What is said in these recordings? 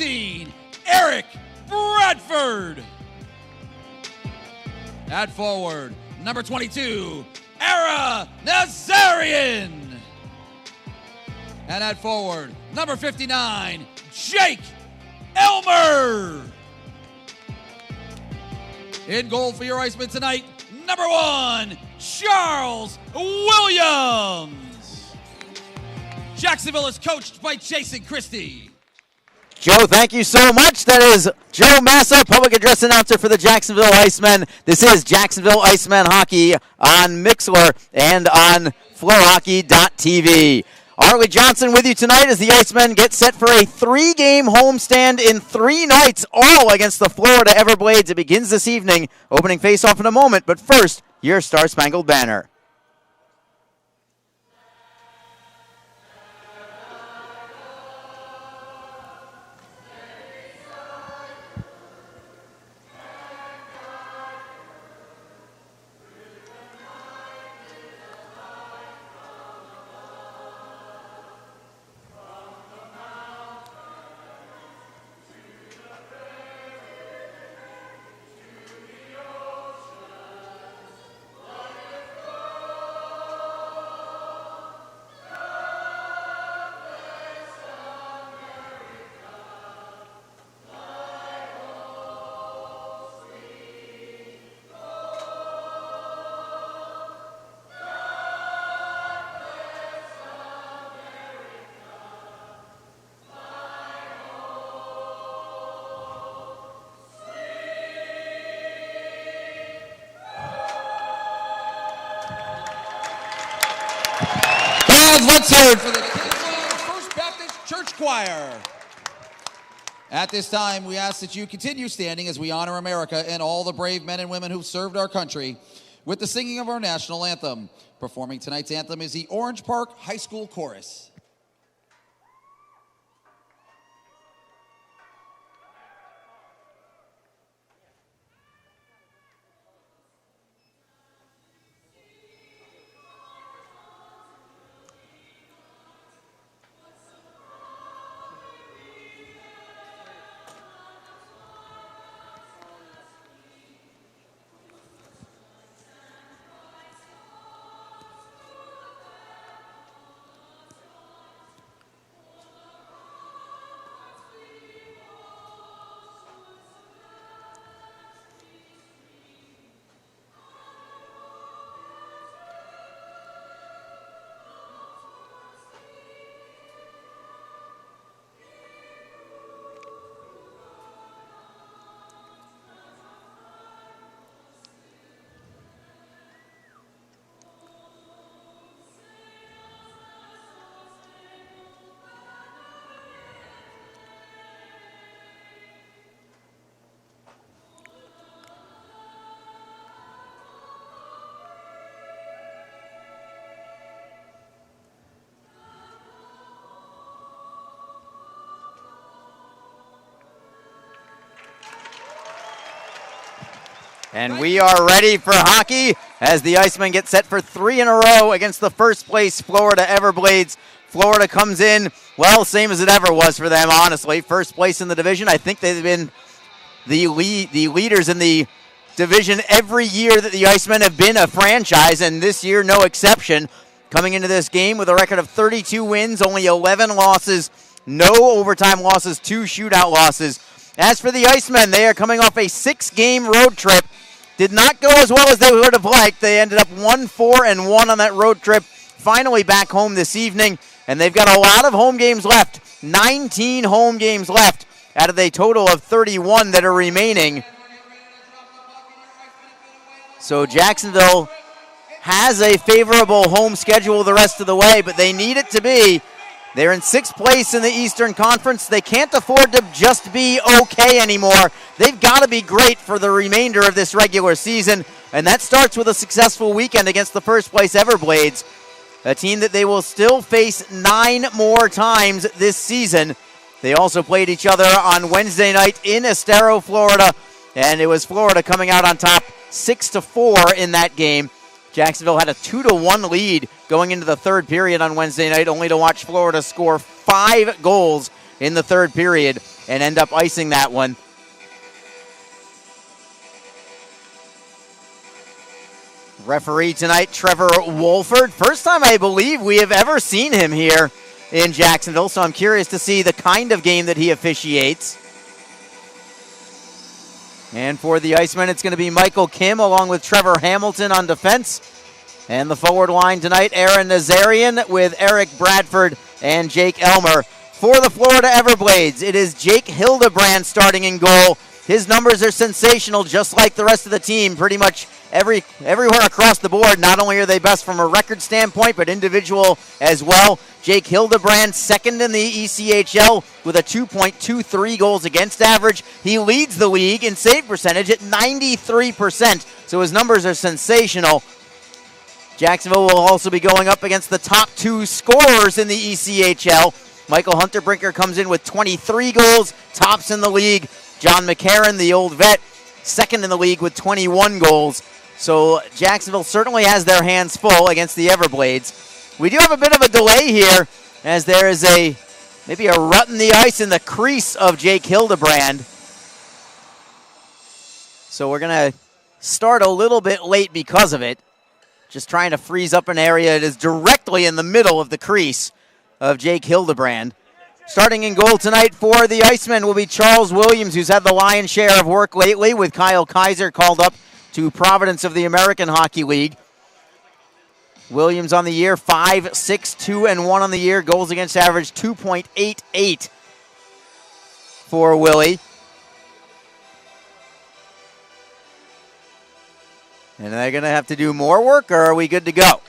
15, Eric Bradford. At forward, number 22, Ara Nazarian. And at forward, number 59, Jake Elmer. In goal for your Icemen tonight, number 1, Charles Williams. Jacksonville is coached by Jason Christie. Joe, thank you so much. That is Joe Massa, public address announcer for the Jacksonville Icemen. This is Jacksonville Icemen Hockey on Mixlr and on FloorHockey.tv. Arlie Johnson with you tonight as the Icemen get set for a 3-game homestand in 3 nights, all against the Florida Everblades. It begins this evening, opening face-off in a moment, but first, your Star-Spangled Banner. Let's hear it for the First Baptist Church Choir. At this time, we ask that you continue standing as we honor America and all the brave men and women who've served our country with the singing of our national anthem. Performing tonight's anthem is the Orange Park High School Chorus. And we are ready for hockey as the Icemen get set for 3 in a row against the first place Florida Everblades. Florida comes in, well, same as it ever was for them, honestly. First place in the division. I think they've been the leaders in the division every year that the Icemen have been a franchise, and this year no exception. Coming into this game with a record of 32 wins, only 11 losses, no overtime losses, 2 shootout losses. As for the Icemen, they are coming off a 6-game road trip. Did not go as well as they would have liked. They ended up 1-4-1 on that road trip. Finally back home this evening, and they've got a lot of home games left. 19 home games left out of a total of 31 that are remaining. So Jacksonville has a favorable home schedule the rest of the way, but they need it to be. They're in 6th place in the Eastern Conference. They can't afford to just be okay anymore. They've got to be great for the remainder of this regular season, and that starts with a successful weekend against the first place Everblades, a team that they will still face 9 more times this season. They also played each other on Wednesday night in Estero, Florida, and it was Florida coming out on top 6-4 in that game. Jacksonville had a 2-1 lead going into the third period on Wednesday night, only to watch Florida score 5 goals in the third period. and end up icing that one. Referee tonight, Trevor Wolford. First time I believe we have ever seen him here in Jacksonville, so I'm curious to see the kind of game that he officiates. And for the Icemen, it's going to be Michael Kim along with Trevor Hamilton on defense. And the forward line tonight, Aaron Nazarian with Eric Bradford and Jake Elmer. For the Florida Everblades, it is Jake Hildebrand starting in goal. His numbers are sensational, just like the rest of the team, pretty much everywhere across the board. Not only are they best from a record standpoint, but individual as well. Jake Hildebrand, second in the ECHL with a 2.23 goals against average. He leads the league in save percentage at 93%, so his numbers are sensational. Jacksonville will also be going up against the top two scorers in the ECHL. Michael Hunterbrinker comes in with 23 goals, tops in the league. John McCarron, the old vet, second in the league with 21 goals. So Jacksonville certainly has their hands full against the Everblades. We do have a bit of a delay here as there is maybe a rut in the ice in the crease of Jake Hildebrand. So we're going to start a little bit late because of it. Just trying to freeze up an area that is directly in the middle of the crease of Jake Hildebrand. Starting in goal tonight for the Icemen will be Charles Williams, who's had the lion's share of work lately with Kyle Kaiser called up to Providence of the American Hockey League. Williams on the year, 5-6-2-1 on the year. Goals against average, 2.88 for Willie. And they're going to have to do more work, or are we good to go?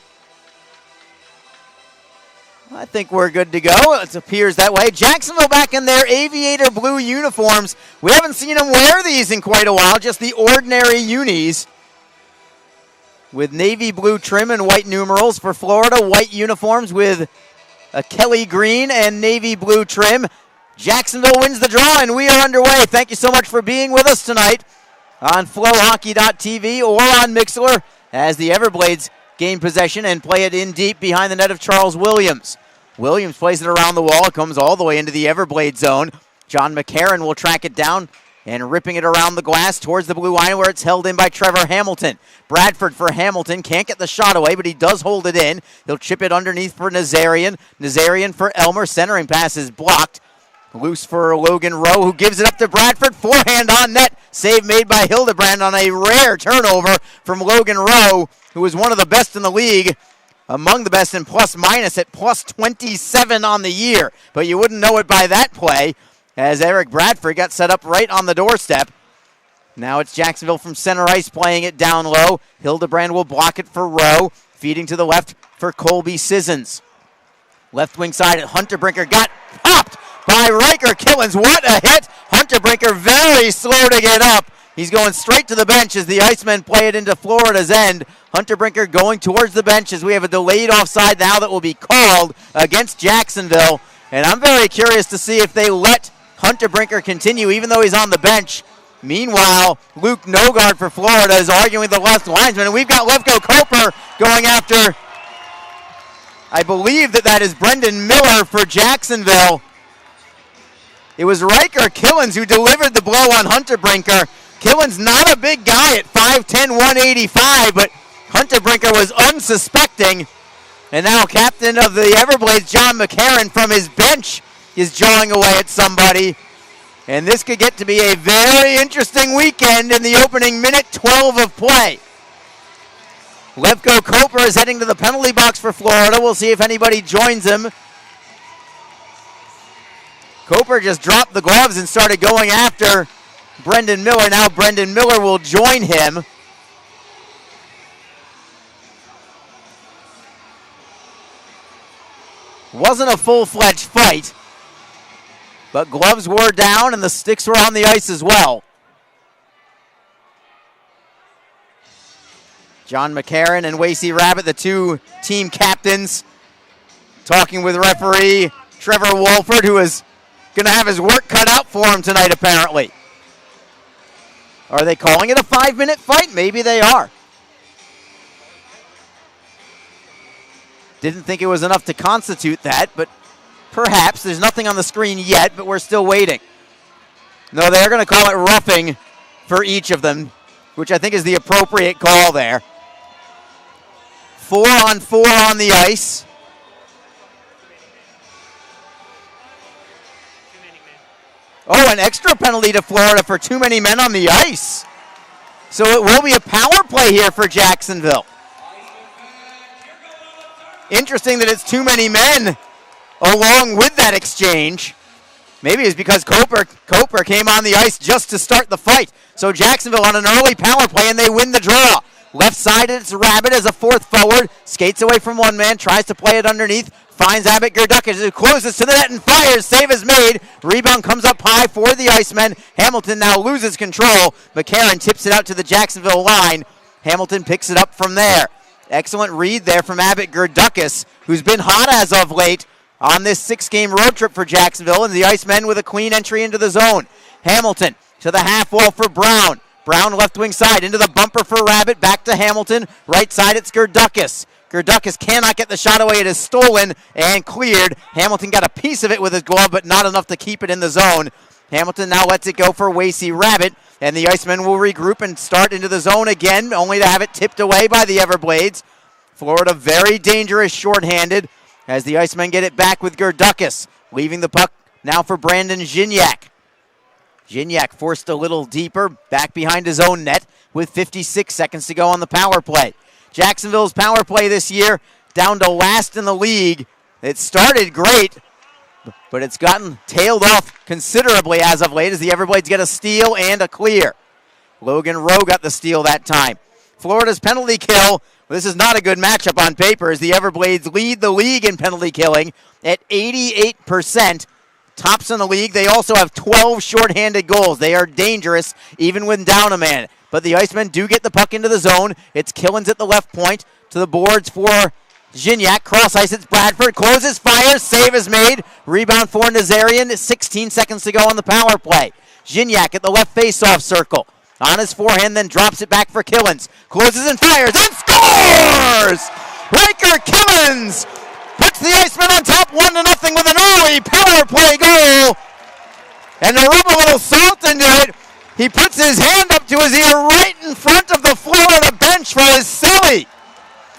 I think we're good to go. It appears that way. Jacksonville back in their aviator blue uniforms. We haven't seen them wear these in quite a while, just the ordinary unis. With navy blue trim and white numerals. For Florida, white uniforms with a Kelly green and navy blue trim. Jacksonville wins the draw, and we are underway. Thank you so much for being with us tonight on flowhockey.tv or on Mixlr as the Everblades gain possession and play it in deep behind the net of Charles Williams. Williams plays it around the wall. It comes all the way into the Everblade zone. John McCarron will track it down and ripping it around the glass towards the blue line where it's held in by Trevor Hamilton. Bradford for Hamilton. Can't get the shot away, but he does hold it in. He'll chip it underneath for Nazarian. Nazarian for Elmer. Centering pass is blocked. Loose for Logan Rowe, who gives it up to Bradford. Forehand on net. Save made by Hildebrand on a rare turnover from Logan Rowe, who is one of the best in the league. Among the best in plus minus at plus 27 on the year. But you wouldn't know it by that play, as Eric Bradford got set up right on the doorstep. Now it's Jacksonville from center ice playing it down low. Hildebrand will block it for Rowe. Feeding to the left for Colby Sissons. Left wing side at Hunterbrinker. Got popped by Riker Killens. What a hit! Hunterbrinker very slow to get up. He's going straight to the bench as the Icemen play it into Florida's end. Hunterbrinker going towards the bench as we have a delayed offside now that will be called against Jacksonville. And I'm very curious to see if they let Hunterbrinker continue even though he's on the bench. Meanwhile, Luke Nogard for Florida is arguing with the left linesman. And we've got Levko Koper going after, I believe that is Brendan Miller for Jacksonville. It was Riker Killens who delivered the blow on Hunterbrinker. Killens not a big guy at 5'10", 185, but Hunterbrinker was unsuspecting. And now captain of the Everblades, John McCarron, from his bench is jawing away at somebody. And this could get to be a very interesting weekend in the opening minute 12 of play. Levko Koper is heading to the penalty box for Florida. We'll see if anybody joins him. Koper just dropped the gloves and started going after Brendan Miller. Now Brendan Miller will join him. Wasn't a full-fledged fight, but gloves were down and the sticks were on the ice as well. John McCarron and Wasey Rabbit, the two team captains, talking with referee Trevor Wolford, who is going to have his work cut out for him tonight, apparently. Are they calling it a 5-minute fight? Maybe they are. Didn't think it was enough to constitute that, but perhaps. There's nothing on the screen yet, but we're still waiting. No, they're going to call it roughing for each of them, which I think is the appropriate call there. 4-on-4 on the ice. Oh, an extra penalty to Florida for too many men on the ice. So it will be a power play here for Jacksonville. Interesting that it's too many men along with that exchange. Maybe it's because Coper came on the ice just to start the fight. So Jacksonville on an early power play, and they win the draw. Left side, it's Rabbit as a fourth forward. Skates away from one man, tries to play it underneath. Finds Abbott Gerdukis, who closes to the net and fires. Save is made. Rebound comes up high for the Icemen. Hamilton now loses control. McCarron tips it out to the Jacksonville line. Hamilton picks it up from there. Excellent read there from Abbott Gerdukis, who's been hot as of late on this 6-game road trip for Jacksonville, and the Icemen with a clean entry into the zone. Hamilton to the half wall for Brown. Brown left wing side into the bumper for Rabbit. Back to Hamilton. Right side, it's Gerdukis. Gerdukis cannot get the shot away. It is stolen and cleared. Hamilton got a piece of it with his glove, but not enough to keep it in the zone. Hamilton now lets it go for Wasey Rabbit, and the Icemen will regroup and start into the zone again, only to have it tipped away by the Everblades. Florida very dangerous shorthanded as the Icemen get it back with Gerdukis. Leaving the puck now for Brandon Zhinyak. Zhinyak forced a little deeper, back behind his own net with 56 seconds to go on the power play. Jacksonville's power play this year down to last in the league. It started great, but it's gotten tailed off considerably as of late as the Everblades get a steal and a clear. Logan Rowe got the steal that time. Florida's penalty kill, well, this is not a good matchup on paper as the Everblades lead the league in penalty killing at 88%. Tops in the league. They also have 12 shorthanded goals. They are dangerous even when down a man. But the Icemen do get the puck into the zone. It's Killens at the left point to the boards for Zhinyak. Cross ice, it's Bradford. Closes, fires, save is made. Rebound for Nazarian. 16 seconds to go on the power play. Zhinyak at the left face-off circle. On his forehand, then drops it back for Killens. Closes and fires and scores! Riker Killens puts the Icemen on top 1-0 with an early power play goal. And to rub a little salt into it, he puts his hand up to his ear right in front of the Florida bench for his silly.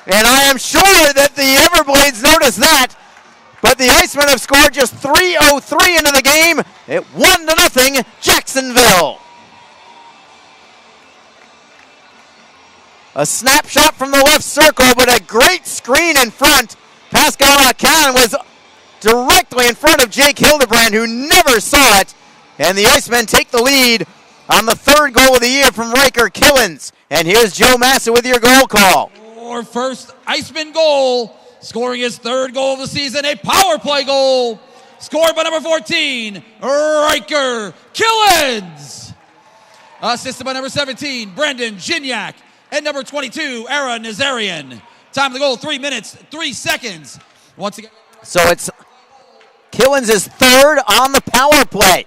And I am sure that the Everblades noticed that. But the Icemen have scored just 3:03 into the game at 1-0 Jacksonville. A snapshot from the left circle, but a great screen in front. Pascal Acan was directly in front of Jake Hildebrand, who never saw it. And the Icemen take the lead on the third goal of the year from Riker Killens. And here's Joe Massa with your goal call. Our first Iceman goal, scoring his third goal of the season, a power play goal, scored by number 14, Riker Killens. Assisted by number 17, Brandon Zhinyak, and number 22, Ara Nazarian. Time of the goal, 3 minutes, 3 seconds. Once again. So it's Killens' third on the power play.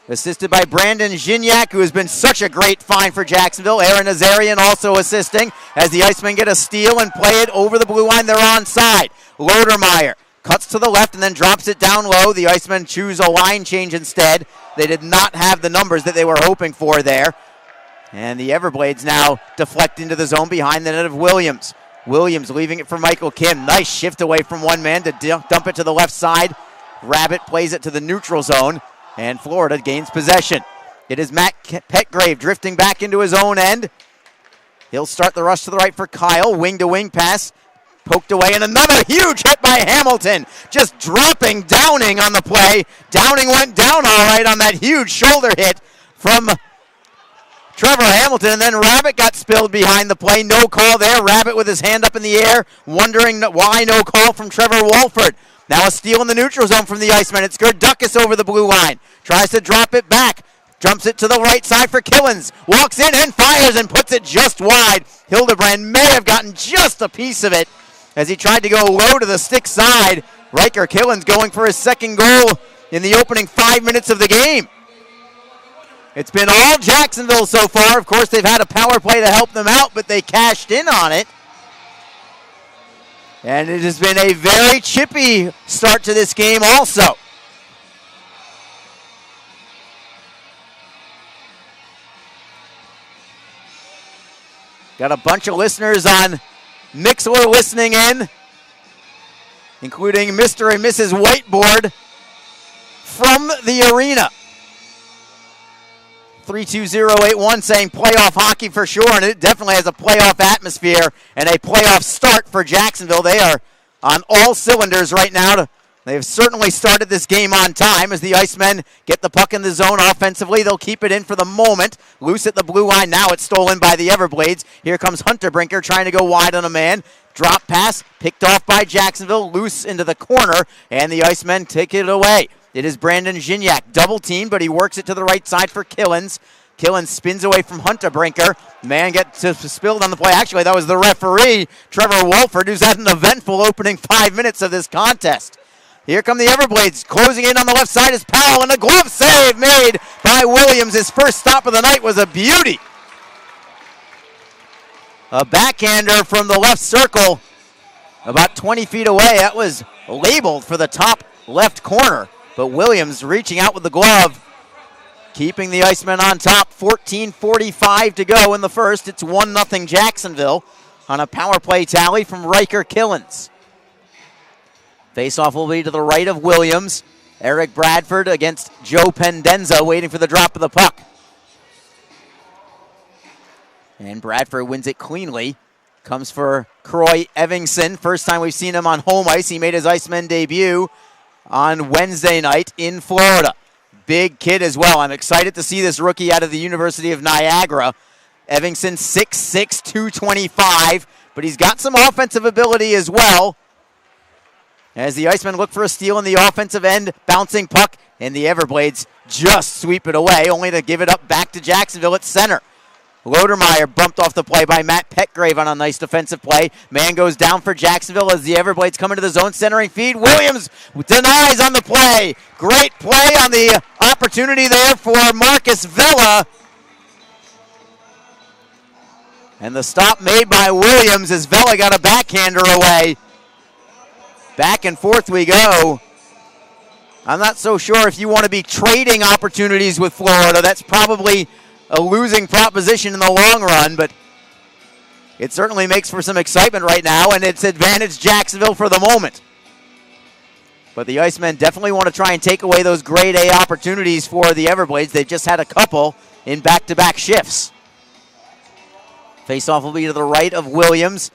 Assisted by Brandon Zhinyak, who has been such a great find for Jacksonville. Aaron Nazarian also assisting as the Icemen get a steal and play it over the blue line. They're onside. Lodermeyer cuts to the left and then drops it down low. The Icemen choose a line change instead. They did not have the numbers that they were hoping for there. And the Everblades now deflect into the zone behind the net of Williams. Williams leaving it for Michael Kim. Nice shift away from one man to dump it to the left side. Rabbit plays it to the neutral zone. And Florida gains possession. It is Matt Petgrave drifting back into his own end. He'll start the rush to the right for Kyle. Wing-to-wing pass. Poked away, and another huge hit by Hamilton. Just dropping Downing on the play. Downing went down all right on that huge shoulder hit from Trevor Hamilton, and then Rabbit got spilled behind the play. No call there. Rabbit with his hand up in the air, wondering why no call from Trevor Walford. Now a steal in the neutral zone from the Icemen. It's Gerdukis over the blue line. Tries to drop it back. Jumps it to the right side for Killens. Walks in and fires and puts it just wide. Hildebrand may have gotten just a piece of it as he tried to go low to the stick side. Riker Killens going for his second goal in the opening 5 minutes of the game. It's been all Jacksonville so far. Of course, they've had a power play to help them out, but they cashed in on it. And it has been a very chippy start to this game also. Got a bunch of listeners on Mixler listening in, including Mr. and Mrs. Whiteboard from the arena. 32081 saying playoff hockey for sure, and it definitely has a playoff atmosphere and a playoff start for Jacksonville. They are on all cylinders right now. They have certainly started this game on time as the Icemen get the puck in the zone offensively. They'll keep it in for the moment. Loose at the blue line. Now it's stolen by the Everblades. Here comes Hunter Brinker trying to go wide on a man. Drop pass picked off by Jacksonville. Loose into the corner, and the Icemen take it away. It is Brandon Zhinyak. Double team, but he works it to the right side for Killens. Killens spins away from Hunter Brinker. Man gets spilled on the play. Actually, that was the referee, Trevor Wolford, who's had an eventful opening 5 minutes of this contest. Here come the Everblades. Closing in on the left side is Powell, and a glove save made by Williams. His first stop of the night was a beauty. A backhander from the left circle, about 20 feet away. That was labeled for the top left corner, but Williams reaching out with the glove, keeping the Icemen on top. 14:45 to go in the first. It's 1-0 Jacksonville on a power play tally from Riker Killens. Faceoff will be to the right of Williams. Eric Bradford against Joe Pendenza, waiting for the drop of the puck. And Bradford wins it cleanly. Comes for Croy Evingson. First time we've seen him on home ice. He made his Iceman debut on Wednesday night in Florida. Big kid as well. I'm excited to see this rookie out of the University of Niagara. Evingson 6'6", 225, but he's got some offensive ability as well. As the Icemen look for a steal in the offensive end, bouncing puck, and the Everblades just sweep it away, only to give it up back to Jacksonville at center. Lodermeyer bumped off the play by Matt Petgrave on a nice defensive play. Man goes down for Jacksonville as the Everblades come into the zone, centering feed. Williams denies on the play. Great play on the opportunity there for Marcus Vela. And the stop made by Williams as Vela got a backhander away. Back and forth we go. I'm not so sure if you want to be trading opportunities with Florida. That's probably a losing proposition in the long run, but it certainly makes for some excitement right now, and it's advantage Jacksonville for the moment. But the Icemen definitely want to try and take away those grade A opportunities for the Everblades. They've just had a couple in back-to-back shifts. Faceoff will be to the right of Williams.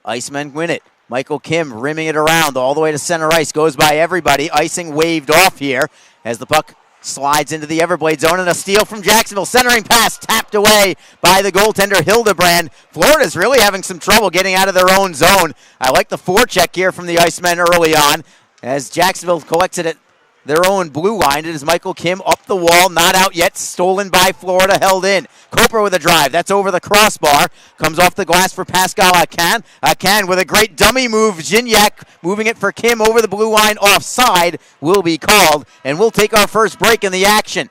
Icemen win it. Michael Kim rimming it around all the way to center ice. Goes by everybody. Icing waved off here as the puck slides into the Everblade zone, and a steal from Jacksonville. Centering pass tapped away by the goaltender Hildebrand. Florida's really having some trouble getting out of their own zone. I like the forecheck here from the Icemen early on as Jacksonville collects it at their own blue line. It is Michael Kim up the wall, not out yet, stolen by Florida, held in. Cooper with a drive, that's over the crossbar, comes off the glass for Pascal Akan. Akan with a great dummy move, Zhinyak moving it for Kim over the blue line, offside will be called, and we'll take our first break in the action.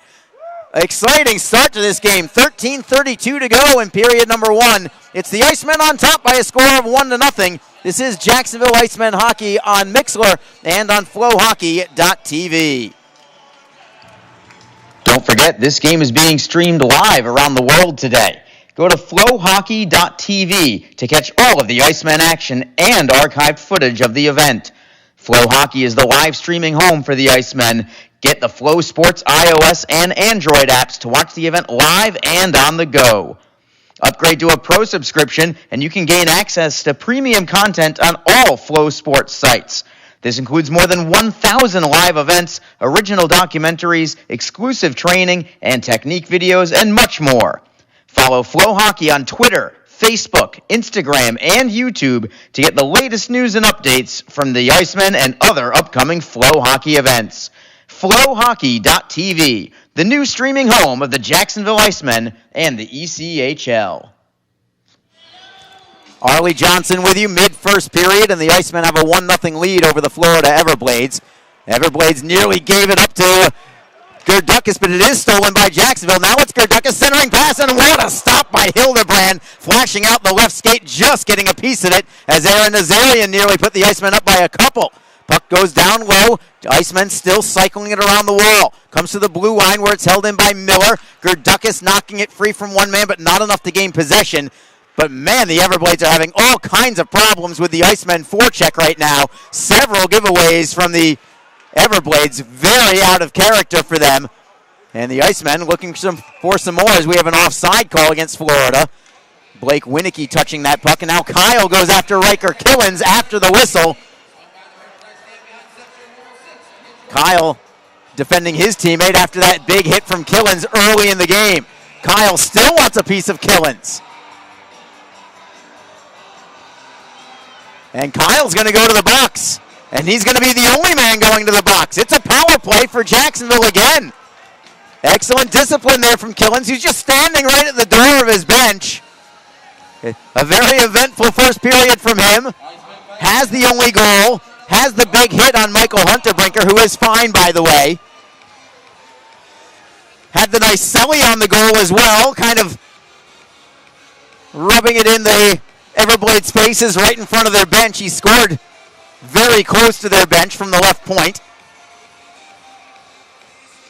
Exciting start to this game, 13:32 to go in period number one. It's the Icemen on top by a score of 1-0. This is Jacksonville Icemen hockey on Mixler and on flowhockey.tv. Don't forget, this game is being streamed live around the world today. Go to flowhockey.tv to catch all of the Icemen action and archived footage of the event. Flow Hockey is the live streaming home for the Icemen. Get the Flow Sports iOS and Android apps to watch the event live and on the go. Upgrade to a pro subscription and you can gain access to premium content on all Flow Sports sites. This includes more than 1,000 live events, original documentaries, exclusive training and technique videos, and much more. Follow Flow Hockey on Twitter, Facebook, Instagram, and YouTube to get the latest news and updates from the Icemen and other upcoming Flow Hockey events. flowhockey.tv, the new streaming home of the Jacksonville Icemen and the ECHL. Arlie Johnson with you mid-first period, and the Icemen have a 1-0 lead over the Florida Everblades. Everblades nearly gave it up to Gerdukas, but it is stolen by Jacksonville. Now it's Gerdukas centering pass, and what a stop by Hildebrand, flashing out the left skate, just getting a piece of it as Aaron Nazarian nearly put the Icemen up by a couple. Puck goes down low. Icemen still cycling it around the wall. Comes to the blue line where it's held in by Miller. Gerdukas knocking it free from one man, but not enough to gain possession. But man, the Everblades are having all kinds of problems with the Icemen forecheck right now. Several giveaways from the Everblades, very out of character for them. And the Icemen looking for some more as we have an offside call against Florida. Blake Winicky touching that puck, and now Kyle goes after Riker Killens after the whistle. Kyle defending his teammate after that big hit from Killens early in the game. Kyle still wants a piece of Killens. And Kyle's going to go to the box. And he's going to be the only man going to the box. It's a power play for Jacksonville again. Excellent discipline there from Killens. He's just standing right at the door of his bench. A very eventful first period from him. Has the only goal. Has the big hit on Michael Hunterbrinker, who is fine, by the way. Had the nice celly on the goal as well, kind of rubbing it in the Everblades' faces right in front of their bench. He scored very close to their bench from the left point.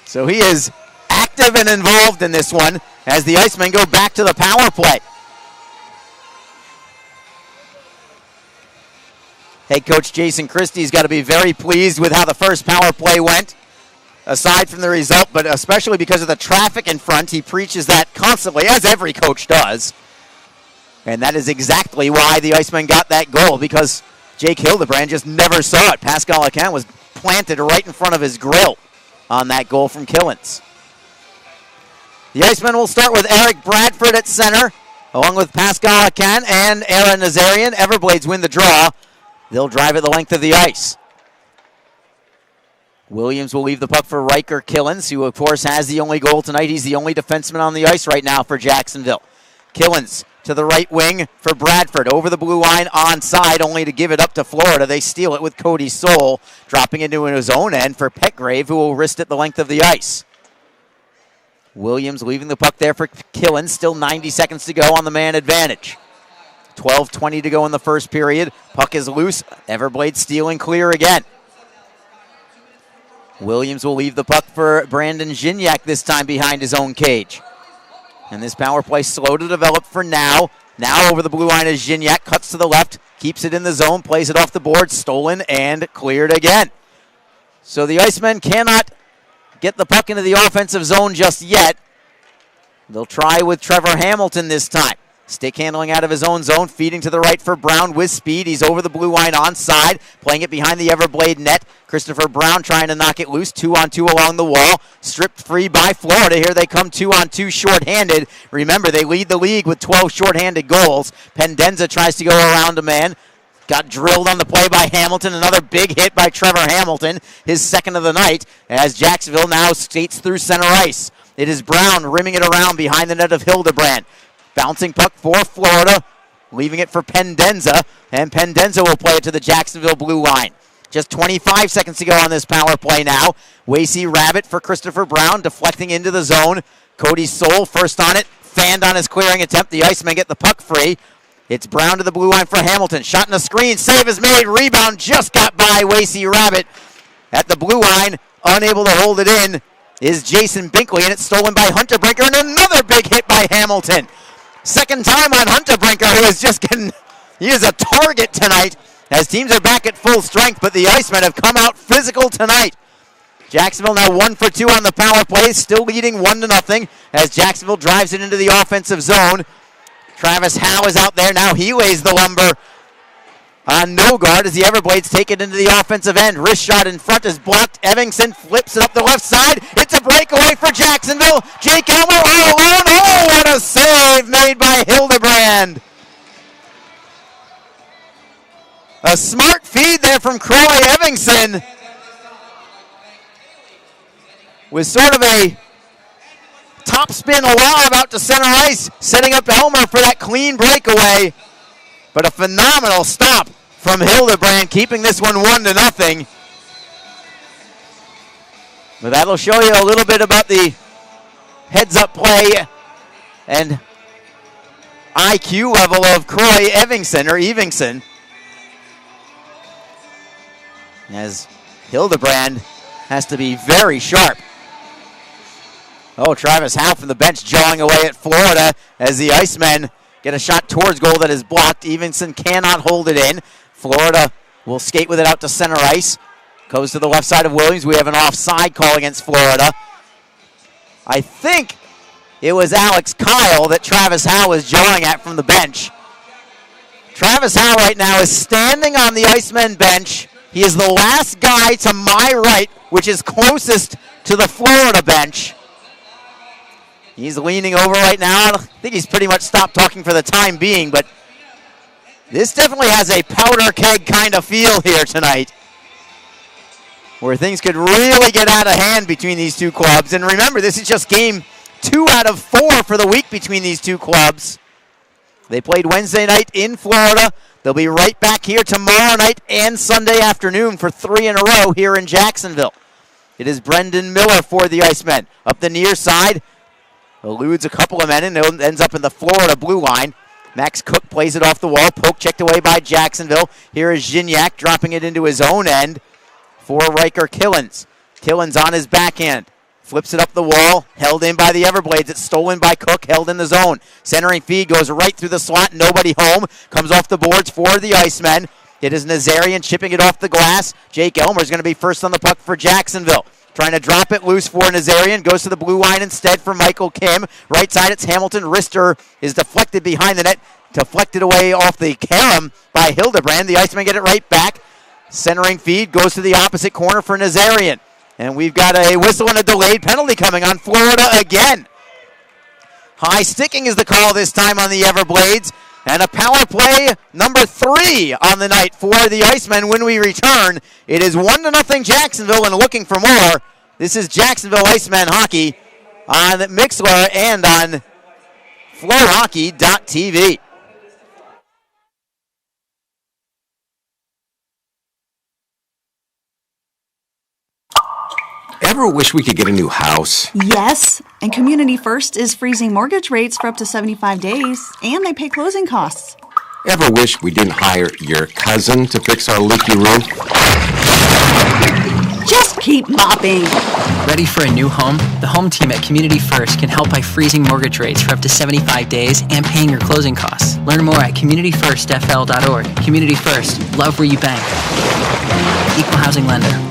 So he is active and involved in this one as the Icemen go back to the power play. Head coach Jason Christie's got to be very pleased with how the first power play went, aside from the result, but especially because of the traffic in front. He preaches that constantly, as every coach does. And that is exactly why the Icemen got that goal, because Jake Hildebrand just never saw it. Pascal Acan was planted right in front of his grill on that goal from Killens. The Icemen will start with Eric Bradford at center, along with Pascal Acan and Aaron Nazarian. Everblades win the draw. They'll drive it the length of the ice. Williams will leave the puck for Riker Killens, who of course has the only goal tonight. He's the only defenseman on the ice right now for Jacksonville. Killens to the right wing for Bradford. Over the blue line onside, only to give it up to Florida. They steal it with Cody Soul, dropping into his own end for Petgrave, who will wrist it the length of the ice. Williams leaving the puck there for Killens. Still 90 seconds to go on the man advantage. 12:20 to go in the first period. Puck is loose. Everblades stealing clear again. Williams will leave the puck for Brandon Zhinyak, this time behind his own cage. And this power play slow to develop for now. Now over the blue line is Zhinyak. Cuts to the left. Keeps it in the zone. Plays it off the board. Stolen and cleared again. So the Icemen cannot get the puck into the offensive zone just yet. They'll try with Trevor Hamilton this time. Stick handling out of his own zone, feeding to the right for Brown with speed. He's over the blue line onside, playing it behind the Everblade net. Christopher Brown trying to knock it loose, 2-on-2 along the wall. Stripped free by Florida. Here they come 2-on-2 shorthanded. Remember, they lead the league with 12 shorthanded goals. Pendenza tries to go around a man. Got drilled on the play by Hamilton. Another big hit by Trevor Hamilton, his second of the night, as Jacksonville now skates through center ice. It is Brown rimming it around behind the net of Hildebrand. Bouncing puck for Florida, leaving it for Pendenza, and Pendenza will play it to the Jacksonville blue line. Just 25 seconds to go on this power play now. Wasey Rabbit for Christopher Brown, deflecting into the zone. Cody Soul first on it, fanned on his clearing attempt. The Icemen get the puck free. It's Brown to the blue line for Hamilton. Shot in the screen, save is made, rebound just got by Wasey Rabbit at the blue line. Unable to hold it in is Jason Binkley, and it's stolen by Hunterbrinker, and another big hit by Hamilton. Second time on Hunterbrinker, who is just getting, he is a target tonight as teams are back at full strength, but the Icemen have come out physical tonight. Jacksonville now 1 for 2 on the power play, still leading 1-0 as Jacksonville drives it into the offensive zone. Travis Howe is out there. Now he lays the lumber on no guard as the Everblades take it into the offensive end. Wrist shot in front is blocked. Evingston flips it up the left side. It's a breakaway for Jacksonville. Jake Elmer all alone. Oh, what a save made by Hildebrand. A smart feed there from Croy Evingston with sort of a top spin lob out to center ice, setting up Elmer for that clean breakaway. But a phenomenal stop from Hildebrand, keeping this one 1-0. But that'll show you a little bit about the heads-up play and IQ level of Croy Evingson. As Hildebrand has to be very sharp. Oh, Travis Howe from the bench jawing away at Florida as the Icemen get a shot towards goal that is blocked. Evenson cannot hold it in. Florida will skate with it out to center ice. Goes to the left side of Williams. We have an offside call against Florida. I think it was Alex Kyle that Travis Howe was jawing at from the bench. Travis Howe right now is standing on the Icemen bench. He is the last guy to my right, which is closest to the Florida bench. He's leaning over right now. I think he's pretty much stopped talking for the time being, but this definitely has a powder keg kind of feel here tonight, where things could really get out of hand between these two clubs. And remember, this is just game 2 out of 4 for the week between these two clubs. They played Wednesday night in Florida. They'll be right back here tomorrow night and Sunday afternoon for 3 in a row here in Jacksonville. It is Brendan Miller for the Icemen. Up the near side, eludes a couple of men and ends up in the Florida blue line. Max Cook plays it off the wall. Poke checked away by Jacksonville. Here is Zhinyak dropping it into his own end for Riker Killens. Killens on his backhand. Flips it up the wall. Held in by the Everblades. It's stolen by Cook. Held in the zone. Centering feed goes right through the slot. Nobody home. Comes off the boards for the Icemen. It is Nazarian chipping it off the glass. Jake Elmer is going to be first on the puck for Jacksonville. Trying to drop it loose for Nazarian. Goes to the blue line instead for Michael Kim. Right side, it's Hamilton. Wrister is deflected behind the net. Deflected away off the carom by Hildebrand. The Icemen get it right back. Centering feed goes to the opposite corner for Nazarian. And we've got a whistle and a delayed penalty coming on Florida again. High sticking is the call this time on the Everblades. And a power play number 3 on the night for the Icemen when we return. It is 1-0 Jacksonville and looking for more. This is Jacksonville Icemen hockey on Mixlr and on flowhockey.tv. Ever wish we could get a new house? Yes, and Community First is freezing mortgage rates for up to 75 days, and they pay closing costs. Ever wish we didn't hire your cousin to fix our leaky roof? Just keep mopping. Ready for a new home? The home team at Community First can help by freezing mortgage rates for up to 75 days and paying your closing costs. Learn more at communityfirstfl.org. Community First, love where you bank. Equal housing lender.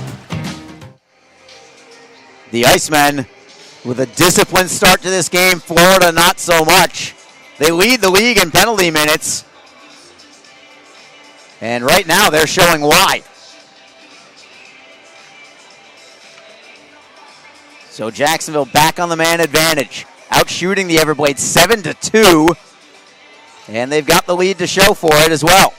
The Icemen with a disciplined start to this game. Florida not so much. They lead the league in penalty minutes. And right now they're showing why. So Jacksonville back on the man advantage. Out shooting the Everblades 7-2. And they've got the lead to show for it as well.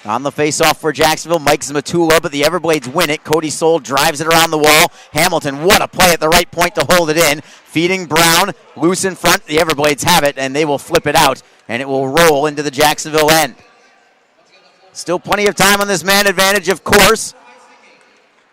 On the face-off for Jacksonville, Mike Zmatula, but the Everblades win it. Cody Soul drives it around the wall. Hamilton, what a play at the right point to hold it in. Feeding Brown, loose in front. The Everblades have it, and they will flip it out, and it will roll into the Jacksonville end. Still plenty of time on this man advantage, of course.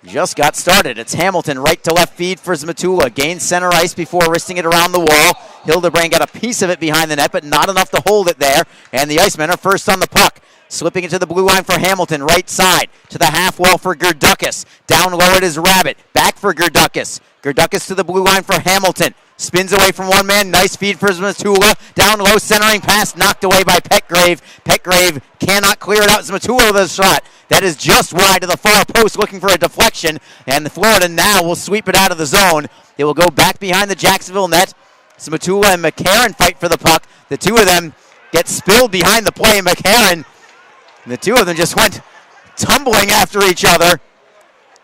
Just got started. It's Hamilton, right to left feed for Zmatula. Gains center ice before wristing it around the wall. Hildebrand got a piece of it behind the net, but not enough to hold it there, and the Icemen are first on the puck. Slipping into the blue line for Hamilton, right side to the half wall for Gerdukas. Down low it is Rabbit, back for Gerdukas. Gerdukas to the blue line for Hamilton. Spins away from one man, nice feed for Zmatula. Down low, centering pass, knocked away by Petgrave. Petgrave cannot clear it out. Zmatula with a shot. That is just wide to the far post, looking for a deflection. And the Florida now will sweep it out of the zone. It will go back behind the Jacksonville net. Zmatula and McCarron fight for the puck. The two of them get spilled behind the play. McCarron, the two of them just went tumbling after each other.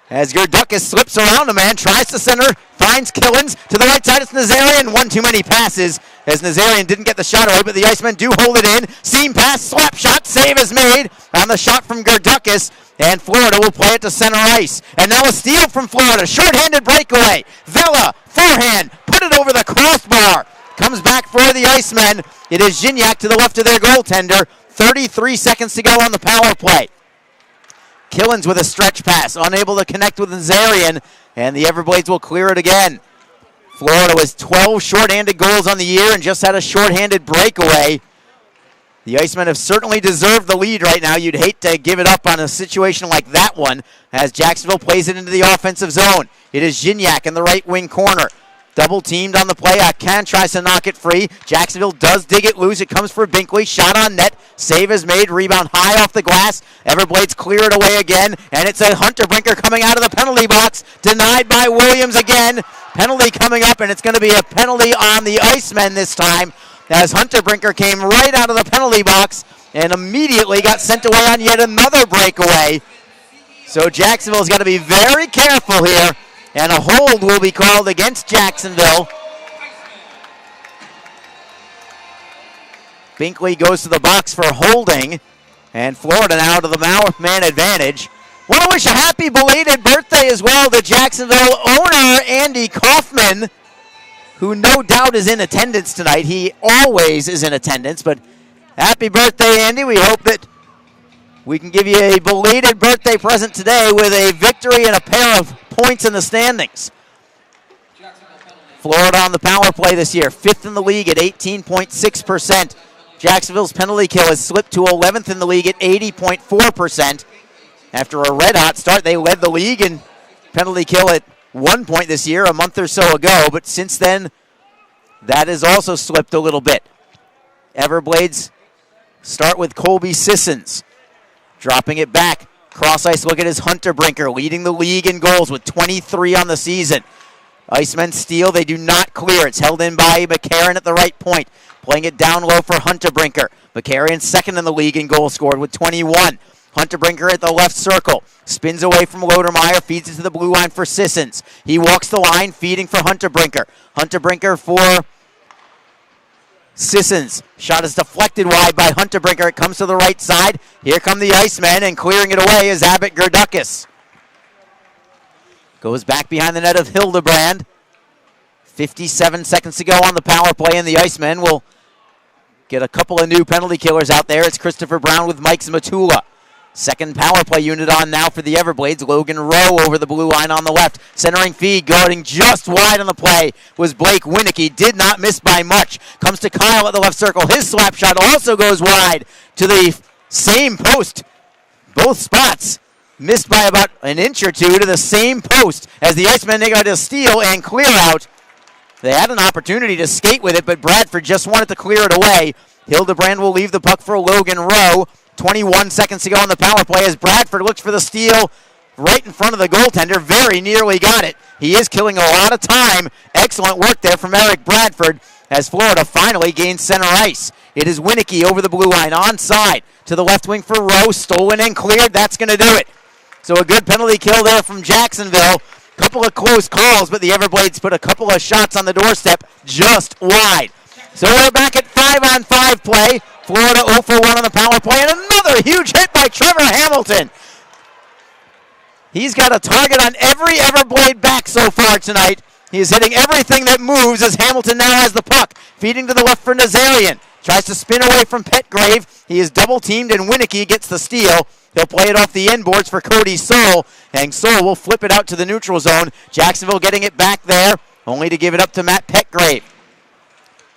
As Gerdukas slips around a man, tries to center, finds Killens. To the right side, it's Nazarian. One too many passes as Nazarian didn't get the shot away, but the Icemen do hold it in. Seam pass, slap shot, save is made on the shot from Gerdukas. And Florida will play it to center ice. And now a steal from Florida. Short-handed breakaway. Vela, forehand, put it over the crossbar. Comes back for the Icemen. It is Zhinyak to the left of their goaltender. 33 seconds to go on the power play. Killens with a stretch pass, unable to connect with Nazarian, and the Everblades will clear it again. Florida was 12 shorthanded goals on the year and just had a shorthanded breakaway. The Icemen have certainly deserved the lead right now. You'd hate to give it up on a situation like that one as Jacksonville plays it into the offensive zone. It is Zhinyak in the right wing corner. Double teamed on the play. Akan tries to knock it free. Jacksonville does dig it loose. It comes for Binkley. Shot on net. Save is made. Rebound high off the glass. Everblades clear it away again. And it's a Hunter Brinker coming out of the penalty box. Denied by Williams again. Penalty coming up, and it's going to be a penalty on the Icemen this time, as Hunter Brinker came right out of the penalty box and immediately got sent away on yet another breakaway. So Jacksonville's got to be very careful here, and a hold will be called against Jacksonville. Binkley goes to the box for holding, and Florida now to the man advantage. Want to wish a happy belated birthday as well to Jacksonville owner Andy Kaufman, who no doubt is in attendance tonight. He always is in attendance, but happy birthday, Andy. We hope that we can give you a belated birthday present today with a victory and a pair of points in the standings. Florida on the power play this year, 5th in the league at 18.6%. Jacksonville's penalty kill has slipped to 11th in the league at 80.4%. After a red-hot start, they led the league in penalty kill at one point this year, a month or so ago, but since then, that has also slipped a little bit. Everblades start with Colby Sissons. Dropping it back. Cross-ice look at his Hunter Brinker, leading the league in goals with 23 on the season. Icemen steal. They do not clear. It's held in by McCarron at the right point. Playing it down low for Hunter Brinker. McCarron second in the league in goals scored with 21. Hunter Brinker at the left circle. Spins away from Lodermeyer. Feeds it to the blue line for Sissons. He walks the line, feeding for Hunter Brinker. Hunter Brinker for Sissons. Shot is deflected wide by Hunter Brinker. It comes to the right side. Here come the Icemen, and clearing it away is Abbott Gerdukis. Goes back behind the net of Hildebrand. 57 seconds to go on the power play, and the Icemen will get a couple of new penalty killers out there. It's Christopher Brown with Mike Zmatula. Second power play unit on now for the Everblades. Logan Rowe over the blue line on the left. Centering feed, going just wide on the play was Blake Winicky. Did not miss by much. Comes to Kyle at the left circle. His slap shot also goes wide to the same post. Both spots missed by about an inch or two to the same post as the Icemen got to steal and clear out. They had an opportunity to skate with it, but Bradford just wanted to clear it away. Hildebrand will leave the puck for Logan Rowe. 21 seconds to go on the power play as Bradford looks for the steal right in front of the goaltender. Very nearly got it. He is killing a lot of time. Excellent work there from Eric Bradford as Florida finally gains center ice. It is Winicky over the blue line, onside to the left wing for Rowe. Stolen and cleared. That's going to do it. So a good penalty kill there from Jacksonville. Couple of close calls, but the Everblades put a couple of shots on the doorstep just wide. So we're back at 5-on-5 play. Florida 0 for 1 on the power play, and another huge hit by Trevor Hamilton. He's got a target on every Everblade back so far tonight. He is hitting everything that moves as Hamilton now has the puck. Feeding to the left for Nazarian. Tries to spin away from Petgrave. He is double teamed, and Winicky gets the steal. He'll play it off the end boards for Cody Soule, and Soule will flip it out to the neutral zone. Jacksonville getting it back there, only to give it up to Matt Petgrave.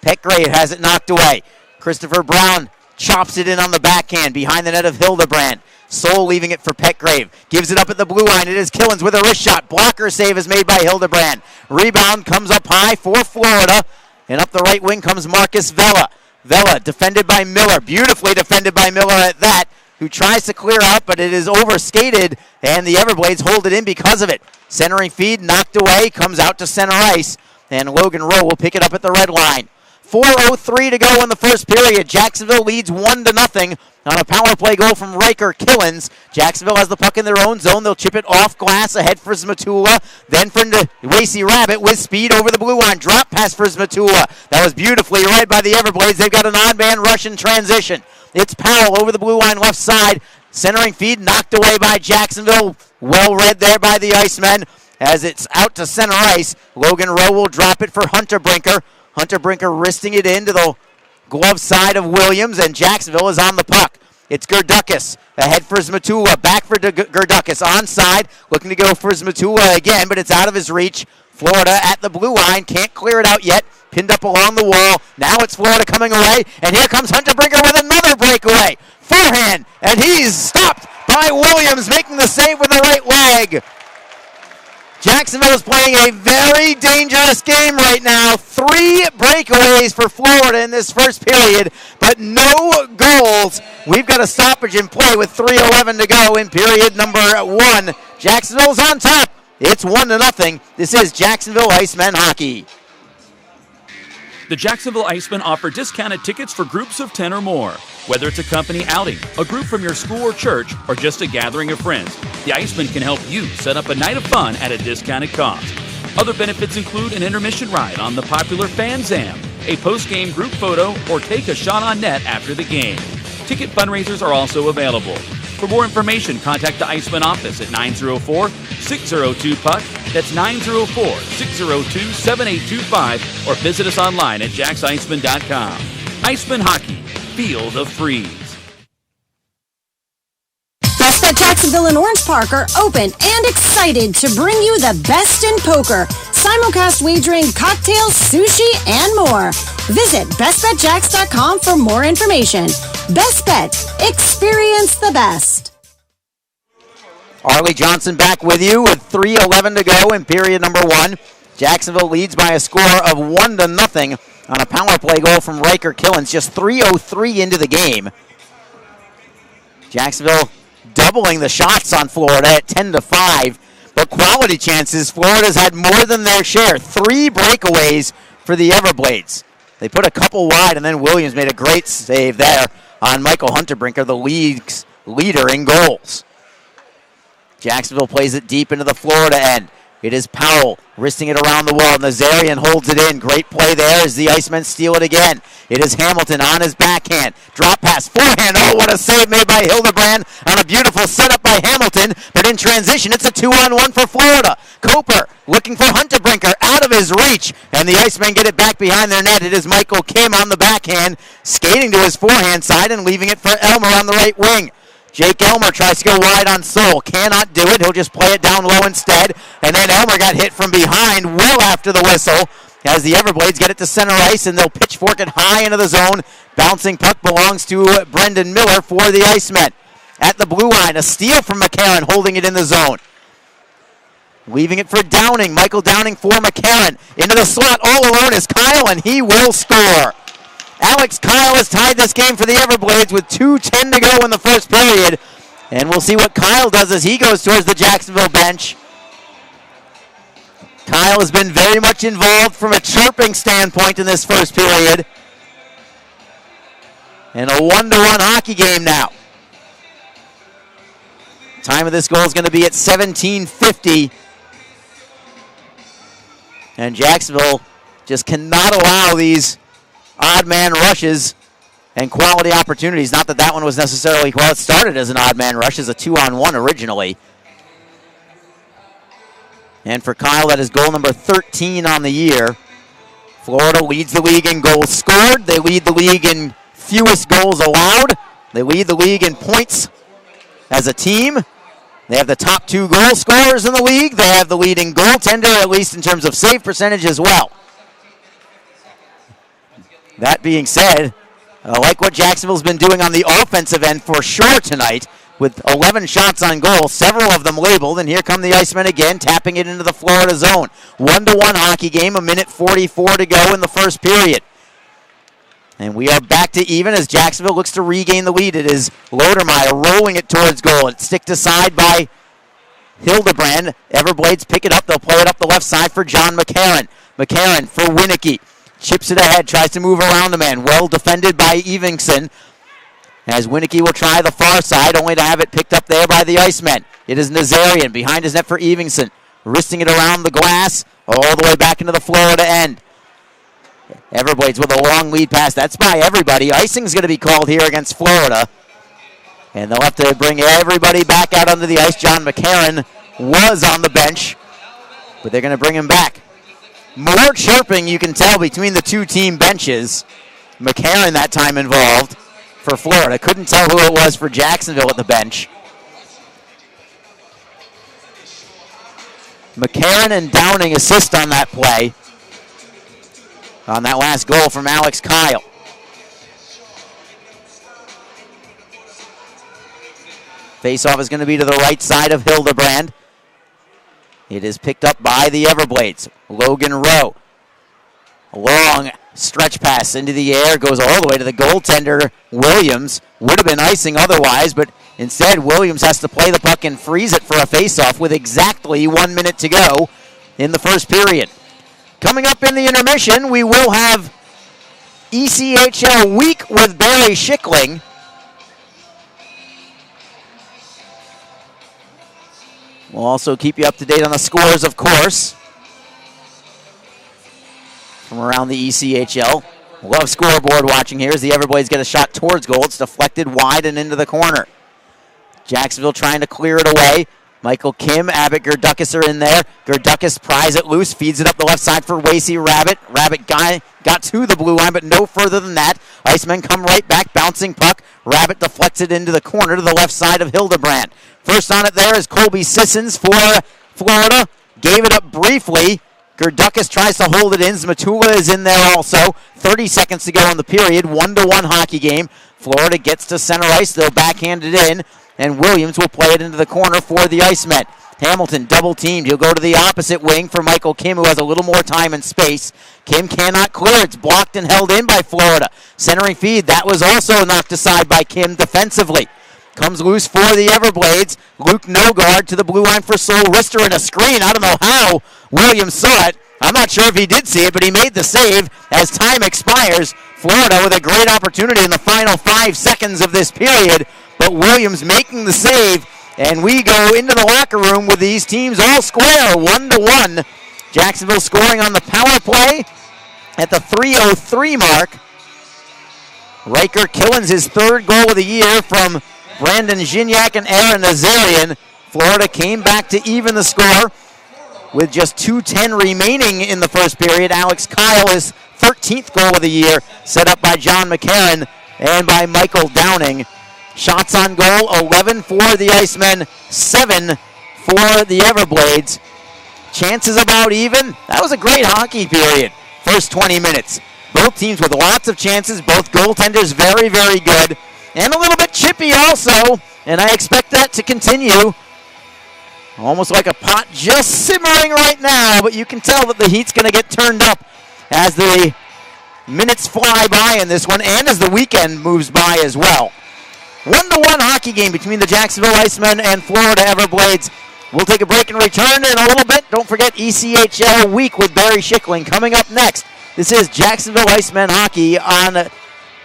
Petgrave has it knocked away. Christopher Brown chops it in on the backhand behind the net of Hildebrand. Soule leaving it for Petgrave. Gives it up at the blue line. It is Killens with a wrist shot. Blocker save is made by Hildebrand. Rebound comes up high for Florida. And up the right wing comes Marcus Vela. Vela defended by Miller. Beautifully defended by Miller at that, who tries to clear out, but it is overskated, and the Everblades hold it in because of it. Centering feed knocked away, comes out to center ice, and Logan Rowe will pick it up at the red line. 4:03 to go in the first period. Jacksonville leads 1-0 on a power play goal from Riker Killens. Jacksonville has the puck in their own zone. They'll chip it off glass ahead for Zmatula. Then for Wacy Rabbit with speed over the blue line. Drop pass for Zmatula. That was beautifully read by the Everblades. They've got an odd man rush in transition. It's Powell over the blue line left side. Centering feed knocked away by Jacksonville. Well read there by the Icemen as it's out to center ice. Logan Rowe will drop it for Hunter Brinker. Hunter Brinker wristing it into the glove side of Williams, and Jacksonville is on the puck. It's Gerdukis ahead for Zmatula, back for Gerdukis, onside, looking to go for Zmatula again, but it's out of his reach. Florida at the blue line, can't clear it out yet, pinned up along the wall. Now it's Florida coming away, and here comes Hunter Brinker with another breakaway. Forehand, and he's stopped by Williams, making the save with the right leg. Jacksonville is playing a very dangerous game right now. 3 breakaways for Florida in this first period, but no goals. We've got a stoppage in play with 3:11 to go in period number 1. Jacksonville's on top. It's 1-0. This is Jacksonville Icemen hockey. The Jacksonville Icemen offer discounted tickets for groups of 10 or more. Whether it's a company outing, a group from your school or church, or just a gathering of friends, the Icemen can help you set up a night of fun at a discounted cost. Other benefits include an intermission ride on the popular Fan Zam, a post-game group photo, or take a shot on net after the game. Ticket fundraisers are also available. For more information, contact the Icemen office at 904-602-PUCK. That's 904-602-7825, or visit us online at jacksiceman.com. Icemen Hockey. Feel the freeze. Best Bet Jacksonville and Orange Park are open and excited to bring you the best in poker, simulcast wagering, cocktails, sushi, and more. Visit bestbetjacks.com for more information. Best Bet. Experience the best. Arlie Johnson back with you with 3:11 to go in period number 1. Jacksonville leads by a score of 1-0 on a power play goal from Riker Killens. Just 3:03 into the game. Jacksonville doubling the shots on Florida at 10-5, but quality chances, Florida's had more than their share. 3 breakaways for the Everblades. They put a couple wide, and then Williams made a great save there on Michael Hunterbrinker, the league's leader in goals. Jacksonville plays it deep into the Florida end. It is Powell wristing it around the wall. Nazarian holds it in. Great play there as the Icemen steal it again. It is Hamilton on his backhand. Drop pass, forehand. Oh, what a save made by Hildebrand on a beautiful setup by Hamilton. But in transition, it's a 2-on-1 for Florida. Coper looking for Hunterbrinker out of his reach. And the Icemen get it back behind their net. It is Michael Kim on the backhand, skating to his forehand side and leaving it for Elmer on the right wing. Jake Elmer tries to go wide on Soul. Cannot do it. He'll just play it down low instead. And then Elmer got hit from behind well after the whistle as the Everblades get it to center ice, and they'll pitchfork it high into the zone. Bouncing puck belongs to Brendan Miller for the Icemen. At the blue line, a steal from McCarron holding it in the zone. Leaving it for Downing. Michael Downing for McCarron. Into the slot all alone is Kyle, and he will score. Alex Kyle has tied this game for the Everblades with 2:10 to go in the first period. And we'll see what Kyle does as he goes towards the Jacksonville bench. Kyle has been very much involved from a chirping standpoint in this first period. And a 1-1 hockey game now. Time of this goal is going to be at 17:50. And Jacksonville just cannot allow these odd man rushes and quality opportunities. Not that that one was necessarily, well, it started as an odd man rush, as a 2-on-1 originally. And for Kyle, that is goal number 13 on the year. Florida leads the league in goals scored. They lead the league in fewest goals allowed. They lead the league in points as a team. They have the top 2 goal scorers in the league. They have the leading goaltender, at least in terms of save percentage as well. That being said, I like what Jacksonville's been doing on the offensive end for sure tonight, with 11 shots on goal, several of them labeled, and here come the Icemen again, tapping it into the Florida zone. 1-1 hockey game, 1:44 to go in the first period. And we are back to even as Jacksonville looks to regain the lead. It is Lodermeyer rolling it towards goal. It's sticked aside by Hildebrand. Everblades pick it up. They'll play it up the left side for John McCarron. McCarron for Winicky. Chips it ahead, tries to move around the man. Well defended by Evingson. As Winicky will try the far side, only to have it picked up there by the Icemen. It is Nazarian behind his net for Evingson. Wristing it around the glass, all the way back into the Florida end. Everblades with a long lead pass. That's by everybody. Icing's going to be called here against Florida. And they'll have to bring everybody back out onto the ice. John McCarron was on the bench, but they're going to bring him back. More chirping, you can tell, between the 2 team benches. McCarron that time involved for Florida. Couldn't tell who it was for Jacksonville at the bench. McCarron and Downing assist on that play. On that last goal from Alex Kyle. Faceoff is going to be to the right side of Hildebrand. It is picked up by the Everblades. Logan Rowe. A long stretch pass into the air, goes all the way to the goaltender, Williams. Would have been icing otherwise, but instead Williams has to play the puck and freeze it for a faceoff with exactly 1 minute to go in the first period. Coming up in the intermission, we will have ECHL Week with Barry Schickling. We'll also keep you up to date on the scores, of course, from around the ECHL. Love scoreboard watching here as the Everblades get a shot towards goal. It's deflected wide and into the corner. Jacksonville trying to clear it away. Michael Kim, Abbott Gerdukis are in there. Gerdukis pries it loose, feeds it up the left side for Wasey Rabbit. Rabbit got to the blue line, but no further than that. Icemen come right back, bouncing puck. Rabbit deflects it into the corner to the left side of Hildebrand. First on it there is Colby Sissons for Florida. Gave it up briefly. Gerdukis tries to hold it in. Zmatula is in there also. 30 seconds to go in the period. 1-1 hockey game. Florida gets to center ice. They'll backhand it in. And Williams will play it into the corner for the Icemen. Hamilton double teamed. He'll go to the opposite wing for Michael Kim, who has a little more time and space. Kim cannot clear. It's blocked and held in by Florida. Centering feed. That was also knocked aside by Kim defensively. Comes loose for the Everblades. Luke Nogard to the blue line for Sol Rister in a screen. I don't know how Williams saw it. I'm not sure if he did see it, but he made the save as time expires. Florida with a great opportunity in the final 5 seconds of this period, but Williams making the save, and we go into the locker room with these teams all square, 1-1. Jacksonville scoring on the power play at the 3:03 mark. Riker Killens, his 3rd goal of the year from Brandon Zhinyak and Aaron Nazarian. Florida came back to even the score with just 2:10 remaining in the first period. Alex Kyle, his 13th goal of the year, set up by John McCarron and by Michael Downing. Shots on goal, 11 for the Icemen, 7 for the Everblades. Chances about even. That was a great hockey period. First 20 minutes. Both teams with lots of chances, both goaltenders very, very good. And a little bit chippy also, and I expect that to continue. Almost like a pot just simmering right now, but you can tell that the heat's going to get turned up as the minutes fly by in this one, and as the weekend moves by as well. 1-1 hockey game between the Jacksonville Icemen and Florida Everblades. We'll take a break and return in a little bit. Don't forget ECHL Week with Barry Schickling coming up next. This is Jacksonville Icemen Hockey on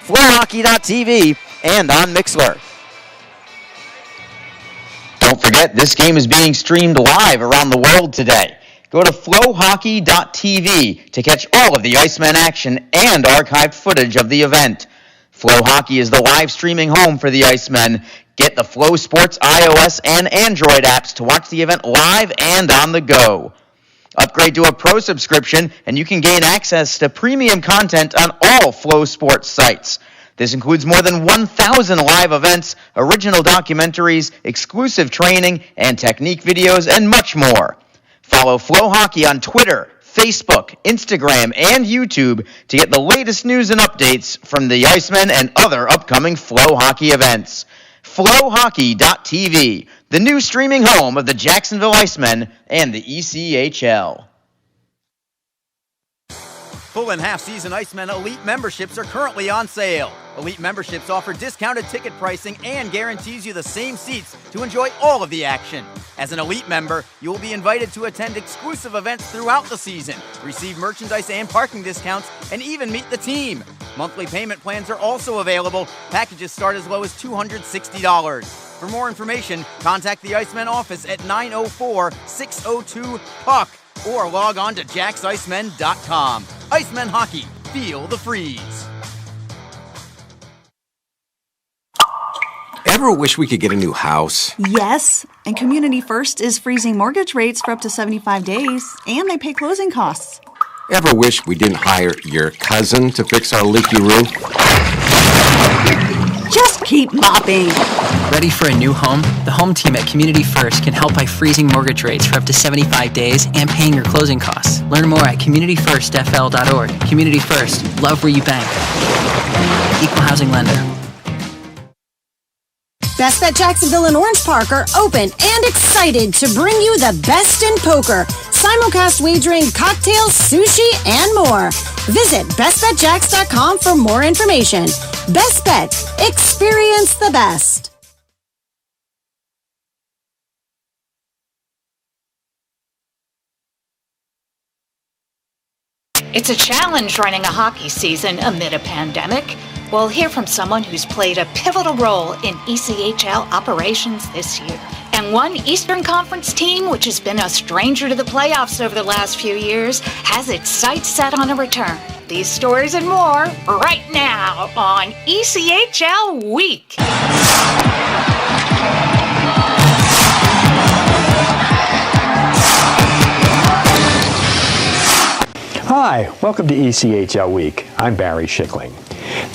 flowhockey.tv and on Mixler. Don't forget, this game is being streamed live around the world today. Go to flowhockey.tv to catch all of the Icemen action and archived footage of the event. Flow Hockey is the live streaming home for the Icemen. Get the Flow Sports iOS and Android apps to watch the event live and on the go. Upgrade to a pro subscription and you can gain access to premium content on all Flow Sports sites. This includes more than 1,000 live events, original documentaries, exclusive training and technique videos, and much more. Follow Flow Hockey on Twitter, Facebook, Instagram, and YouTube to get the latest news and updates from the Icemen and other upcoming Flow Hockey events. flowhockey.tv, the new streaming home of the Jacksonville Icemen and the ECHL. Full and half-season Icemen Elite memberships are currently on sale. Elite memberships offer discounted ticket pricing and guarantees you the same seats to enjoy all of the action. As an Elite member, you will be invited to attend exclusive events throughout the season, receive merchandise and parking discounts, and even meet the team. Monthly payment plans are also available. Packages start as low as $260. For more information, contact the Icemen office at 904-602-PUCK. or log on to JacksIcemen.com. Icemen Hockey, feel the freeze. Ever wish we could get a new house? Yes, and Community First is freezing mortgage rates for up to 75 days, and they pay closing costs. Ever wish we didn't hire your cousin to fix our leaky roof? Just keep mopping. Ready for a new home? The home team at Community First can help by freezing mortgage rates for up to 75 days and paying your closing costs. Learn more at communityfirstfl.org. Community First, love where you bank. Equal housing lender. Best Bet Jacksonville and Orange Park are open and excited to bring you the best in poker, simulcast wagering, cocktails, sushi, and more. Visit bestbetjacks.com for more information. Best Bet. Experience the best. It's a challenge running a hockey season amid a pandemic. We'll hear from someone who's played a pivotal role in ECHL operations this year. And one Eastern Conference team, which has been a stranger to the playoffs over the last few years, has its sights set on a return. These stories and more right now on ECHL Week. Hi, welcome to ECHL Week. I'm Barry Schickling.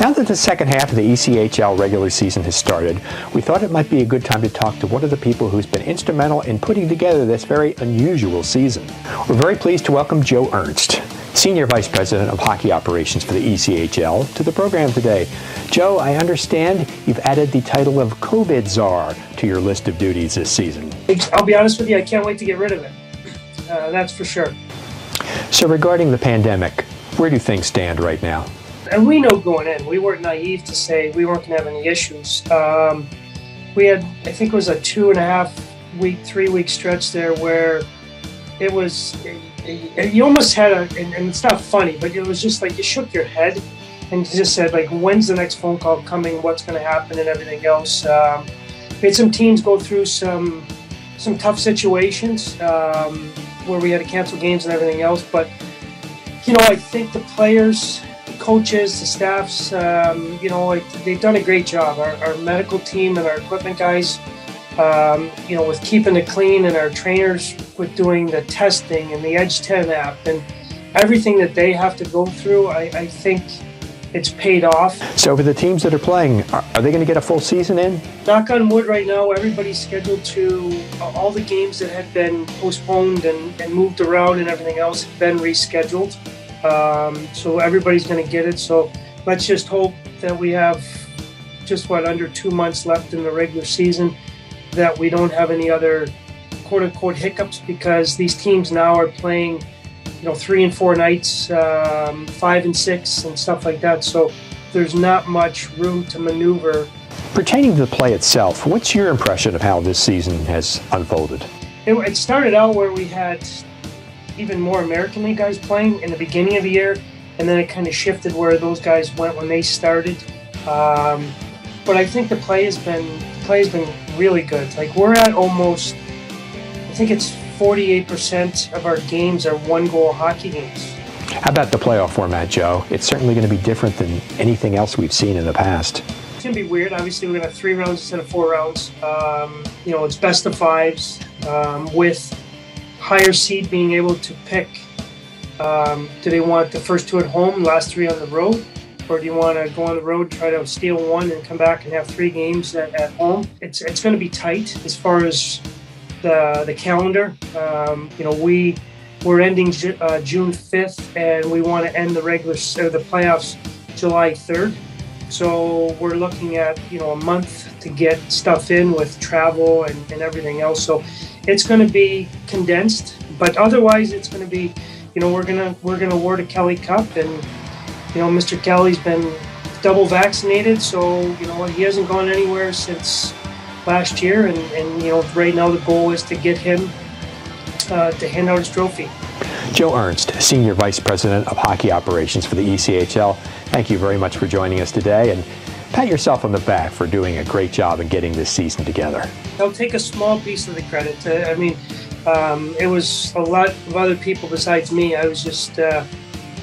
Now that the second half of the ECHL regular season has started, we thought it might be a good time to talk to one of the people who's been instrumental in putting together this very unusual season. We're very pleased to welcome Joe Ernst, Senior Vice President of Hockey Operations for the ECHL, to the program today. Joe, I understand you've added the title of COVID Czar to your list of duties this season. I'll be honest with you, I can't wait to get rid of it. That's for sure. So regarding the pandemic, where do things stand right now? And we know going in, we weren't naive to say we weren't going to have any issues. We had, I think it was a 2.5 week, 3 week stretch there where it was, you almost had and it's not funny, but it was just like you shook your head and you just said, like, when's the next phone call coming, what's going to happen and everything else. We had some teams go through some tough situations where we had to cancel games and everything else. But, you know, I think the players, the coaches, the staffs, you know, they've done a great job. Our medical team and our equipment guys, you know, with keeping it clean, and our trainers with doing the testing and the Edge 10 app and everything that they have to go through, I think it's paid off. So for the teams that are playing, are they going to get a full season in? Knock on wood, right now, everybody's scheduled to, all the games that had been postponed and moved around and everything else have been rescheduled. So everybody's going to get it. So let's just hope that we have just under 2 months left in the regular season, that we don't have any other quote unquote hiccups, because these teams now are playing, you know, 3 and 4 nights, 5 and 6 and stuff like that. So there's not much room to maneuver. Pertaining to the play itself, what's your impression of how this season has unfolded? It started out where we had even more American League guys playing in the beginning of the year, and then it kind of shifted where those guys went when they started. But I think the play has been really good. Like, we're at almost, I think it's 48% of our games are 1-goal hockey games. How about the playoff format, Joe? It's certainly going to be different than anything else we've seen in the past. It's going to be weird. Obviously, we're going to have 3 rounds instead of 4 rounds. You know, it's best of 5s with higher seed being able to pick. Do they want the first 2 at home, last 3 on the road? Or do you want to go on the road, try to steal 1 and come back and have 3 games at home? It's going to be tight as far as the calendar. You know, we're ending June 5th, and we want to end the playoffs July 3rd. So we're looking at, you know, a month to get stuff in with travel and everything else. So it's going to be condensed, but otherwise it's going to be, you know, we're gonna award a Kelly Cup, and, you know, Mr. Kelly's been double vaccinated, so, you know, he hasn't gone anywhere since last year, and you know, right now the goal is to get him to hand out his trophy. Joe Ernst, Senior Vice President of Hockey Operations for the ECHL, thank you very much for joining us today, and pat yourself on the back for doing a great job in getting this season together. I'll take a small piece of the credit. I mean, it was a lot of other people besides me. I was just,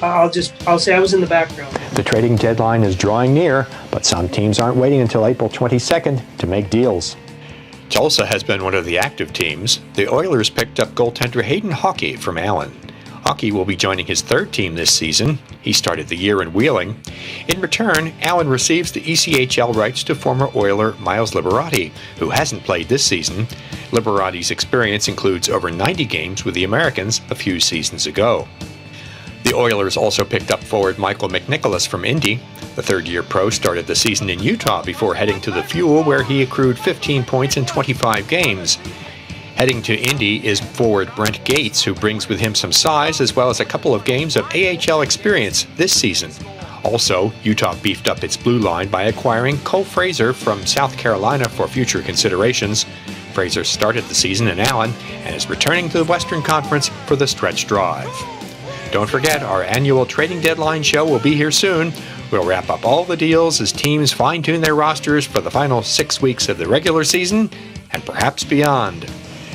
I'll say I was in the background. The trading deadline is drawing near, but some teams aren't waiting until April 22nd to make deals. Tulsa has been one of the active teams. The Oilers picked up goaltender Hayden Hockey from Allen. Hockey will be joining his 3rd team this season. He started the year in Wheeling. In return, Allen receives the ECHL rights to former Oiler Miles Liberati, who hasn't played this season. Liberati's experience includes over 90 games with the Americans a few seasons ago. The Oilers also picked up forward Michael McNicholas from Indy. The third-year pro started the season in Utah before heading to the Fuel, where he accrued 15 points in 25 games. Heading to Indy is forward Brent Gates, who brings with him some size as well as a couple of games of AHL experience this season. Also, Utah beefed up its blue line by acquiring Cole Fraser from South Carolina for future considerations. Fraser started the season in Allen and is returning to the Western Conference for the stretch drive. Don't forget, our annual trading deadline show will be here soon. We'll wrap up all the deals as teams fine-tune their rosters for the final 6 weeks of the regular season and perhaps beyond.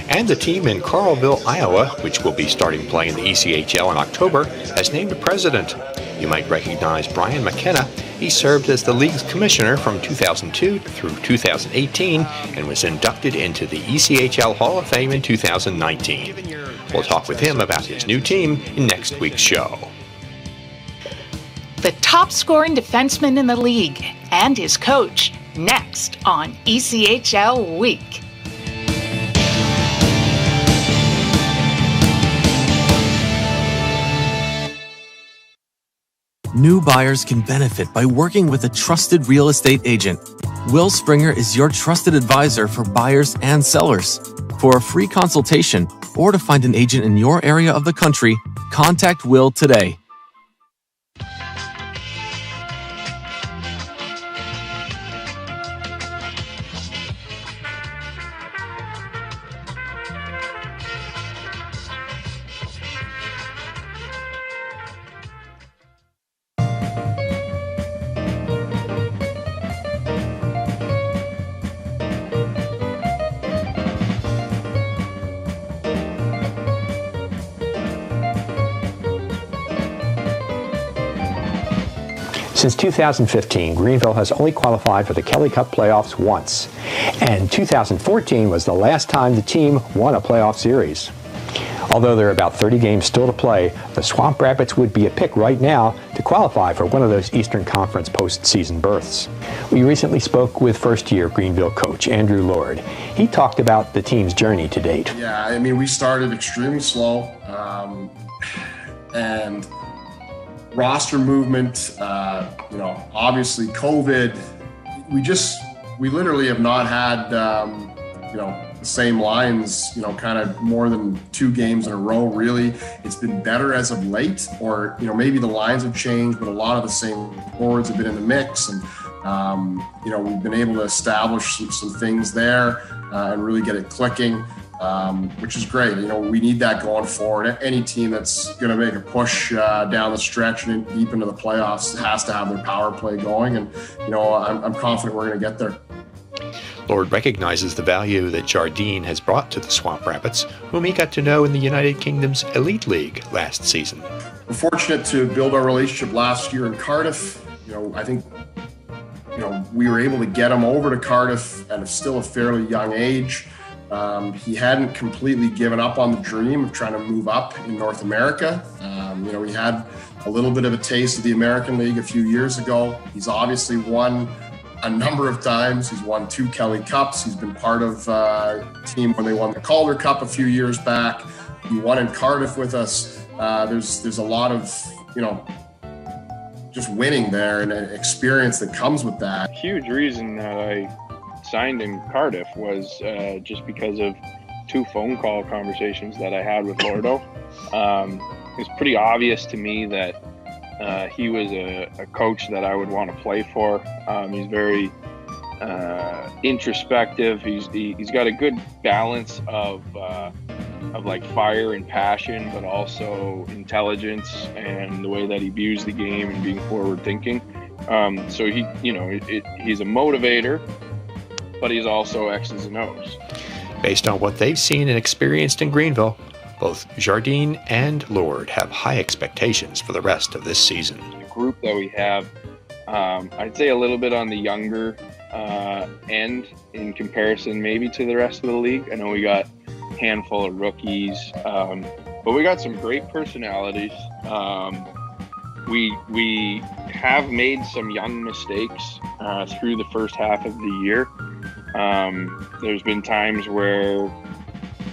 And the team in Carlville, Iowa, which will be starting play in the ECHL in October, has named a president. You might recognize Brian McKenna. He served as the league's commissioner from 2002 through 2018 and was inducted into the ECHL Hall of Fame in 2019. We'll talk with him about his new team in next week's show. The top scoring defenseman in the league and his coach, next on ECHL Week. New buyers can benefit by working with a trusted real estate agent. Will Springer is your trusted advisor for buyers and sellers. For a free consultation or to find an agent in your area of the country, contact Will today. Since 2015, Greenville has only qualified for the Kelly Cup playoffs once, and 2014 was the last time the team won a playoff series. Although there are about 30 games still to play, the Swamp Rabbits would be a pick right now to qualify for one of those Eastern Conference postseason berths. We recently spoke with first-year Greenville coach Andrew Lord. He talked about the team's journey to date. Yeah, I mean, we started extremely slow, and roster movement, obviously COVID, we literally have not had, the same lines, kind of more than 2 games in a row, really. It's been better as of late, or, maybe the lines have changed, but a lot of the same forwards have been in the mix, and, we've been able to establish some things there and really get it clicking. Which is great. We need that going forward. Any team that's going to make a push down the stretch and deep into the playoffs has to have their power play going. And, I'm confident we're going to get there. Lord recognizes the value that Jardine has brought to the Swamp Rabbits, whom he got to know in the United Kingdom's Elite League last season. We're fortunate to build our relationship last year in Cardiff. I think, we were able to get him over to Cardiff at still a fairly young age. He hadn't completely given up on the dream of trying to move up in North America. He had a little bit of a taste of the American League a few years ago. He's obviously won a number of times. He's won 2 Kelly Cups. He's been part of a team when they won the Calder Cup a few years back. He won in Cardiff with us. There's a lot of, just winning there and an experience that comes with that. Huge reason that I signed in Cardiff was just because of 2 phone call conversations that I had with Lordo. It was pretty obvious to me that he was a coach that I would want to play for. He's very introspective. He's got a good balance of like fire and passion, but also intelligence and the way that he views the game and being forward thinking. So he's a motivator, but he's also X's and O's. Based on what they've seen and experienced in Greenville, both Jardine and Lord have high expectations for the rest of this season. The group that we have, I'd say a little bit on the younger end in comparison maybe to the rest of the league. I know we got a handful of rookies, but we got some great personalities. We have made some young mistakes through the first half of the year. There's been times where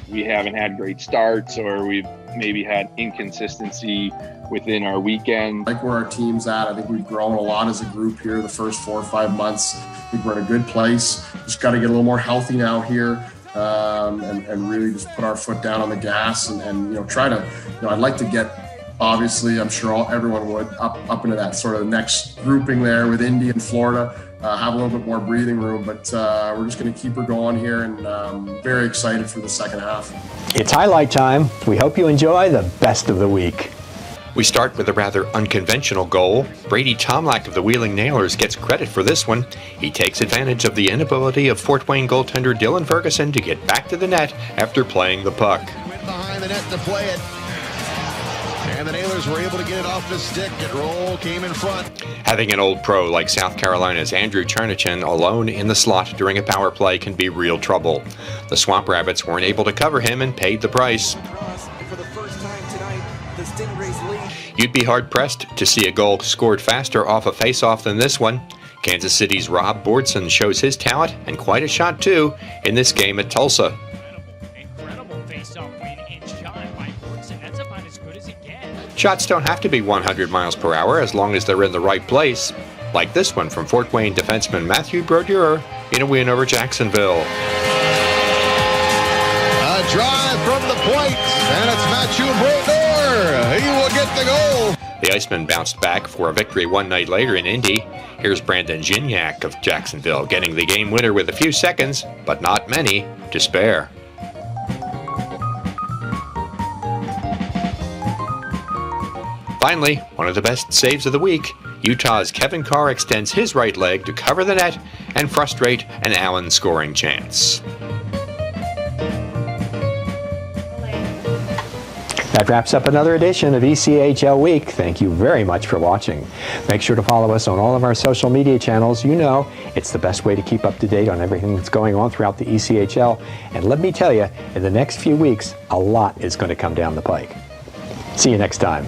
we haven't had great starts, or we've maybe had inconsistency within our weekend. Like where our team's at, I think we've grown a lot as a group here the first 4 or 5 months. I think we're in a good place. Just got to get a little more healthy now here, and really just put our foot down on the gas and try to, I'd like to get, obviously, I'm sure everyone would, up into that sort of next grouping there with Indy and Florida, have a little bit more breathing room, but we're just going to keep her going here, and very excited for the second half. It's highlight time. We hope you enjoy the best of the week. We start with a rather unconventional goal. Brady Tomlak of the Wheeling Nailers gets credit for this one. He takes advantage of the inability of Fort Wayne goaltender Dylan Ferguson to get back to the net after playing the puck. Went behind the net to play it. And the Nailers were able to get it off the stick, and Roll came in front. Having an old pro like South Carolina's Andrew Chernichin alone in the slot during a power play can be real trouble. The Swamp Rabbits weren't able to cover him and paid the price. For the first time tonight, the Stingrays lead. You'd be hard-pressed to see a goal scored faster off a face-off than this one. Kansas City's Rob Bordson shows his talent, and quite a shot too, in this game at Tulsa. Incredible face-off win and shot by Bordson. That's about as good as it gets. Shots don't have to be 100 miles per hour as long as they're in the right place, like this one from Fort Wayne defenseman Matthew Brodeur in a win over Jacksonville. A drive from the point, and it's Matthew Brodeur. He will get the goal. The Icemen bounced back for a victory one night later in Indy. Here's Brandon Zhinyak of Jacksonville getting the game winner with a few seconds, but not many, to spare. Finally, one of the best saves of the week. Utah's Kevin Carr extends his right leg to cover the net and frustrate an Allen scoring chance. That wraps up another edition of ECHL Week. Thank you very much for watching. Make sure to follow us on all of our social media channels. You know it's the best way to keep up to date on everything that's going on throughout the ECHL. And let me tell you, in the next few weeks, a lot is going to come down the pike. See you next time.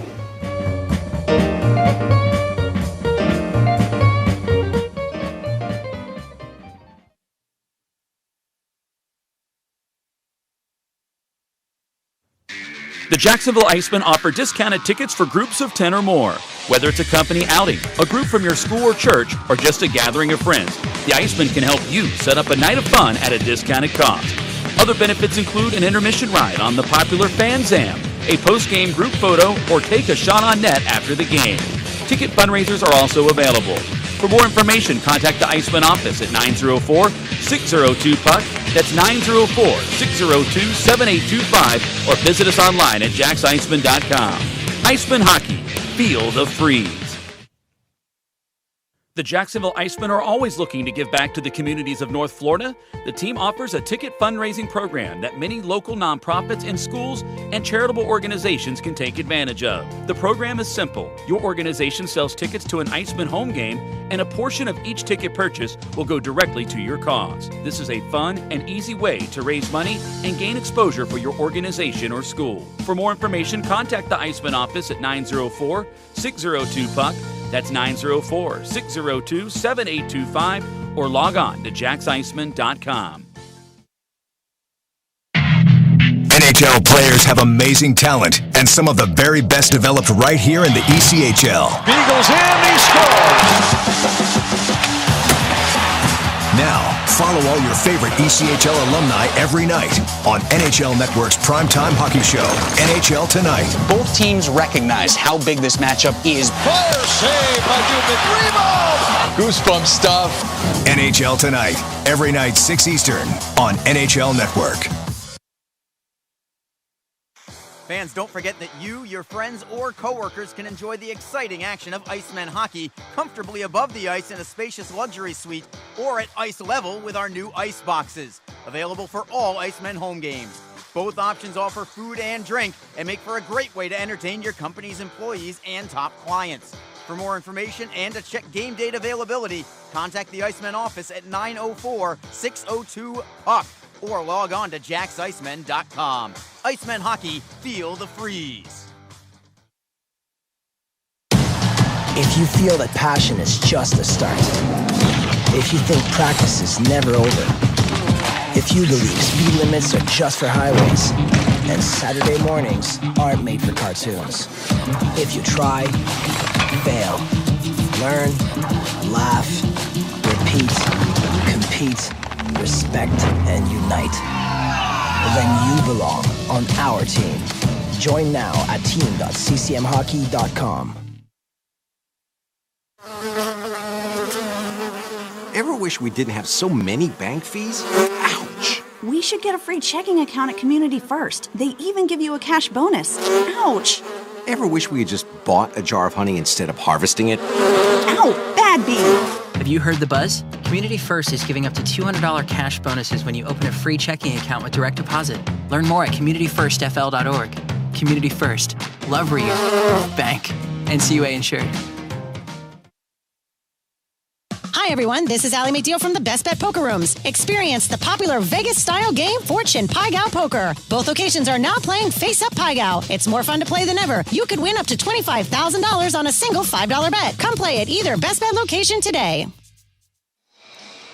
The Jacksonville Icemen offer discounted tickets for groups of 10 or more. Whether it's a company outing, a group from your school or church, or just a gathering of friends, the Icemen can help you set up a night of fun at a discounted cost. Other benefits include an intermission ride on the popular Fan Zam, a post-game group photo, or take a shot on net after the game. Ticket fundraisers are also available. For more information, contact the Icemen office at 904-602-PUCK. That's 904-602-7825, or visit us online at jacksicemen.com. Icemen Hockey. Feel the freeze. The Jacksonville Icemen are always looking to give back to the communities of North Florida. The team offers a ticket fundraising program that many local nonprofits and schools and charitable organizations can take advantage of. The program is simple. Your organization sells tickets to an Icemen home game, and a portion of each ticket purchase will go directly to your cause. This is a fun and easy way to raise money and gain exposure for your organization or school. For more information, contact the Icemen office at 904-602-PUCK. That's 904-602-7825, or log on to jacksicemen.com. NHL players have amazing talent, and some of the very best developed right here in the ECHL. Beagles in, he scores! Now, follow all your favorite ECHL alumni every night on NHL Network's primetime hockey show, NHL Tonight. Both teams recognize how big this matchup is. Fire save by Dubin. Rebound! Goosebump stuff. NHL Tonight, every night 6 Eastern on NHL Network. Fans, don't forget that you, your friends, or coworkers can enjoy the exciting action of Icemen hockey comfortably above the ice in a spacious luxury suite or at ice level with our new ice boxes, available for all Icemen home games. Both options offer food and drink and make for a great way to entertain your company's employees and top clients. For more information and to check game date availability, contact the Icemen office at 904-602-PUCK. or log on to jacksicemen.com. Icemen Hockey, feel the freeze. If you feel that passion is just the start, if you think practice is never over, if you believe speed limits are just for highways, And Saturday mornings aren't made for cartoons. If you try, fail, learn, laugh, repeat, compete, respect, and unite, then you belong on our team. Join now at team.ccmhockey.com. Ever wish we didn't have so many bank fees? Ouch! We should get a free checking account at Community First. They even give you a cash bonus. Ouch! Ever wish we had just bought a jar of honey instead of harvesting it? Ow! Bad bee! Have you heard the buzz? Community First is giving up to $200 cash bonuses when you open a free checking account with direct deposit. Learn more at communityfirstfl.org. Community First. Love where you bank. NCUA insured. Hi everyone, this is Allie McDeal from the Best Bet Poker Rooms. Experience the popular Vegas-style game Fortune Pai Gow Poker. Both locations are now playing Face Up Pai Gow. It's more fun to play than ever. You could win up to $25,000 on a single $5 bet. Come play at either Best Bet location today.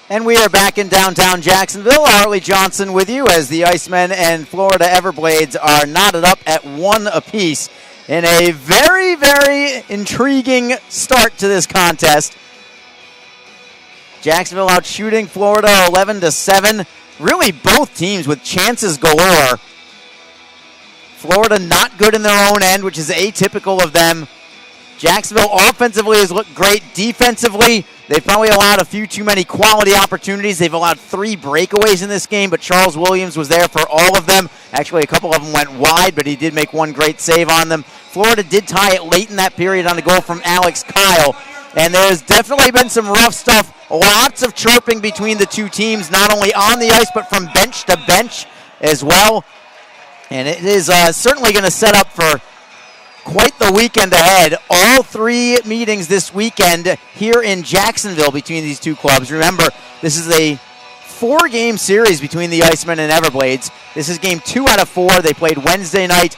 And we are back in downtown Jacksonville. Harley Johnson with you as the Icemen and Florida Everblades are knotted up at 1 apiece in a very, very intriguing start to this contest. Jacksonville out shooting Florida 11-7. Really both teams with chances galore. Florida not good in their own end, which is atypical of them. Jacksonville offensively has looked great. Defensively, they've probably allowed a few too many quality opportunities. They've allowed 3 breakaways in this game, but Charles Williams was there for all of them. Actually, a couple of them went wide, but he did make one great save on them. Florida did tie it late in that period on a goal from Alex Kyle. And there's definitely been some rough stuff. Lots of chirping between the two teams, not only on the ice, but from bench to bench as well. And it is certainly going to set up for quite the weekend ahead. All 3 meetings this weekend here in Jacksonville between these two clubs. Remember, this is a 4-game series between the Icemen and Everblades. This is game 2 out of 4. They played Wednesday night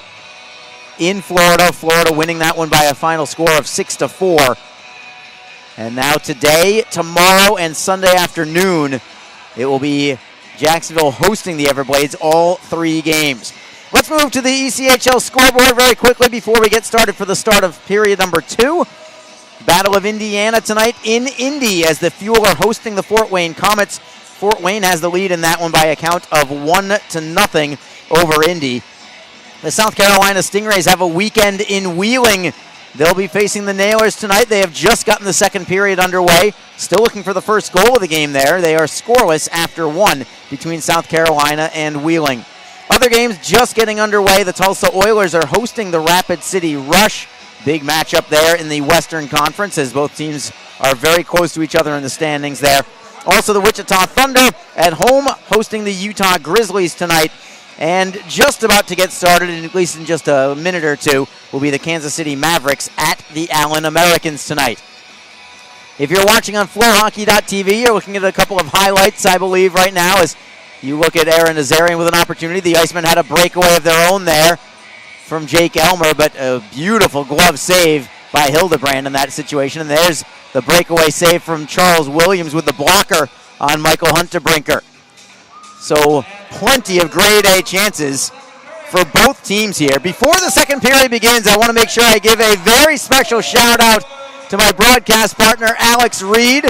in Florida. Florida winning that one by a final score of 6-4. And now today, tomorrow, and Sunday afternoon, it will be Jacksonville hosting the Everblades all 3 games. Let's move to the ECHL scoreboard very quickly before we get started for the start of period number 2. Battle of Indiana tonight in Indy as the Fuel are hosting the Fort Wayne Comets. Fort Wayne has the lead in that one by a count of 1-0 over Indy. The South Carolina Stingrays have a weekend in Wheeling. They'll be facing the Nailers tonight. They have just gotten the second period underway. Still looking for the first goal of the game there. They are scoreless after 1 between South Carolina and Wheeling. Other games just getting underway. The Tulsa Oilers are hosting the Rapid City Rush. Big matchup there in the Western Conference as both teams are very close to each other in the standings there. Also the Wichita Thunder at home hosting the Utah Grizzlies tonight. And just about to get started, at least in just a minute or two, will be the Kansas City Mavericks at the Allen Americans tonight. If you're watching on flowhockey.tv, you're looking at a couple of highlights, I believe, right now as you look at Aaron Nazarian with an opportunity. The Icemen had a breakaway of their own there from Jake Elmer, but a beautiful glove save by Hildebrand in that situation. And there's the breakaway save from Charles Williams with the blocker on Michael Hunterbrinker. So plenty of grade A chances for both teams here. Before the second period begins, I want to make sure I give a very special shout out to my broadcast partner, Alex Reed,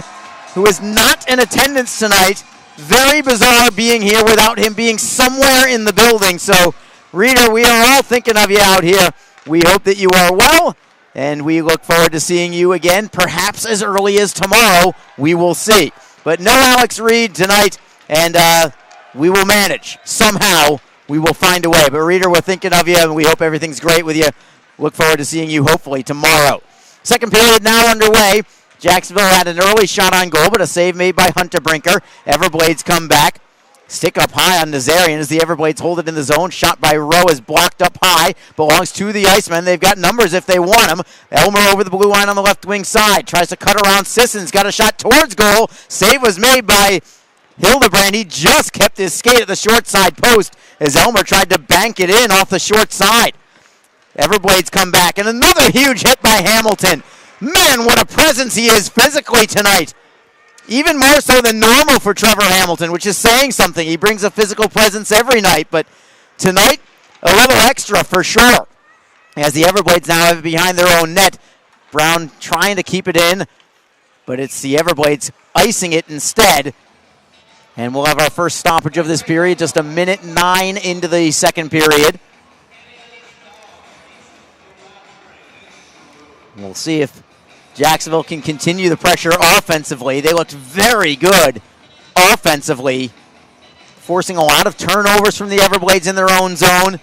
who is not in attendance tonight. Very bizarre being here without him being somewhere in the building. So, Reader, we are all thinking of you out here. We hope that you are well, and we look forward to seeing you again, perhaps as early as tomorrow. We will see. But no Alex Reed tonight, and we will manage. Somehow, we will find a way. But, Reader, we're thinking of you, and we hope everything's great with you. Look forward to seeing you, hopefully, tomorrow. Second period now underway. Jacksonville had an early shot on goal, but a save made by Hunterbrinker. Everblades come back. Stick up high on Nazarian as the Everblades hold it in the zone. Shot by Rowe is blocked up high. Belongs to the Icemen. They've got numbers if they want them. Elmer over the blue line on the left wing side. Tries to cut around Sissons. Got a shot towards goal. Save was made by Hildebrand. He just kept his skate at the short side post as Elmer tried to bank it in off the short side. Everblades come back. And another huge hit by Hamilton. Man, what a presence he is physically tonight. Even more so than normal for Trevor Hamilton, which is saying something. He brings a physical presence every night, but tonight, a little extra for sure. As the Everblades now have it behind their own net. Brown trying to keep it in, but it's the Everblades icing it instead. And we'll have our first stoppage of this period, just 1:09 into the second period. We'll see if Jacksonville can continue the pressure offensively. They looked very good offensively, forcing a lot of turnovers from the Everblades in their own zone.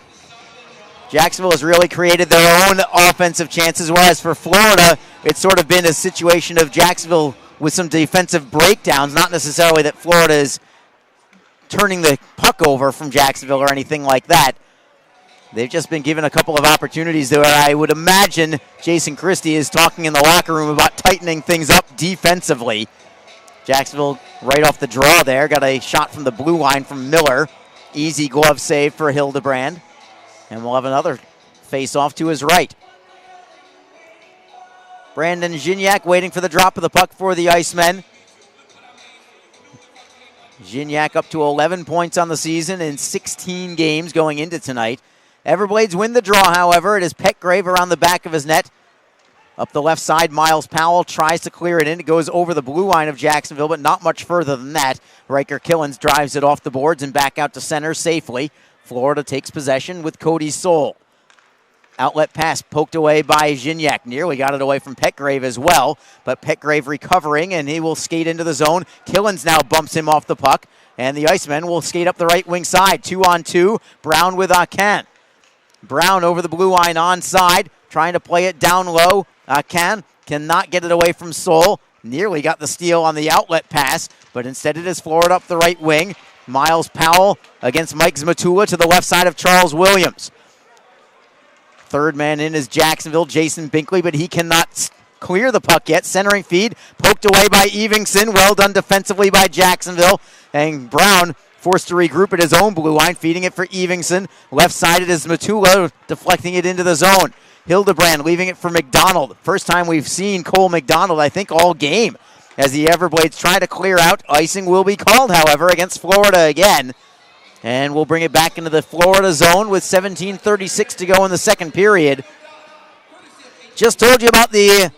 Jacksonville has really created their own offensive chances, whereas for Florida, it's sort of been a situation of Jacksonville with some defensive breakdowns, not necessarily that Florida is turning the puck over from Jacksonville or anything like that. They've just been given a couple of opportunities there. I would imagine Jason Christie is talking in the locker room about tightening things up defensively. Jacksonville right off the draw there, got a shot from the blue line from Miller. Easy glove save for Hildebrand. And we'll have another face-off to his right. Brandon Zhinyak waiting for the drop of the puck for the Icemen. Zhinyak up to 11 points on the season in 16 games going into tonight. Everblades win the draw, however. It is Petgrave around the back of his net. Up the left side, Miles Powell tries to clear it in. It goes over the blue line of Jacksonville, but not much further than that. Riker Killens drives it off the boards and back out to center safely. Florida takes possession with Cody Soul. Outlet pass poked away by Zhinyak. Nearly got it away from Petgrave as well, but Petgrave recovering, and he will skate into the zone. Killens now bumps him off the puck, and the Icemen will skate up the right wing side. 2-on-2, Brown with Akan. Brown over the blue line onside, trying to play it down low. Akan cannot get it away from Soul. Nearly got the steal on the outlet pass, but instead it is Florida up the right wing. Miles Powell against Mike Zmatula to the left side of Charles Williams. Third man in is Jacksonville, Jason Binkley, but he cannot clear the puck yet. Centering feed poked away by Evingson. Well done defensively by Jacksonville. And Brown forced to regroup at his own blue line, feeding it for Evingson. Left side it is Zmatula, deflecting it into the zone. Hildebrand leaving it for McDonald. First time we've seen Cole McDonald, I think, all game. As the Everblades try to clear out, icing will be called, however, against Florida again. And we'll bring it back into the Florida zone with 17:36 to go in the second period. Just told you about the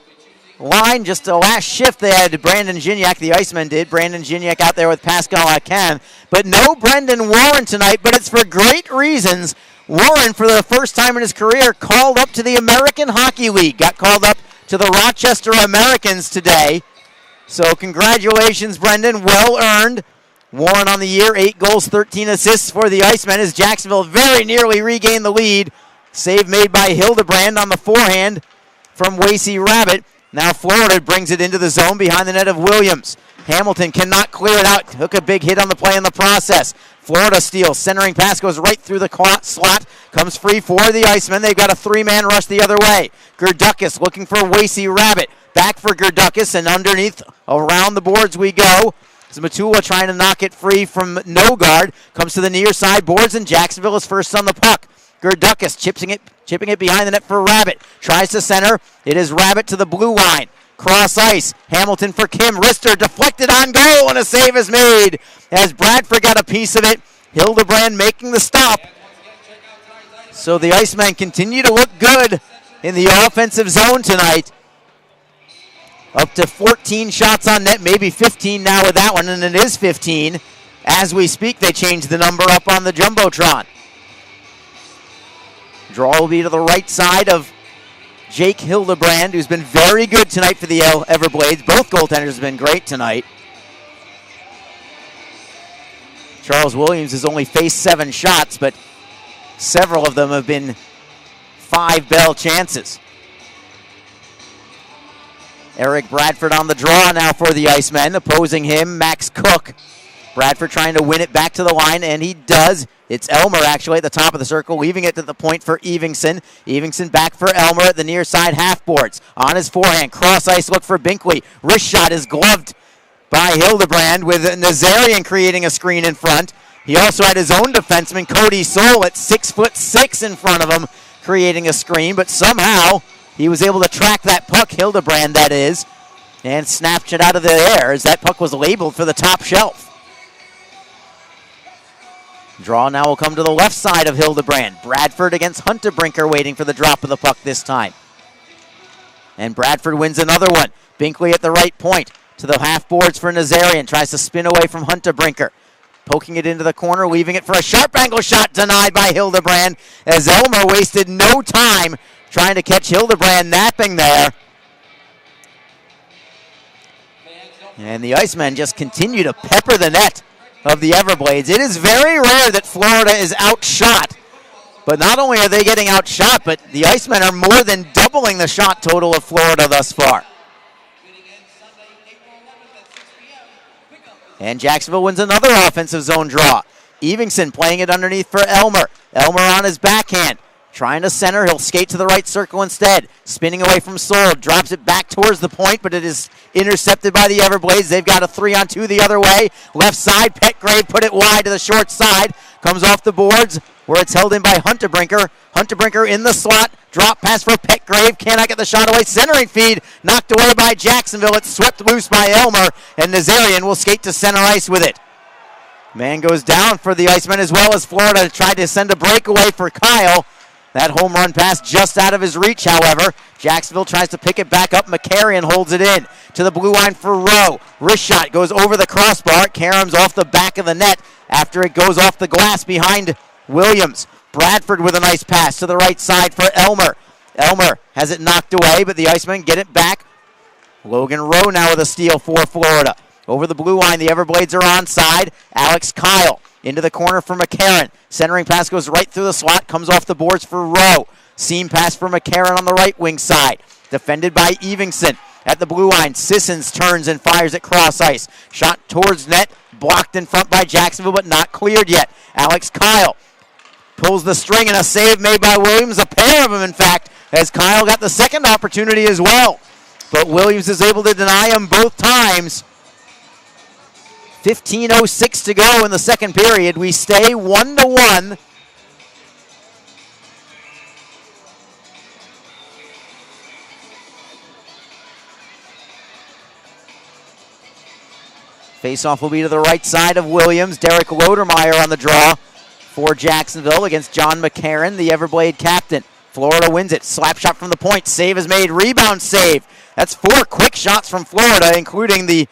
line, just the last shift they had Brandon Zhinyak, the Icemen did. Brandon Zhinyak out there with Pascal Akan. But no Brendan Warren tonight, but it's for great reasons. Warren, for the first time in his career, called up to the American Hockey League. Got called up to the Rochester Americans today. So congratulations, Brendan. Well earned. Warren on the year, 8 goals, 13 assists for the Icemen as Jacksonville very nearly regained the lead. Save made by Hildebrand on the forehand from Wasey Rabbit. Now Florida brings it into the zone behind the net of Williams. Hamilton cannot clear it out. Took a big hit on the play in the process. Florida steals. Centering pass goes right through the slot. Comes free for the Icemen. They've got a 3-man rush the other way. Gerdukas looking for Wasey Rabbit. Back for Gerdukas, and underneath, around the boards we go. Zmatula trying to knock it free from Nogard. Comes to the near side boards, and Jacksonville is first on the puck. Gerdukas chipping it behind the net for Rabbit. Tries to center. It is Rabbit to the blue line. Cross ice. Hamilton for Kim. Rister deflected on goal, and a save is made as Bradford got a piece of it. Hildebrand making the stop. So the Icemen continue to look good in the offensive zone tonight. Up to 14 shots on net, maybe 15 now with that one, and it is 15. As we speak, they changed the number up on the Jumbotron. Draw will be to the right side of Jake Hildebrand, who's been very good tonight for the Everblades. Both goaltenders have been great tonight. Charles Williams has only faced 7 shots, but several of them have been 5-bell chances. Eric Bradford on the draw now for the Icemen. Opposing him, Max Cook. Bradford trying to win it back to the line, and he does. It's Elmer actually at the top of the circle, leaving it to the point for Evingson. Evingson back for Elmer at the near side half boards. On his forehand, cross ice look for Binkley. Wrist shot is gloved by Hildebrand with Nazarian creating a screen in front. He also had his own defenseman, Cody Soul, at 6'6" in front of him, creating a screen, but somehow he was able to track that puck, Hildebrand that is, and snapped it out of the air as that puck was labeled for the top shelf. Draw now will come to the left side of Hildebrand. Bradford against Huntebrinker, waiting for the drop of the puck this time. And Bradford wins another one. Binkley at the right point to the half boards for Nazarian. Tries to spin away from Huntebrinker. Poking it into the corner, leaving it for a sharp angle shot, denied by Hildebrand, as Elmer wasted no time trying to catch Hildebrand napping there. And the Icemen just continue to pepper the net of the Everblades. It is very rare that Florida is outshot. But not only are they getting outshot, but the Icemen are more than doubling the shot total of Florida thus far. And Jacksonville wins another offensive zone draw. Evingson playing it underneath for Elmer. Elmer on his backhand. Trying to center, he'll skate to the right circle instead. Spinning away from Sorrell, drops it back towards the point, but it is intercepted by the Everblades. They've got a 3-on-2 the other way. Left side, Petgrave put it wide to the short side. Comes off the boards, where it's held in by Huntebrinker. Huntebrinker in the slot. Drop pass for Petgrave. Cannot get the shot away. Centering feed knocked away by Jacksonville. It's swept loose by Elmer, and Nazarian will skate to center ice with it. Man goes down for the Icemen, as well as Florida tried to send a breakaway for Kyle. That home run pass just out of his reach, however. Jacksonville tries to pick it back up. McCarrion holds it in to the blue line for Rowe. Wrist shot goes over the crossbar. Karams off the back of the net after it goes off the glass behind Williams. Bradford with a nice pass to the right side for Elmer. Elmer has it knocked away, but the Icemen get it back. Logan Rowe now with a steal for Florida. Over the blue line, the Everblades are onside. Alex Kyle into the corner for McCarron. Centering pass goes right through the slot, comes off the boards for Rowe. Seam pass for McCarron on the right wing side. Defended by Evingson. At the blue line, Sissons turns and fires at cross ice. Shot towards net, blocked in front by Jacksonville, but not cleared yet. Alex Kyle pulls the string, and a save made by Williams. A pair of them, in fact, as Kyle got the second opportunity as well. But Williams is able to deny him both times. 15:06 to go in the second period. We stay 1-1. Faceoff will be to the right side of Williams. Derek Lodermeyer on the draw for Jacksonville against John McCarron, the Everblade captain. Florida wins it. Slap shot from the point. Save is made. Rebound save. That's 4 quick shots from Florida, including the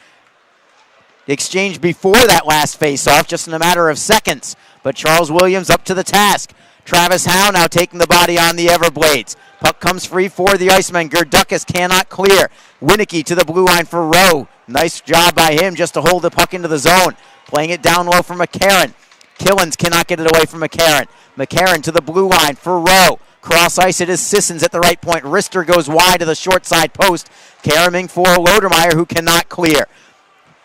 exchange before that last faceoff, just in a matter of seconds. But Charles Williams up to the task. Travis Howe now taking the body on the Everblades. Puck comes free for the Icemen. Gerdukas cannot clear. Winicky to the blue line for Rowe. Nice job by him just to hold the puck into the zone. Playing it down low for McCarron. Killens cannot get it away from McCarron. McCarron to the blue line for Rowe. Cross ice, it is Sissons at the right point. Rister goes wide to the short side post. Karaming for Lodermeyer, who cannot clear.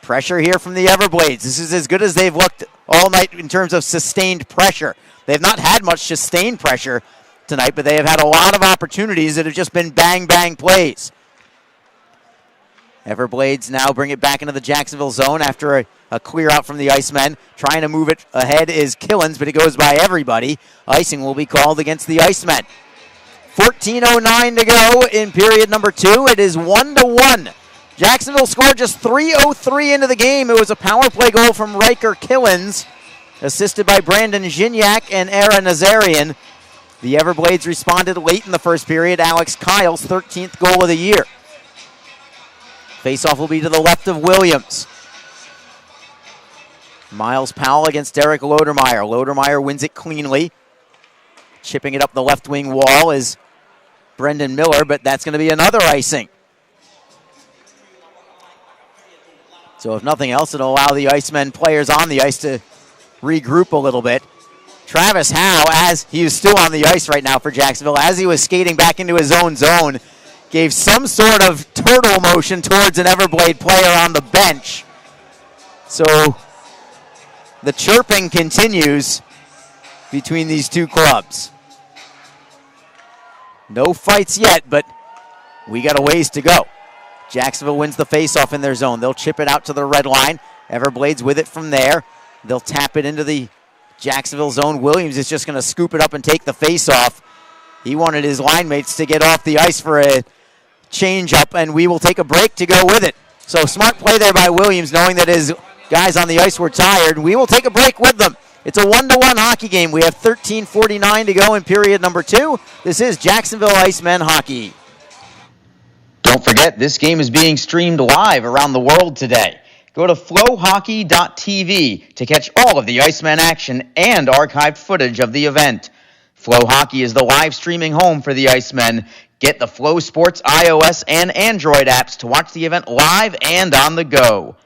Pressure here from the Everblades. This is as good as they've looked all night in terms of sustained pressure. They've not had much sustained pressure tonight, but they have had a lot of opportunities that have just been bang-bang plays. Everblades now bring it back into the Jacksonville zone after a clear out from the Icemen. Trying to move it ahead is Killens, but it goes by everybody. Icing will be called against the Icemen. 14:09 to go in period number 2. It is 1-1. Jacksonville scored just 3:03 into the game. It was a power play goal from Riker Killens, assisted by Brandon Zhinyak and Aaron Nazarian. The Everblades responded late in the first period. Alex Kyle's 13th goal of the year. Faceoff will be to the left of Williams. Miles Powell against Derek Lodermeyer. Lodermeyer wins it cleanly. Chipping it up the left wing wall is Brendan Miller, but that's going to be another icing. So if nothing else, it'll allow the Icemen players on the ice to regroup a little bit. Travis Howe, as he is still on the ice right now for Jacksonville, as he was skating back into his own zone, gave some sort of turtle motion towards an Everblade player on the bench. So the chirping continues between these two clubs. No fights yet, but we got a ways to go. Jacksonville wins the faceoff in their zone. They'll chip it out to the red line. Everblades with it from there. They'll tap it into the Jacksonville zone. Williams is just going to scoop it up and take the faceoff. He wanted his line mates to get off the ice for a change-up, and we will take a break to go with it. So smart play there by Williams, knowing that his guys on the ice were tired. We will take a break with them It's a 1-1 hockey game. We have 13:49 to go in period number 2. This is Jacksonville Icemen hockey. Don't forget, this game is being streamed live around the world today. Go to flowhockey.tv to catch all of the Icemen action and archived footage of the event. Flow Hockey is the live streaming home for the Icemen. Get the Flow Sports iOS and Android apps to watch the event live and on the go.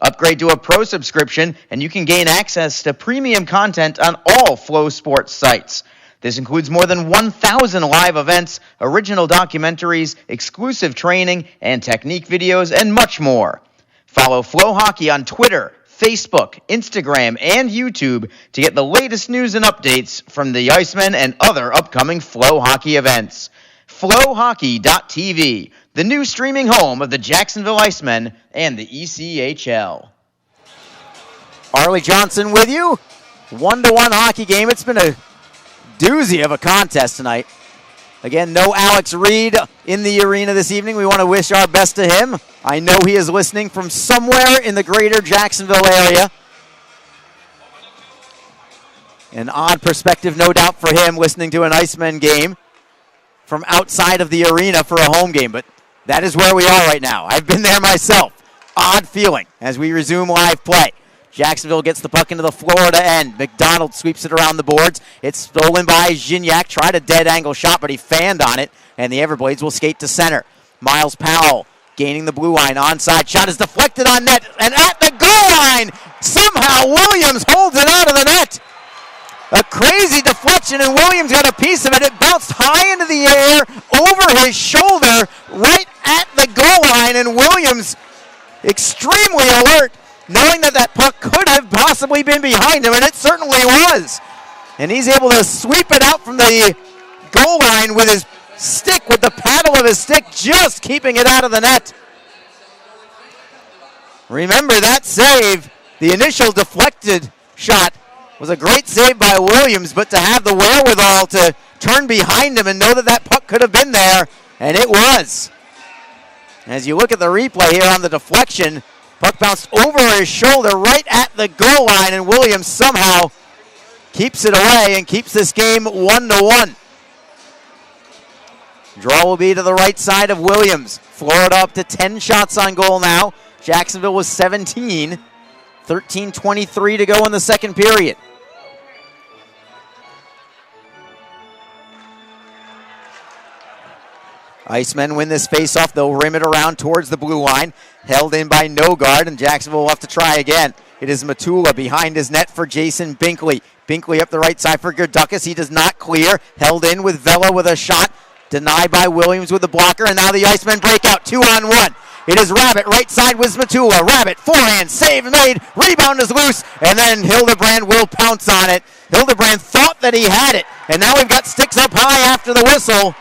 Upgrade to a pro subscription and you can gain access to premium content on all Flow Sports sites. This includes more than 1,000 live events, original documentaries, exclusive training and technique videos, and much more. Follow Flow Hockey on Twitter, Facebook, Instagram, and YouTube to get the latest news and updates from the Icemen and other upcoming Flow Hockey events. Flowhockey.tv, the new streaming home of the Jacksonville Icemen and the ECHL. Arlie Johnson with you. 1-1 hockey game. It's been a doozy of a contest tonight. Again, no Alex Reed in the arena this evening. We want to wish our best to him. I know he is listening from somewhere in the greater Jacksonville area. An odd perspective, no doubt, for him listening to an Icemen game from outside of the arena for a home game, but that is where we are right now. I've been there myself. Odd feeling as we resume live play. Jacksonville gets the puck into the Florida end. McDonald sweeps it around the boards. It's stolen by Zhinyak. Tried a dead angle shot, but he fanned on it, and the Everblades will skate to center. Miles Powell gaining the blue line. Onside shot is deflected on net, and at the goal line, somehow Williams holds it out of the net. A crazy deflection, and Williams got a piece of it. It bounced high into the air, over his shoulder, right at the goal line, and Williams extremely alert, knowing that that puck could have possibly been behind him, and it certainly was. And he's able to sweep it out from the goal line with his stick, with the paddle of his stick, just keeping it out of the net. Remember that save, the initial deflected shot, was a great save by Williams, but to have the wherewithal to turn behind him and know that that puck could have been there, and it was. As you look at the replay here on the deflection, puck bounced over his shoulder right at the goal line, and Williams somehow keeps it away and keeps this game 1-1. Draw will be to the right side of Williams. Florida up to 10 shots on goal now. Jacksonville was 17. 13:23 to go in the second period. Icemen win this faceoff. They'll rim it around towards the blue line. Held in by Nogard, and Jacksonville will have to try again. It is Matula behind his net for Jason Binkley. Binkley up the right side for Gerdukas. He does not clear. Held in with Vela with a shot. Denied by Williams with the blocker, and now the Icemen break out 2-on-1. It is Rabbit, right side with Matula. Rabbit, forehand, save made, rebound is loose, and then Hildebrand will pounce on it. Hildebrand thought that he had it, and now we've got sticks up high after the whistle.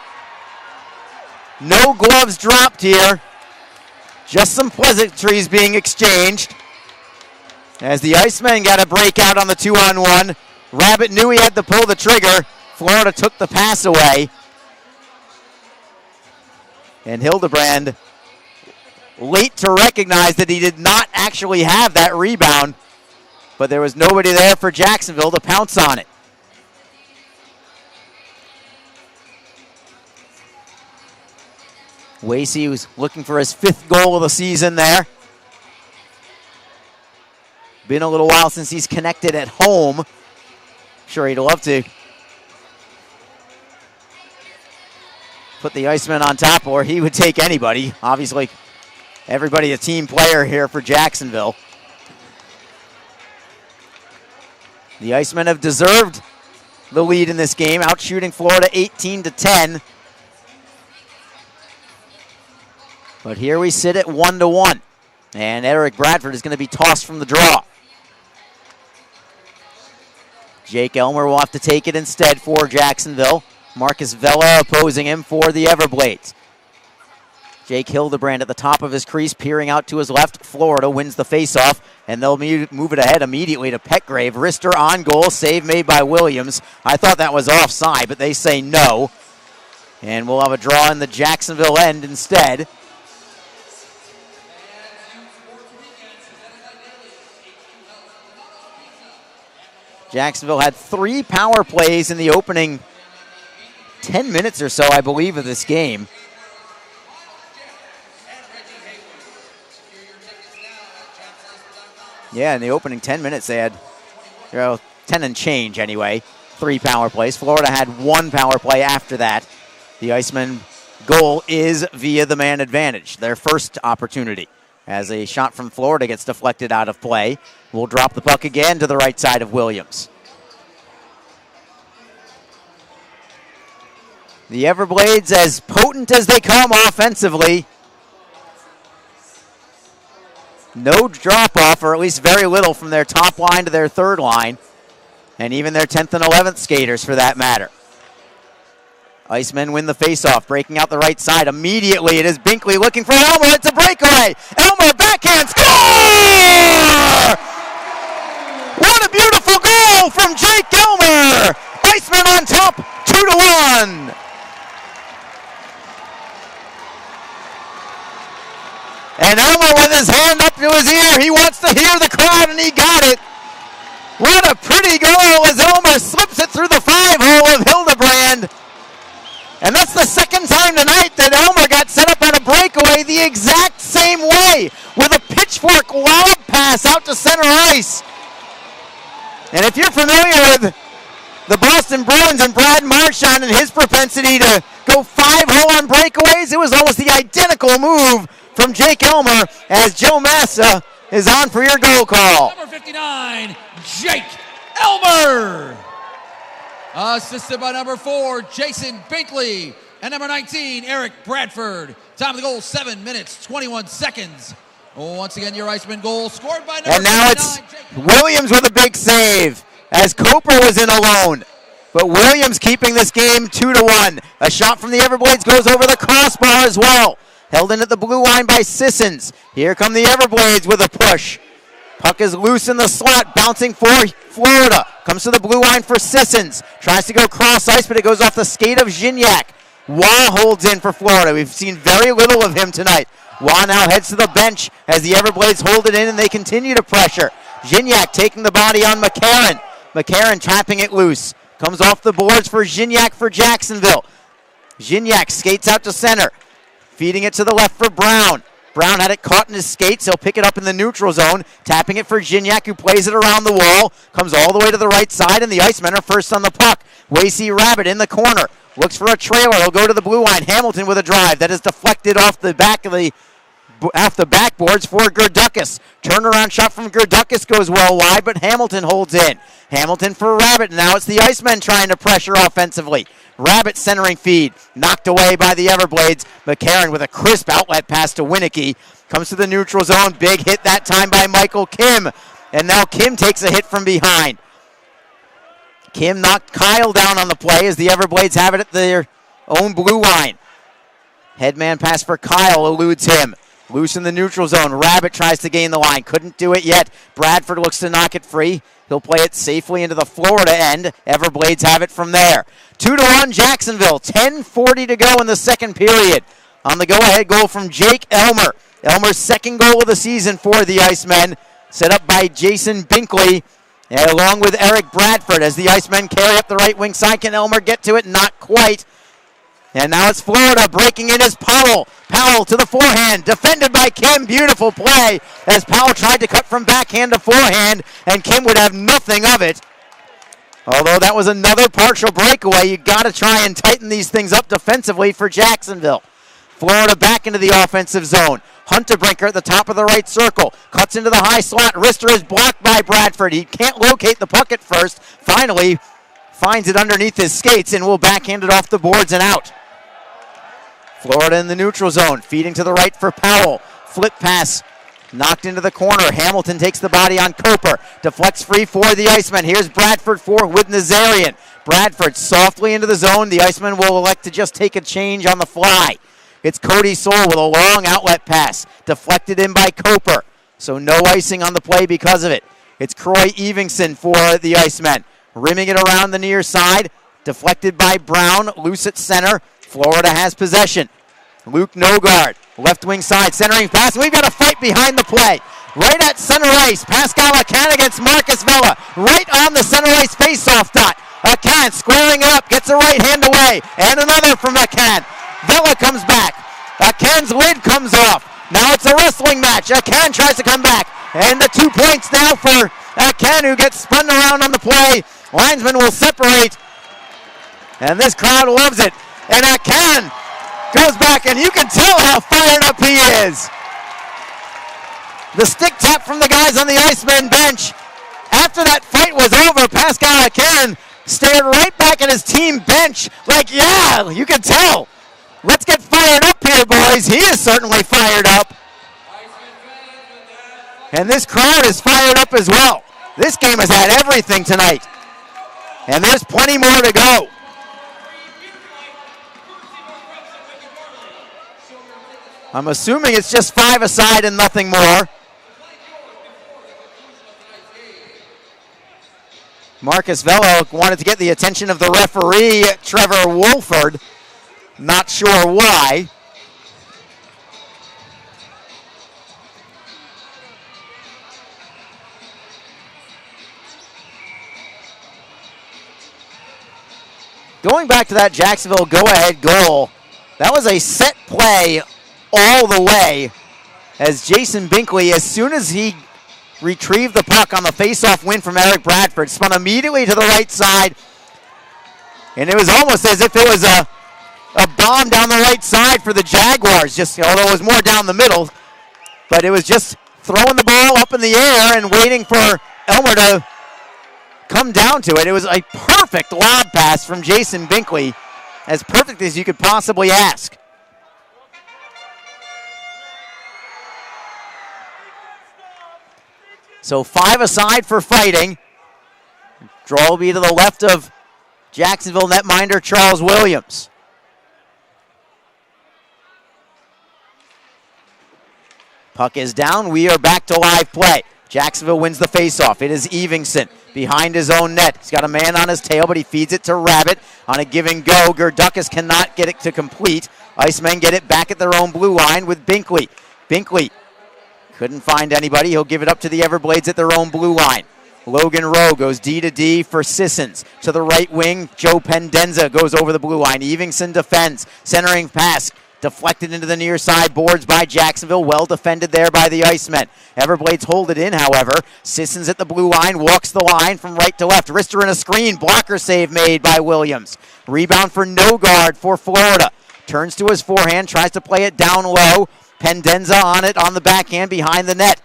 No gloves dropped here. Just some pleasantries being exchanged. As the Icemen got a breakout on the 2-on-1. Rabbit knew he had to pull the trigger. Florida took the pass away. And Hildebrand late to recognize that he did not actually have that rebound, but there was nobody there for Jacksonville to pounce on it. Wasey was looking for his 5th goal of the season there. Been a little while since he's connected at home. Sure, he'd love to put the Icemen on top, or he would take anybody. Obviously, everybody a team player here for Jacksonville. The Icemen have deserved the lead in this game, outshooting Florida 18-10. But here we sit at 1-1. And Eric Bradford is going to be tossed from the draw. Jake Elmer will have to take it instead for Jacksonville. Marcus Vela opposing him for the Everblades. Jake Hildebrand at the top of his crease, peering out to his left. Florida wins the faceoff, and they'll move it ahead immediately to Petgrave. Rister on goal, save made by Williams. I thought that was offside, but they say no. And we'll have a draw in the Jacksonville end instead. Jacksonville had 3 power plays in the opening 10 minutes or so, I believe, of this game. Yeah, in the opening 10 minutes, they had 10 and change anyway, 3 power plays. Florida had 1 power play after that. The Icemen goal is via the man advantage, their first opportunity. As a shot from Florida gets deflected out of play, we'll drop the puck again to the right side of Williams. The Everblades as potent as they come offensively. No drop-off, or at least very little, from their top line to their third line, and even their 10th and 11th skaters for that matter. Icemen win the faceoff, breaking out the right side. Immediately it is Binkley looking for Elmer. It's a breakaway. Elmer backhand score! What a beautiful goal from Jake Elmer! Icemen on top, 2-1. And Elmer with his hand up to his ear. He wants to hear the crowd, and he got it. What a pretty goal as Elmer slips it through the 5-hole of Hildebrand. And that's the second time tonight that Elmer got set up on a breakaway the exact same way, with a pitchfork lob pass out to center ice. And if you're familiar with the Boston Bruins and Brad Marchand and his propensity to go 5-hole on breakaways, it was almost the identical move from Jake Elmer as Joe Massa is on for your goal call. Number 59, Jake Elmer. Assisted by number 4, Jason Binkley. And number 19, Eric Bradford. Time of the goal, 7 minutes, 21 seconds. Once again, your Iceman goal scored by number 59. And now it's Williams with a big save as Coper was in alone. But Williams keeping this game 2-1. A shot from the Everblades goes over the crossbar as well. Held in at the blue line by Sissons. Here come the Everblades with a push. Puck is loose in the slot, bouncing for Florida. Comes to the blue line for Sissons. Tries to go cross ice, but it goes off the skate of Zhinyak. Waugh holds in for Florida. We've seen very little of him tonight. Waugh now heads to the bench as the Everblades hold it in and they continue to pressure. Zhinyak taking the body on McCarron. McCarron tapping it loose. Comes off the boards for Zhinyak for Jacksonville. Zhinyak skates out to center. Feeding it to the left for Brown. Brown had it caught in his skates. He'll pick it up in the neutral zone. Tapping it for Zhinyak, who plays it around the wall. Comes all the way to the right side, and the Icemen are first on the puck. Wasey Rabbit in the corner. Looks for a trailer. He'll go to the blue line. Hamilton with a drive. That is deflected off the back of the backboards for Gerdukis. Turnaround shot from Gerdukis goes well wide, but Hamilton holds in. Hamilton for Rabbit. Now it's the Icemen trying to pressure offensively. Rabbit centering feed. Knocked away by the Everblades. McCarron with a crisp outlet pass to Winicky. Comes to the neutral zone. Big hit that time by Michael Kim. And now Kim takes a hit from behind. Kim knocked Kyle down on the play as the Everblades have it at their own blue line. Headman pass for Kyle eludes him. Loose in the neutral zone. Rabbit tries to gain the line. Couldn't do it yet. Bradford looks to knock it free. He'll play it safely into the Florida end. Everblades have it from there. 2-1 Jacksonville. 10:40 to go in the second period. On the go-ahead goal from Jake Elmer. Elmer's second goal of the season for the Icemen. Set up by Jason Binkley, and along with Eric Bradford as the Icemen carry up the right wing side. Can Elmer get to it? Not quite. And now it's Florida breaking in as Powell. Powell to the forehand, defended by Kim. Beautiful play as Powell tried to cut from backhand to forehand, and Kim would have nothing of it. Although that was another partial breakaway, you got to try and tighten these things up defensively for Jacksonville. Florida back into the offensive zone. Hunterbrinker at the top of the right circle. Cuts into the high slot. Rister is blocked by Bradford. He can't locate the puck at first. Finally finds it underneath his skates and will backhand it off the boards and out. Florida in the neutral zone, feeding to the right for Powell. Flip pass, knocked into the corner. Hamilton takes the body on Coper. Deflects free for the Icemen. Here's Bradford with Nazarian. Bradford softly into the zone. The Icemen will elect to just take a change on the fly. It's Cody Soul with a long outlet pass. Deflected in by Coper. So no icing on the play because of it. It's Croy Evingson for the Icemen. Rimming it around the near side. Deflected by Brown. Loose at center. Florida has possession. Luke Nogard, left wing side, centering pass. We've got a fight behind the play. right at center ice. Pascal Akan against Marcus Vela, right on the center ice face-off dot. Akan squaring up, gets a right hand away, and another from Akan. Vela comes back. Akan's lid comes off. Now it's a wrestling match. Akan tries to come back, and the 2 points now for Akan, who gets spun around on the play. Linesman will separate, and this crowd loves it. And Akan goes back, and you can tell how fired up he is. The stick tap from the guys on the Icemen bench. After that fight was over, Pascal Akan stared right back at his team bench like, yeah, you can tell. Let's get fired up here, boys. He is certainly fired up. And this crowd is fired up as well. This game has had everything tonight. And there's plenty more to go. I'm assuming it's just 5 aside and nothing more. Marcus Vela wanted to get the attention of the referee, Trevor Wolford. Not sure why. Going back to that Jacksonville go-ahead goal, that was a set play all the way as Jason Binkley, as soon as he retrieved the puck on the face-off win from Eric Bradford, spun immediately to the right side, and it was almost as if it was a bomb down the right side for the Jaguars, just although it was more down the middle, but it was just throwing the ball up in the air and waiting for Elmer to come down to it. It was a perfect lob pass from Jason Binkley, as perfect as you could possibly ask. So 5 aside for fighting. Draw will be to the left of Jacksonville netminder Charles Williams. Puck is down. We are back to live play. Jacksonville wins the faceoff. It is Evingson behind his own net. He's got a man on his tail, but he feeds it to Rabbit on a give and go. Gerdukas cannot get it to complete. Icemen get it back at their own blue line with Binkley. Binkley couldn't find anybody. He'll give it up to the Everblades at their own blue line. Logan Rowe goes D to D for Sissons. To the right wing, Joe Pendenza goes over the blue line. Evingson defends. Centering pass deflected into the near side boards by Jacksonville. Well defended there by the Icemen. Everblades hold it in, however. Sissons at the blue line, walks the line from right to left. Wrister in a screen. Blocker save made by Williams. Rebound for Nogard for Florida. Turns to his forehand, tries to play it down low. Pendenza on it on the backhand behind the net.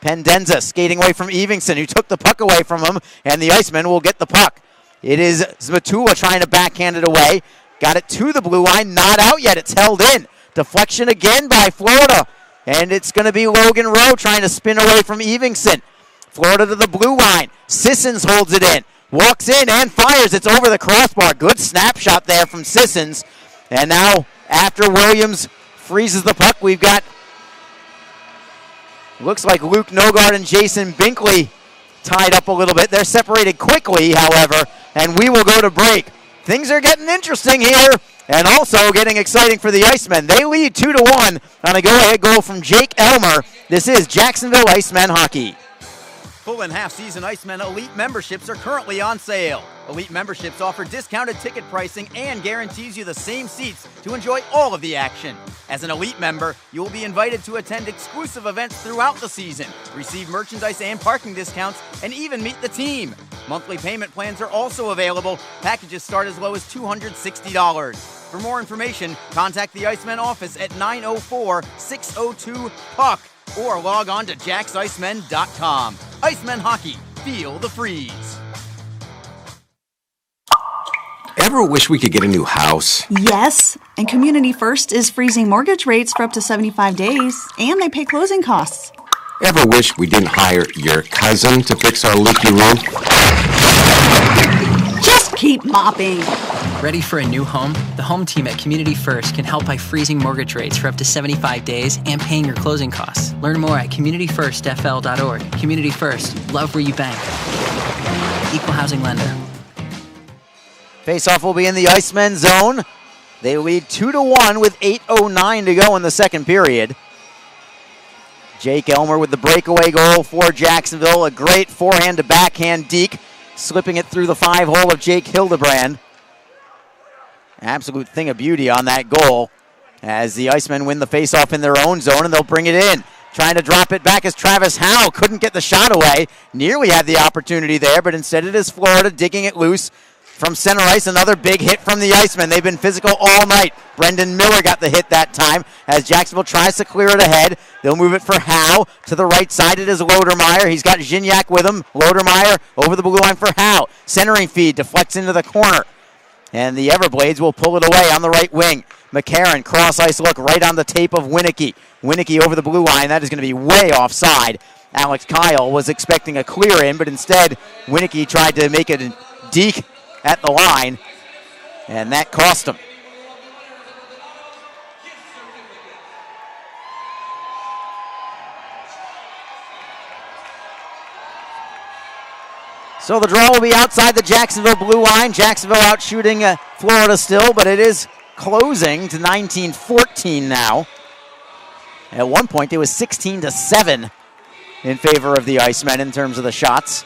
Pendenza skating away from Evingson, who took the puck away from him, and the Icemen will get the puck. It is Zmatula trying to backhand it away. Got it to the blue line, not out yet. It's held in. Deflection again by Florida. And it's going to be Logan Rowe trying to spin away from Evingson. Florida to the blue line. Sissons holds it in. Walks in and fires. It's over the crossbar. Good snapshot there from Sissons. And now, after Williams freezes the puck, we've got, looks like Luke Nogard and Jason Binkley tied up a little bit. They're separated quickly, however, and we will go to break. Things are getting interesting here, and also getting exciting for the Icemen. They lead 2-1 on a go-ahead goal from Jake Elmer. This is Jacksonville Icemen hockey. Full and half-season Icemen Elite memberships are currently on sale. Elite memberships offer discounted ticket pricing and guarantees you the same seats to enjoy all of the action. As an Elite member, you will be invited to attend exclusive events throughout the season, receive merchandise and parking discounts, and even meet the team. Monthly payment plans are also available. Packages start as low as $260. For more information, contact the Icemen office at 904-602-PUCK or log on to jacksicemen.com. Icemen Hockey, feel the freeze. Ever wish we could get a new house? Yes, and Community First is freezing mortgage rates for up to 75 days, and they pay closing costs. Ever wish we didn't hire your cousin to fix our leaky roof? Just keep mopping. Ready for a new home? The home team at Community First can help by freezing mortgage rates for up to 75 days and paying your closing costs. Learn more at communityfirstfl.org. Community First, love where you bank. Equal housing lender. Faceoff will be in the Icemen zone. They lead 2-1 with 8:09 to go in the second period. Jake Elmer with the breakaway goal for Jacksonville. A great forehand to backhand deke, slipping it through the 5-hole of Jake Hildebrand. Absolute thing of beauty on that goal as the Icemen win the faceoff in their own zone, and they'll bring it in. Trying to drop it back as Travis Howe couldn't get the shot away. Nearly had the opportunity there, but instead it is Florida digging it loose from center ice. Another big hit from the Icemen. They've been physical all night. Brendan Miller got the hit that time as Jacksonville tries to clear it ahead. They'll move it for Howe. To the right side it is Lodermeyer. He's got Zhinyak with him. Lodermeyer over the blue line for Howe. Centering feed deflects into the corner. And the Everblades will pull it away on the right wing. McCarron, cross-ice look right on the tape of Winicky. Winicky over the blue line. That is going to be way offside. Alex Kyle was expecting a clear in, but instead Winicky tried to make it a deke at the line, and that cost him. So the draw will be outside the Jacksonville blue line. Jacksonville out shooting Florida still, but it is closing to 19-14 now. At one point, it was 16-7 in favor of the Icemen in terms of the shots.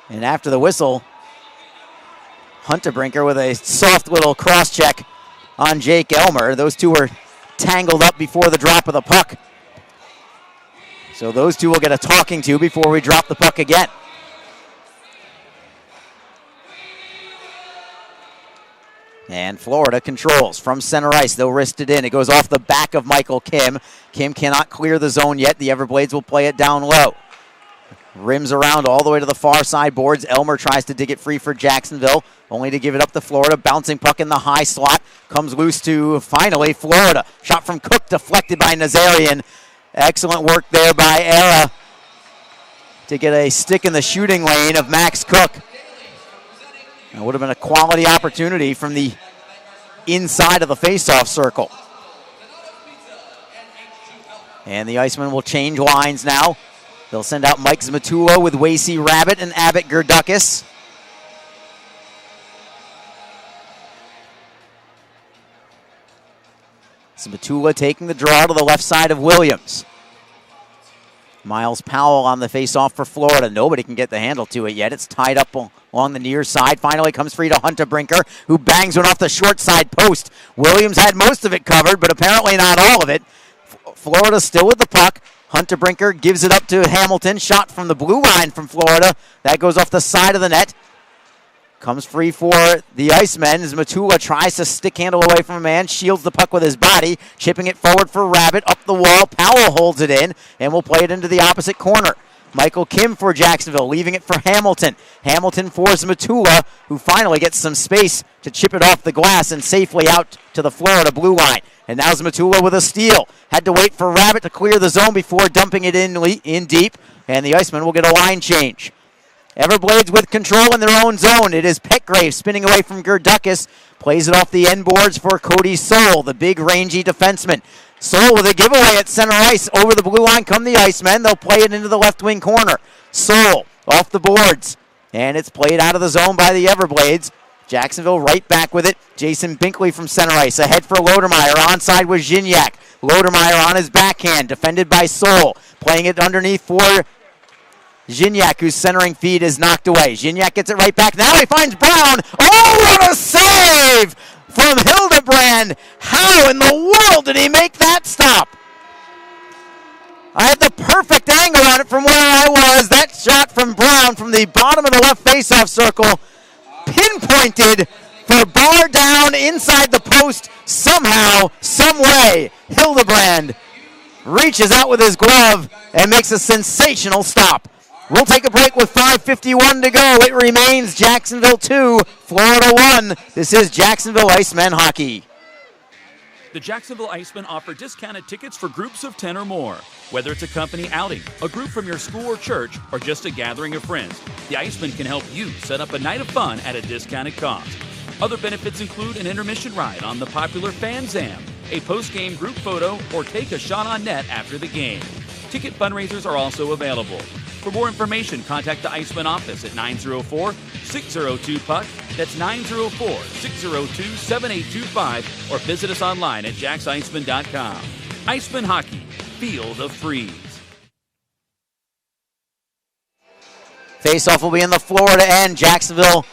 And after the whistle, Huntebrinker with a soft little cross-check on Jake Elmer. Those two were tangled up before the drop of the puck. So those two will get a talking to before we drop the puck again. And Florida controls from center ice. They'll wrist it in. It goes off the back of Michael Kim. Kim cannot clear the zone yet. The Everblades will play it down low. Rims around all the way to the far side boards. Elmer tries to dig it free for Jacksonville, only to give it up to Florida. Bouncing puck in the high slot. Comes loose to, finally, Florida. Shot from Cook, deflected by Nazarian. Excellent work there by Era to get a stick in the shooting lane of Max Cook. That would have been a quality opportunity from the inside of the faceoff circle. And the Icemen will change lines now. They'll send out Mike Zmatula with Wasey Rabbit and Abbott Gerdukis. Zmatula taking the draw to the left side of Williams. Miles Powell on the faceoff for Florida. Nobody can get the handle to it yet. It's tied up along the near side. Finally comes free to Huntebrinker, who bangs one off the short side post. Williams had most of it covered, but apparently not all of it. Florida still with the puck. Huntebrinker gives it up to Hamilton. Shot from the blue line from Florida. That goes off the side of the net. Comes free for the Icemen as Matula tries to stick handle away from a man, shields the puck with his body, chipping it forward for Rabbit, up the wall. Powell holds it in, and will play it into the opposite corner. Michael Kim for Jacksonville, leaving it for Hamilton. Hamilton for Matula, who finally gets some space to chip it off the glass and safely out to the Florida blue line. And now Matula with a steal. Had to wait for Rabbit to clear the zone before dumping it in deep, and the Icemen will get a line change. Everblades with control in their own zone. It is Petgrave spinning away from Gerdukis. Plays it off the end boards for Cody Soul, the big rangy defenseman. Soul with a giveaway at center ice. Over the blue line come the Icemen. They'll play it into the left wing corner. Soul off the boards. And it's played out of the zone by the Everblades. Jacksonville right back with it. Jason Binkley from center ice. Ahead for Lodermeyer. Onside was Zhinyak. Lodermeyer on his backhand. Defended by Soul. Playing it underneath for Zhinyak, whose centering feed is knocked away. Zhinyak gets it right back. Now he finds Brown. Oh, what a save from Hildebrand. How in the world did he make that stop? I had the perfect angle on it from where I was. That shot from Brown from the bottom of the left faceoff circle, pinpointed for bar down inside the post somehow, some way. Hildebrand reaches out with his glove and makes a sensational stop. We'll take a break with 5:51 to go. It remains Jacksonville 2, Florida 1. This is Jacksonville Icemen hockey. The Jacksonville Icemen offer discounted tickets for groups of 10 or more. Whether it's a company outing, a group from your school or church, or just a gathering of friends, the Icemen can help you set up a night of fun at a discounted cost. Other benefits include an intermission ride on the popular Fan Zam, a post-game group photo, or take a shot on net after the game. Ticket fundraisers are also available. For more information, contact the Iceman office at 904-602-PUCK. That's 904-602-7825, or visit us online at jacksiceman.com. Iceman Hockey, feel the freeze. Faceoff will be in the Florida end. Jacksonville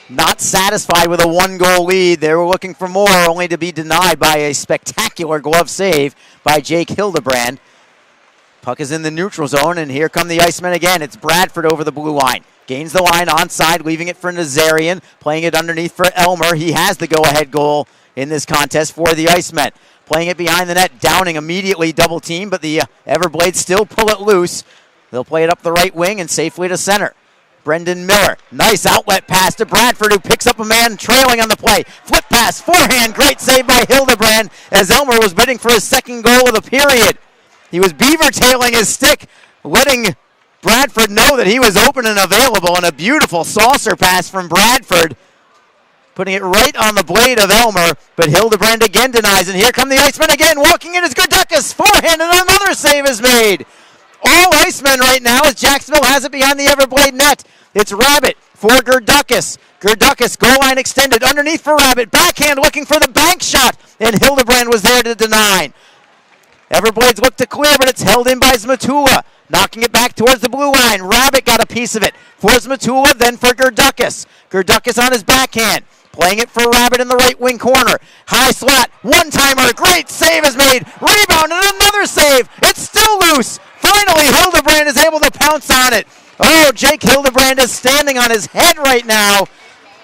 not satisfied with a 1-goal lead. They were looking for more, only to be denied by a spectacular glove save by Jake Hildebrand. Puck is in the neutral zone, and here come the Icemen again. It's Bradford over the blue line. Gains the line onside, leaving it for Nazarian, playing it underneath for Elmer. He has the go-ahead goal in this contest for the Icemen. Playing it behind the net, Downing immediately double team, but the Everblades still pull it loose. They'll play it up the right wing and safely to center. Brendan Miller, nice outlet pass to Bradford, who picks up a man trailing on the play. Flip pass, forehand, great save by Hildebrand as Elmer was bidding for his second goal of the period. He was beaver-tailing his stick, letting Bradford know that he was open and available, and a beautiful saucer pass from Bradford, putting it right on the blade of Elmer, but Hildebrand again denies, and here come the Icemen again, walking in as Gerdukis, forehand, and another save is made. All Icemen right now as Jacksonville has it behind the Everblade net. It's Rabbit for Gerdukis. Gerdukis, goal line extended, underneath for Rabbit, backhand looking for the bank shot, and Hildebrand was there to deny. Everblades look to clear, but it's held in by Zmatula. Knocking it back towards the blue line. Rabbit got a piece of it for Zmatula, then for Gerdukis. Gerdukis on his backhand. Playing it for Rabbit in the right wing corner. High slot, one-timer, great save is made. Rebound and another save. It's still loose. Finally, Hildebrand is able to pounce on it. Oh, Jake Hildebrand is standing on his head right now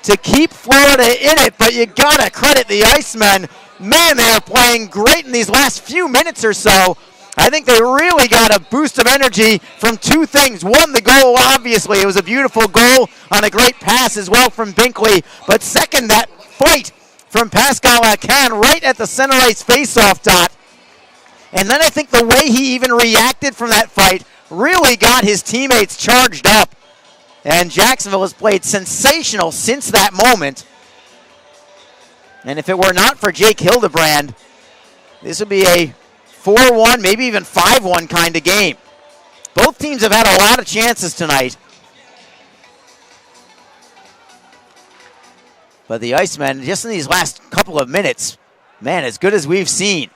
to keep Florida in it, but you gotta credit the Icemen. Man, they are playing great in these last few minutes or so. I think they really got a boost of energy from two things. One, the goal, obviously. It was a beautiful goal on a great pass as well from Binkley. But second, that fight from Pascal Akan right at the center ice faceoff dot. And then I think the way he even reacted from that fight really got his teammates charged up. And Jacksonville has played sensational since that moment. And if it were not for Jake Hildebrand, this would be a 4-1, maybe even 5-1 kind of game. Both teams have had a lot of chances tonight. But the Icemen, just in these last couple of minutes, man, as good as we've seen.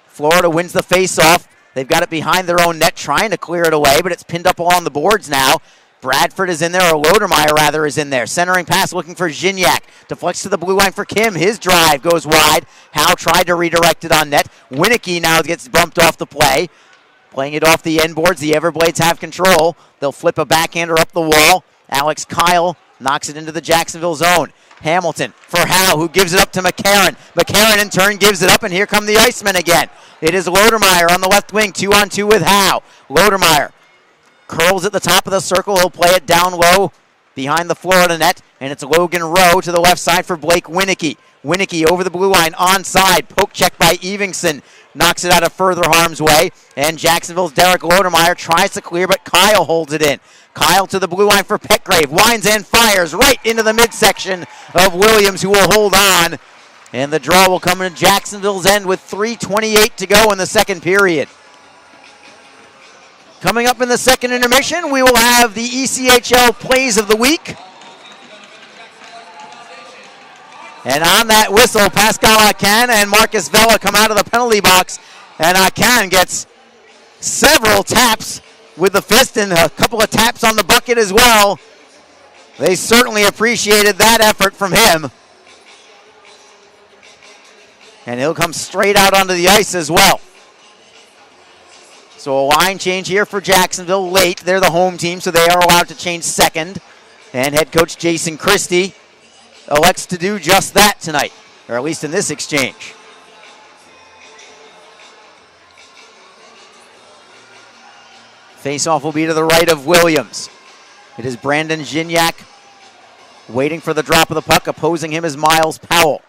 Florida wins the face-off. They've got it behind their own net, trying to clear it away, but it's pinned up along the boards now. Bradford is in there, or Lodermeyer rather is in there. Centering pass looking for Zhinyak. Deflects to the blue line for Kim. His drive goes wide. Howe tried to redirect it on net. Winicky now gets bumped off the play. Playing it off the end boards. The Everblades have control. They'll flip a backhander up the wall. Alex Kyle knocks it into the Jacksonville zone. Hamilton for Howe, who gives it up to McCarron. McCarron in turn gives it up, and here come the Icemen again. It is Lodermeyer on the left wing, 2-on-2 with Howe. Lodermeyer curls at the top of the circle. He'll play it down low behind the Florida net, and it's Logan Rowe to the left side for Blake Winicky. Winicky over the blue line, onside. Poke check by Evingson. Knocks it out of further harm's way, and Jacksonville's Derek Lodermeyer tries to clear, but Kyle holds it in. Kyle to the blue line for Petgrave. Winds and fires right into the midsection of Williams, who will hold on. And the draw will come in Jacksonville's end with 3:28 to go in the second period. Coming up in the second intermission, we will have the ECHL Plays of the Week. And on that whistle, Pascal Akan and Marcus Vela come out of the penalty box. And Akan gets several taps with the fist and a couple of taps on the bucket as well. They certainly appreciated that effort from him. And he'll come straight out onto the ice as well. So a line change here for Jacksonville late. They're the home team, so they are allowed to change second. And head coach Jason Christie elects to do just that tonight, or at least in this exchange. Face-off will be to the right of Williams. It is Brandon Zhinyak waiting for the drop of the puck. Opposing him is Miles Powell.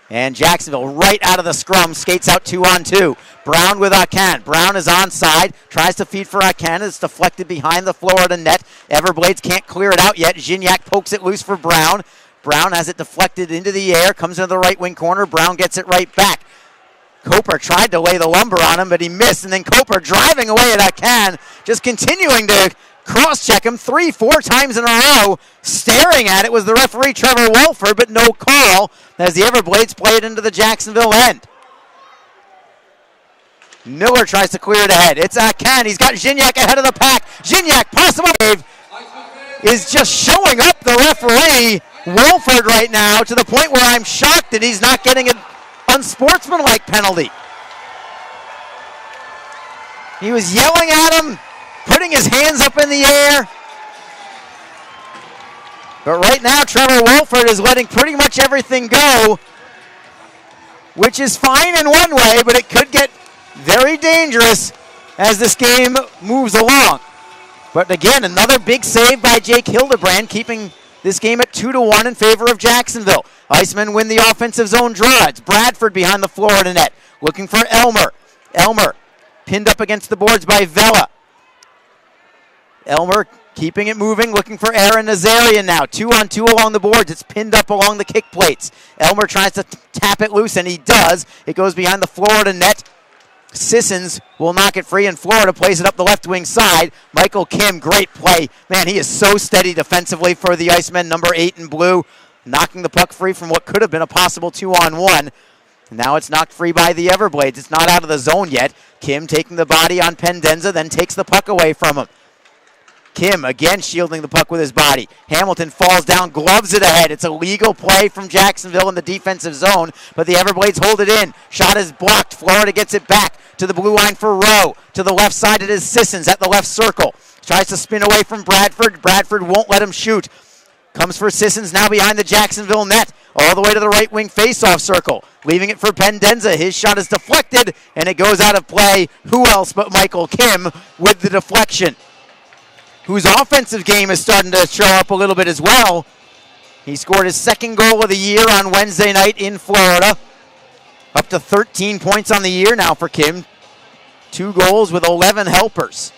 And Jacksonville right out of the scrum skates out 2-on-2. Brown with Akan. Brown is onside. Tries to feed for Akan. It's deflected behind the Florida net. Everblades can't clear it out yet. Zhinyak pokes it loose for Brown. Brown has it deflected into the air. Comes into the right wing corner. Brown gets it right back. Coper tried to lay the lumber on him, but he missed. And then Coper driving away at Akan. Just continuing to cross-check him 3-4 times in a row. Staring at it was the referee, Trevor Wolford, but no call as the Everblades play it into the Jacksonville end. Miller tries to clear it ahead. It's Akan. He's got Zhinyak ahead of the pack. Zhinyak, possible save, is just showing up the referee, Wolford, right now, to the point where I'm shocked that he's not getting an unsportsmanlike penalty. He was yelling at him, putting his hands up in the air. But right now, Trevor Wolford is letting pretty much everything go, which is fine in one way, but it could get very dangerous as this game moves along. But again, another big save by Jake Hildebrand, keeping this game at 2-1 in favor of Jacksonville. Icemen win the offensive zone draw. It's Bradford behind the Florida net, looking for Elmer. Elmer pinned up against the boards by Vela. Elmer keeping it moving, looking for Aaron Nazarian now. 2-on-2 along the boards. It's pinned up along the kick plates. Elmer tries to tap it loose, and he does. It goes behind the Florida net. Sissons will knock it free, and Florida plays it up the left wing side. Michael Kim, great play. Man, he is so steady defensively for the Icemen, number 8 in blue, knocking the puck free from what could have been a possible 2-on-1. Now it's knocked free by the Everblades. It's not out of the zone yet. Kim taking the body on Pendenza, then takes the puck away from him. Kim again shielding the puck with his body. Hamilton falls down, gloves it ahead. It's a legal play from Jacksonville in the defensive zone, but the Everblades hold it in. Shot is blocked. Florida gets it back to the blue line for Rowe. To the left side it is Sissons at the left circle. Tries to spin away from Bradford. Bradford won't let him shoot. Comes for Sissons now behind the Jacksonville net. All the way to the right wing faceoff circle. Leaving it for Pendenza. His shot is deflected and it goes out of play. Who else but Michael Kim with the deflection, whose offensive game is starting to show up a little bit as well. He scored his second goal of the year on Wednesday night in Florida. Up to 13 points on the year now for Kim. 2 goals with 11 helpers.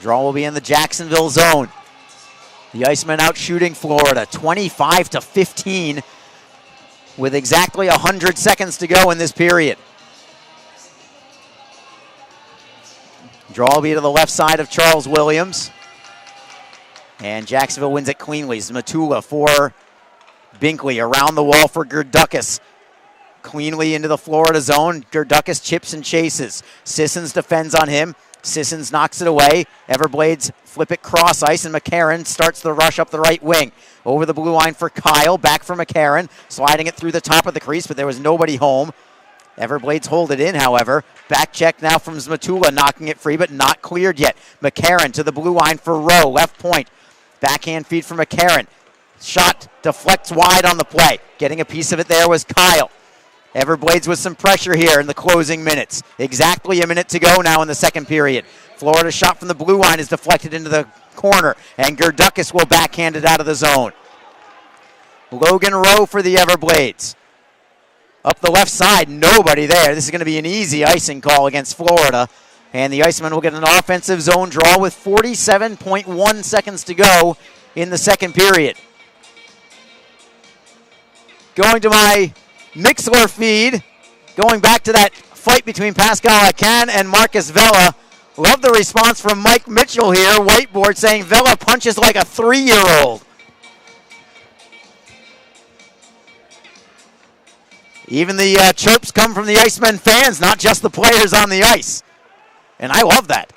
Draw will be in the Jacksonville zone. The Icemen out shooting Florida 25-15 with exactly 100 seconds to go in this period. Draw will be to the left side of Charles Williams. And Jacksonville wins it cleanly. Zmatula for Binkley. Around the wall for Gerdukas. Cleanly into the Florida zone. Gerdukas chips and chases. Sissons defends on him. Sissons knocks it away. Everblades flip it cross ice, and McCarron starts the rush up the right wing. Over the blue line for Kyle. Back for McCarron. Sliding it through the top of the crease, but there was nobody home. Everblades hold it in, however. Back check now from Zmatula, knocking it free, but not cleared yet. McCarron to the blue line for Rowe, left point. Backhand feed for McCarron. Shot deflects wide on the play. Getting a piece of it there was Kyle. Everblades with some pressure here in the closing minutes. Exactly a minute to go now in the second period. Florida's shot from the blue line is deflected into the corner, and Gerdukas will backhand it out of the zone. Logan Rowe for the Everblades. Up the left side, nobody there. This is going to be an easy icing call against Florida. And the Icemen will get an offensive zone draw with 47.1 seconds to go in the second period. Going to my Mixler feed, going back to that fight between Pascal Akan and Marcus Vela. Love the response from Mike Mitchell here, whiteboard, saying Vela punches like a 3-year-old. Even the chirps come from the Icemen fans, not just the players on the ice. And I love that.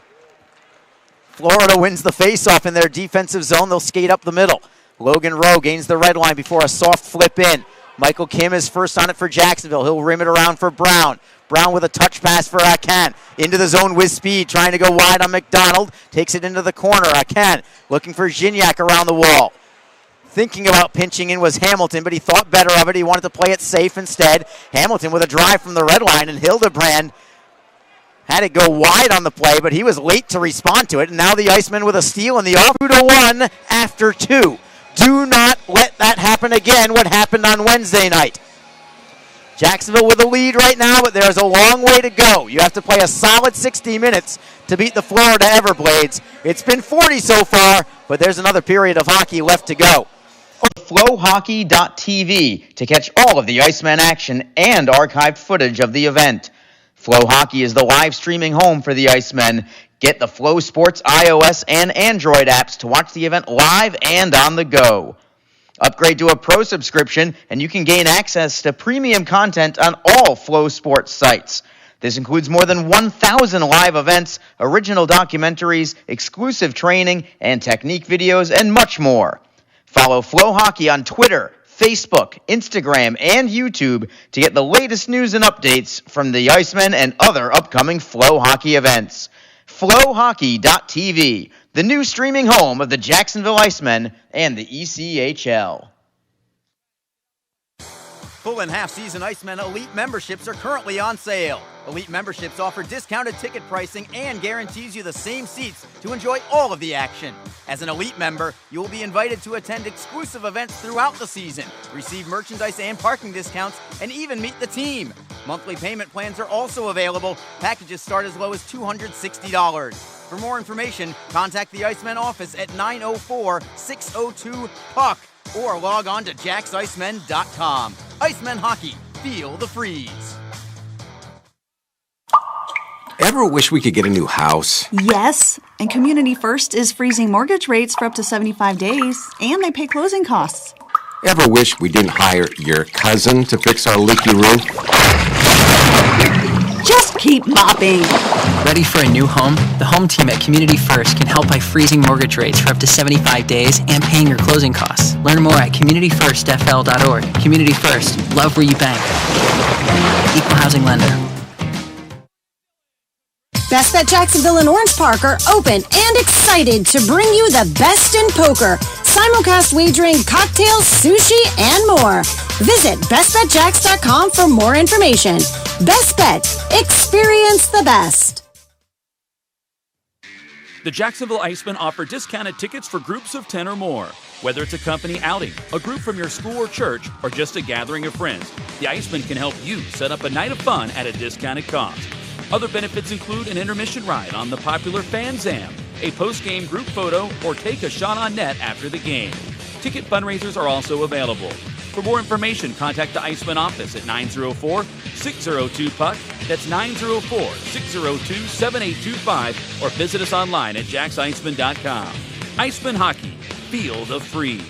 Florida wins the faceoff in their defensive zone. They'll skate up the middle. Logan Rowe gains the red line before a soft flip in. Michael Kim is first on it for Jacksonville. He'll rim it around for Brown. Brown with a touch pass for Akan. Into the zone with speed, trying to go wide on McDonald. Takes it into the corner. Akan looking for Zhinyak around the wall. Thinking about pinching in was Hamilton, but he thought better of it. He wanted to play it safe instead. Hamilton with a drive from the red line, and Hildebrand had it go wide on the play, but he was late to respond to it. And now the Icemen with a steal in the off 2-1 after 2. Do not let that happen again, what happened on Wednesday night. Jacksonville with a lead right now, but there's a long way to go. You have to play a solid 60 minutes to beat the Florida Everblades. It's been 40 so far, but there's another period of hockey left to go. flowhockey.tv to catch all of the Icemen action and archived footage of the event. Flow Hockey is the live streaming home for the Icemen. Get the Flow Sports iOS and Android apps to watch the event live and on the go. Upgrade to a pro subscription and you can gain access to premium content on all Flow Sports sites. This includes more than 1,000 live events, original documentaries, exclusive training, and technique videos, and much more. Follow Flow Hockey on Twitter, Facebook, Instagram, and YouTube to get the latest news and updates from the Icemen and other upcoming Flow Hockey events. Flowhockey.tv, the new streaming home of the Jacksonville Icemen and the ECHL. Full and half-season Icemen Elite memberships are currently on sale. Elite memberships offer discounted ticket pricing and guarantees you the same seats to enjoy all of the action. As an Elite member, you will be invited to attend exclusive events throughout the season, receive merchandise and parking discounts, and even meet the team. Monthly payment plans are also available. Packages start as low as $260. For more information, contact the Icemen office at 904-602-PUCK or log on to JacksIcemen.com. Icemen Hockey, feel the freeze. Ever wish we could get a new house? Yes, and Community First is freezing mortgage rates for up to 75 days, and they pay closing costs. Ever wish we didn't hire your cousin to fix our leaky roof? Just keep mopping. Ready for a new home? The home team at Community First can help by freezing mortgage rates for up to 75 days and paying your closing costs. Learn more at communityfirstfl.org. Community First, love where you bank. Equal housing lender. Best Bet Jacksonville and Orange Park are open and excited to bring you the best in poker, simulcast wagering, cocktails, sushi, and more. Visit bestbetjacks.com for more information. Best Bet. Experience the best. The Jacksonville Icemen offer discounted tickets for groups of 10 or more. Whether it's a company outing, a group from your school or church, or just a gathering of friends, the Icemen can help you set up a night of fun at a discounted cost. Other benefits include an intermission ride on the popular Fan Zam, a post-game group photo, or take a shot on net after the game. Ticket fundraisers are also available. For more information, contact the Icemen office at 904-602-PUCK. That's 904-602-7825, or visit us online at JacksIcemen.com. Icemen Hockey, feel the freeze.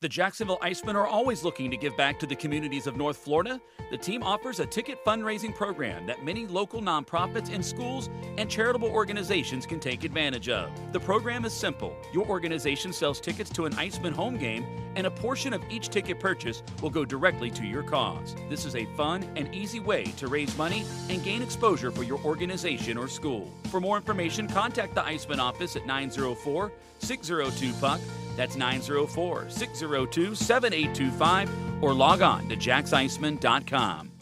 The Jacksonville Icemen are always looking to give back to the communities of North Florida. The team offers a ticket fundraising program that many local nonprofits and schools and charitable organizations can take advantage of. The program is simple. Your organization sells tickets to an Icemen home game, and a portion of each ticket purchase will go directly to your cause. This is a fun and easy way to raise money and gain exposure for your organization or school. For more information, contact the Icemen office at 904-602-PUCK. That's 904-602-7825, or log on to JacksIcemen.com.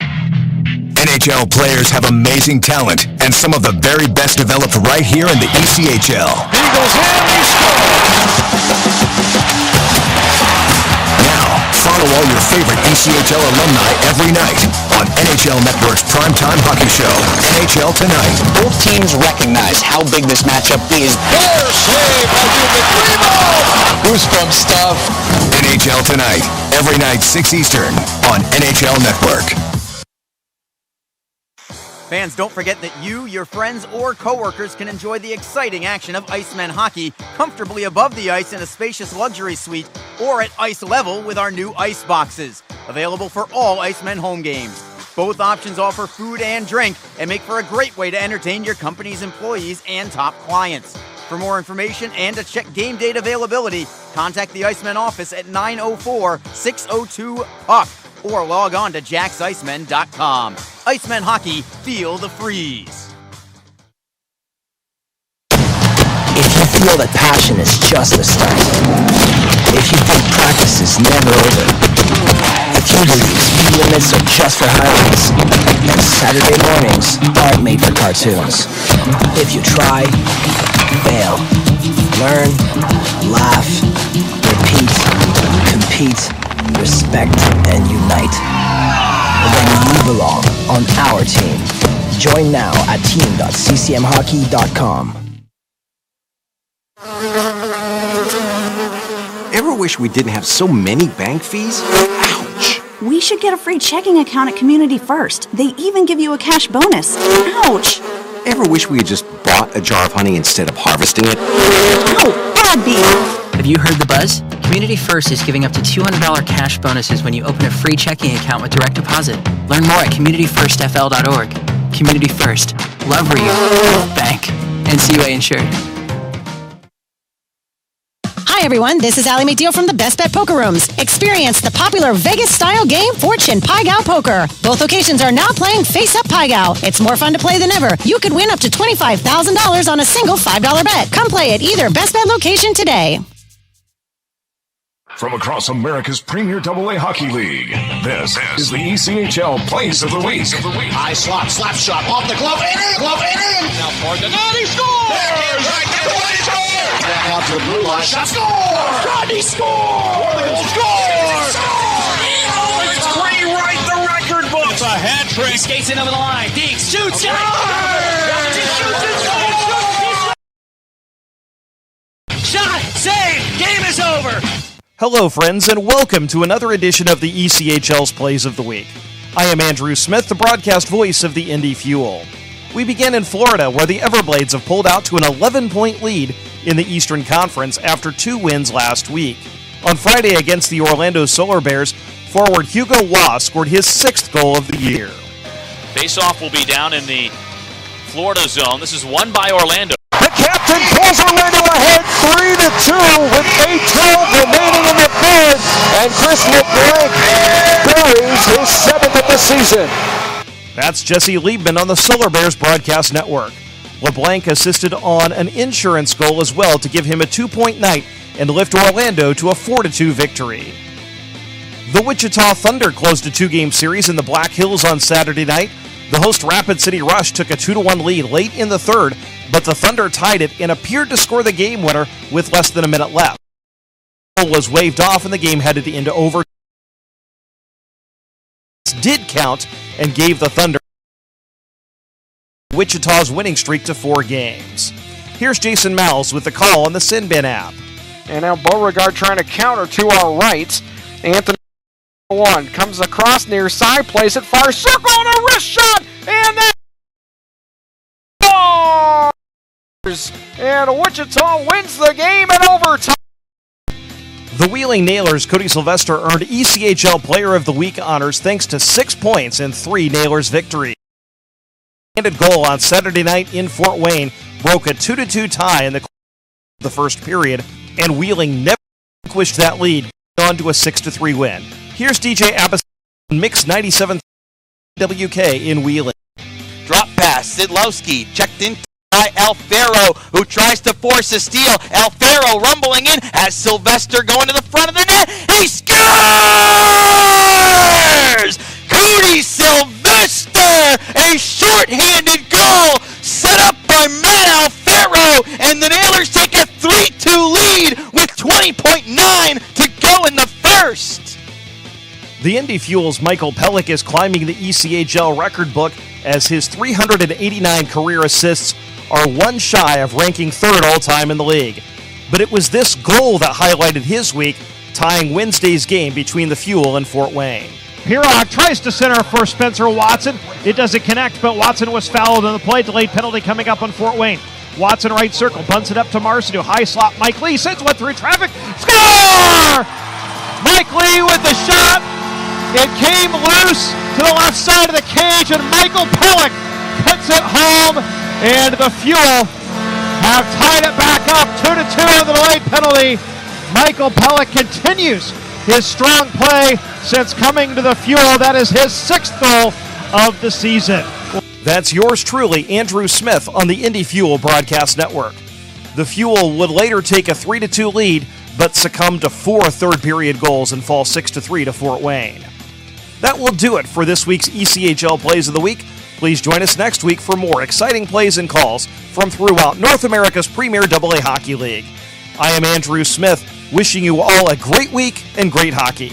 NHL players have amazing talent, and some of the very best developed right here in the ECHL. He goes in, he scores! Now, follow all your favorite ECHL alumni every night on NHL Network's primetime hockey show, NHL Tonight. Both teams recognize how big this matchup is. Bear save by Grimo! Goosebump stuff. NHL Tonight, every night 6 Eastern on NHL Network. Fans, don't forget that you, your friends, or coworkers can enjoy the exciting action of Icemen Hockey comfortably above the ice in a spacious luxury suite or at ice level with our new ice boxes, available for all Icemen home games. Both options offer food and drink and make for a great way to entertain your company's employees and top clients. For more information and to check game date availability, contact the Icemen office at 904-602-PUCK. or log on to JacksIcemen.com. Icemen Hockey, feel the freeze. If you feel that passion is just the start, if you think practice is never over, if you believe speed limits are just for highlights, and Saturday mornings aren't made for cartoons, if you try, fail, learn, laugh, repeat, compete, respect, and unite, then you belong on our team. Join now at team.ccmhockey.com. Ever wish we didn't have so many bank fees? Ouch! We should get a free checking account at Community First. They even give you a cash bonus. Ouch! Ever wish we had just bought a jar of honey instead of harvesting it? Ow! Bad beef! Have you heard the buzz? Community First is giving up to $200 cash bonuses when you open a free checking account with direct deposit. Learn more at communityfirstfl.org. Community First. Love where you bank. NCUA insured. Hi everyone, this is Allie McDeal from the Best Bet Poker Rooms. Experience the popular Vegas-style game Fortune Pai Gow Poker. Both locations are now playing Face Up Pai Gow. It's more fun to play than ever. You could win up to $25,000 on a single $5 bet. Come play at either Best Bet location today. From across America's premier AA hockey league, this is the ECHL Plays of the Week. High slot, slap shot, off the glove, and in! Now for the net, he scores! Back out to the blue line, shot, score! Rodney scores! Let's rewrite the record book. It's a hat trick. He skates in over the line. Deeks shoots. Shot, save, game is over. Hello, friends, and welcome to another edition of the ECHL's Plays of the Week. I am Andrew Smith, the broadcast voice of the Indy Fuel. We begin in Florida, where the Everblades have pulled out to an 11-point lead in the Eastern Conference after 2 wins last week. On Friday against the Orlando Solar Bears, forward Hugo Waugh scored his 6th goal of the year. Face-off will be down in the Florida zone. This is won by Orlando. The captain pulls Orlando ahead 3-2 with 8:12 remaining in the third, and Chris LeBlanc buries his 7th of the season. That's Jesse Liebman on the Solar Bears broadcast network. LeBlanc assisted on an insurance goal as well to give him a 2-point night and lift Orlando to a 4-2 victory. The Wichita Thunder closed a 2-game series in the Black Hills on Saturday night. The host Rapid City Rush took a 2-1 lead late in the third, but the Thunder tied it and appeared to score the game winner with less than a minute left. The goal was waved off and the game headed into overtime. Did count and gave the Thunder Wichita's winning streak to 4 games. Here's Jason Malz with the call on the Sinbin app. And now Beauregard trying to counter to our right. Anthony 1 comes across near side, plays it far circle and a wrist shot, and that scores! And Wichita wins the game in overtime. The Wheeling Nailers' Cody Sylvester earned ECHL Player of the Week honors thanks to 6 points in 3 Nailers victories. The goal on Saturday night in Fort Wayne broke a 2-2 tie in the first period, and Wheeling never relinquished that lead, on to a 6-3 win. Here's DJ Abbas on Mix 97 WK in Wheeling. Drop pass, Sidlowski checked in by Alfaro, who tries to force a steal. Alfaro rumbling in as Sylvester going to the front of the net. He scores! Cody Sylvester, a short-handed goal set up by Matt Alfaro, and the Nailers take a 3-2 lead with 20.9 to go in the first. The Indy Fuel's Michael Pellick is climbing the ECHL record book as his 389 career assists are one shy of ranking 3rd all-time in the league. But it was this goal that highlighted his week, tying Wednesday's game between the Fuel and Fort Wayne. Pirog tries to center for Spencer Watson. It doesn't connect, but Watson was fouled on the play. Delayed penalty coming up on Fort Wayne. Watson right circle, punts it up to Marcineau. High slot, Mike Lee sends one through traffic. Score! Mike Lee with the shot. It came loose to the left side of the cage, and Michael Pellick puts it home, and the Fuel have tied it back up 2-2 on the delayed penalty. Michael Pellick continues his strong play since coming to the Fuel. That is his 6th goal of the season. That's yours truly, Andrew Smith, on the Indy Fuel broadcast network. The Fuel would later take a 3-2 lead, but succumb to 4 third-period goals and fall 6-3 to Fort Wayne. That will do it for this week's ECHL Plays of the Week. Please join us next week for more exciting plays and calls from throughout North America's premier AA hockey league. I am Andrew Smith, wishing you all a great week and great hockey.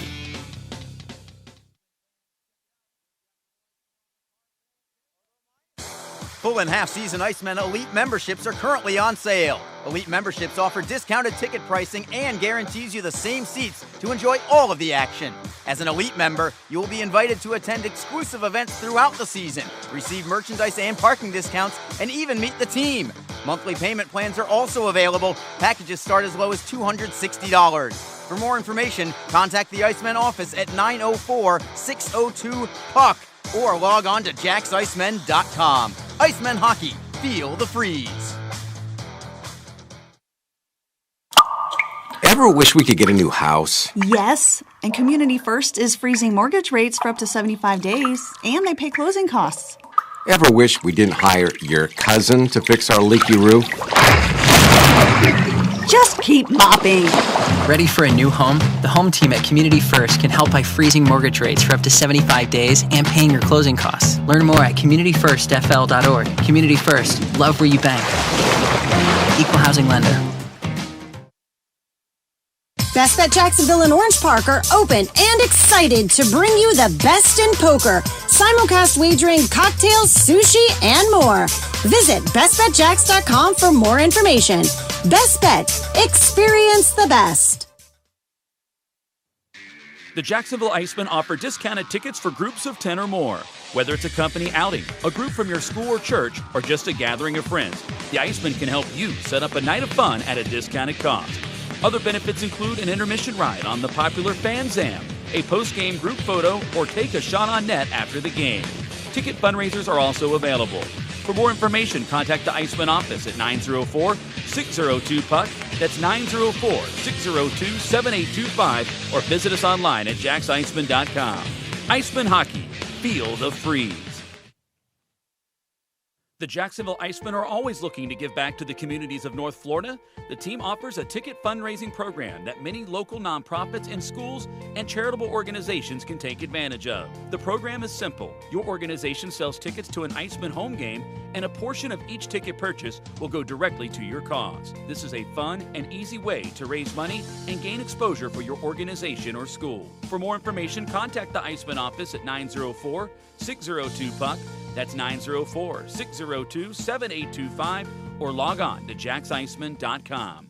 Full and half-season Icemen Elite memberships are currently on sale. Elite memberships offer discounted ticket pricing and guarantees you the same seats to enjoy all of the action. As an Elite member, you will be invited to attend exclusive events throughout the season, receive merchandise and parking discounts, and even meet the team. Monthly payment plans are also available. Packages start as low as $260. For more information, contact the Icemen office at 904-602-PUCK or log on to JacksIcemen.com. Icemen Hockey, feel the freeze. Ever wish we could get a new house? Yes, and Community First is freezing mortgage rates for up to 75 days, and they pay closing costs. Ever wish we didn't hire your cousin to fix our leaky roof? Just keep mopping. Ready for a new home? The home team at Community First can help by freezing mortgage rates for up to 75 days and paying your closing costs. Learn more at communityfirstfl.org. Community First, love where you bank. Equal housing lender. Best Bet Jacksonville and Orange Park are open and excited to bring you the best in poker, simulcast wagering, cocktails, sushi, and more. Visit bestbetjacks.com for more information. Best Bet. Experience the best. The Jacksonville Icemen offer discounted tickets for groups of 10 or more. Whether it's a company outing, a group from your school or church, or just a gathering of friends, the Icemen can help you set up a night of fun at a discounted cost. Other benefits include an intermission ride on the popular Fan Zam, a post-game group photo, or take a shot on net after the game. Ticket fundraisers are also available. For more information, contact the Icemen office at 904-602-PUCK. That's 904-602-7825, or visit us online at JacksIcemen.com. Icemen Hockey. Feel the freeze. The Jacksonville Icemen are always looking to give back to the communities of North Florida. The team offers a ticket fundraising program that many local nonprofits and schools and charitable organizations can take advantage of. The program is simple. Your organization sells tickets to an Icemen home game, and a portion of each ticket purchase will go directly to your cause. This is a fun and easy way to raise money and gain exposure for your organization or school. For more information, contact the Icemen office at 904-602-PUCK. That's 904-602-7825, or log on to JacksIcemen.com.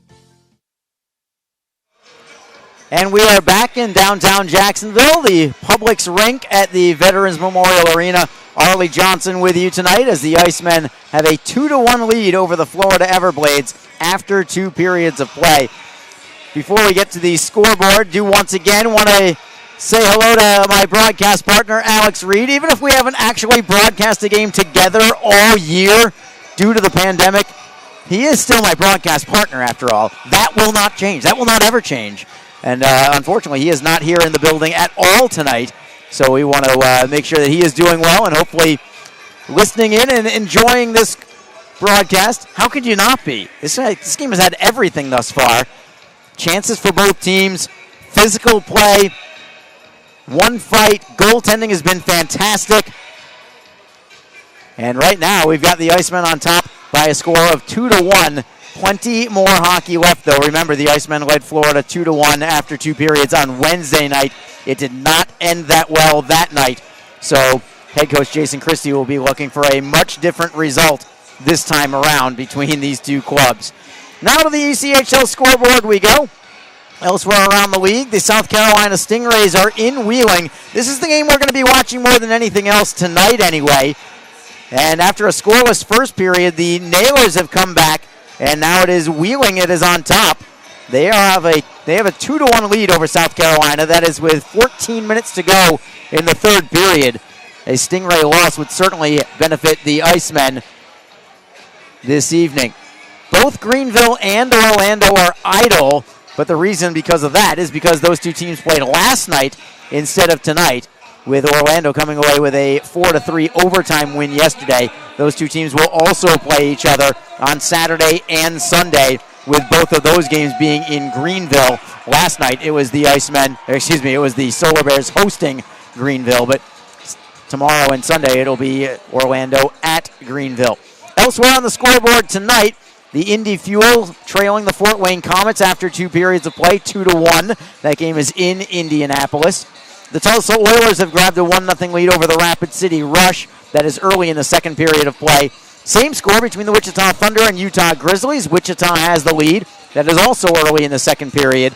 And we are back in downtown Jacksonville, the Publix rink at the Veterans Memorial Arena. Arlie Johnson with you tonight as the Icemen have a 2-1 lead over the Florida Everblades after 2 periods of play. Before we get to the scoreboard, do once again want to say hello to my broadcast partner, Alex Reed. Even if we haven't actually broadcast a game together all year due to the pandemic, he is still my broadcast partner after all. That will not change. That will not ever change. And unfortunately, he is not here in the building at all tonight. So we want to make sure that he is doing well and hopefully listening in and enjoying this broadcast. How could you not be? This game has had everything thus far. Chances for both teams, physical play, one fight, goaltending has been fantastic. And right now, we've got the Icemen on top by a score of 2-1. Plenty more hockey left, though. Remember, the Icemen led Florida 2-1 after 2 periods on Wednesday night. It did not end that well that night. So head coach Jason Christie will be looking for a much different result this time around between these two clubs. Now to the ECHL scoreboard we go. Elsewhere around the league, the South Carolina Stingrays are in Wheeling. This is the game we're going to be watching more than anything else tonight anyway. And after a scoreless first period, the Nailers have come back, and now it is Wheeling that is on top. They have a 2-1 lead over South Carolina. That is with 14 minutes to go in the third period. A Stingray loss would certainly benefit the Icemen this evening. Both Greenville and Orlando are idle. But the reason because of that is because those two teams played last night instead of tonight, with Orlando coming away with a 4-3 overtime win yesterday. Those two teams will also play each other on Saturday and Sunday, with both of those games being in Greenville. Last night it was the it was the Solar Bears hosting Greenville, but tomorrow and Sunday it'll be Orlando at Greenville. Elsewhere on the scoreboard tonight, the Indy Fuel trailing the Fort Wayne Comets after 2 periods of play, 2-1. That game is in Indianapolis. The Tulsa Oilers have grabbed a 1-0 lead over the Rapid City Rush. That is early in the second period of play. Same score between the Wichita Thunder and Utah Grizzlies. Wichita has the lead. That is also early in the second period.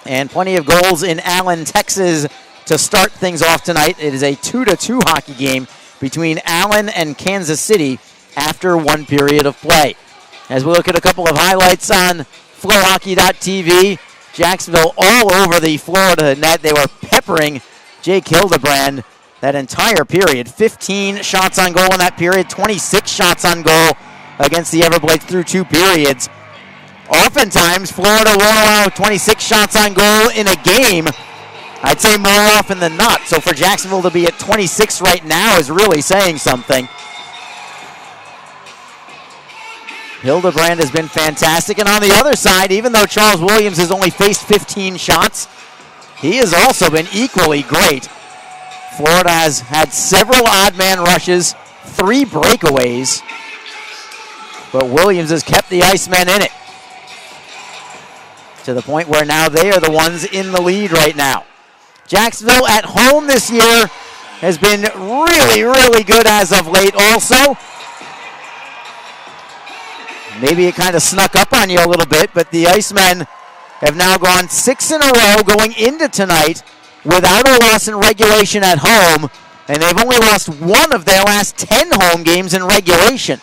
And plenty of goals in Allen, Texas to start things off tonight. It is a 2-2 hockey game between Allen and Kansas City after one period of play. As we look at a couple of highlights on flowhockey.tv, Jacksonville all over the Florida net. They were peppering Jake Hildebrand that entire period. 15 shots on goal in that period, 26 shots on goal against the Everblades through two periods. Oftentimes, Florida won't allow 26 shots on goal in a game. I'd say more often than not. So for Jacksonville to be at 26 right now is really saying something. Hildebrand has been fantastic. And on the other side, even though Charles Williams has only faced 15 shots, he has also been equally great. Florida has had several odd man rushes, 3 breakaways, but Williams has kept the Icemen in it to the point where now they are the ones in the lead right now. Jacksonville at home this year has been really, really good as of late also. Maybe it kind of snuck up on you a little bit, but the Icemen have now gone 6 in a row going into tonight without a loss in regulation at home, and they've only lost one of their last 10 home games in regulation.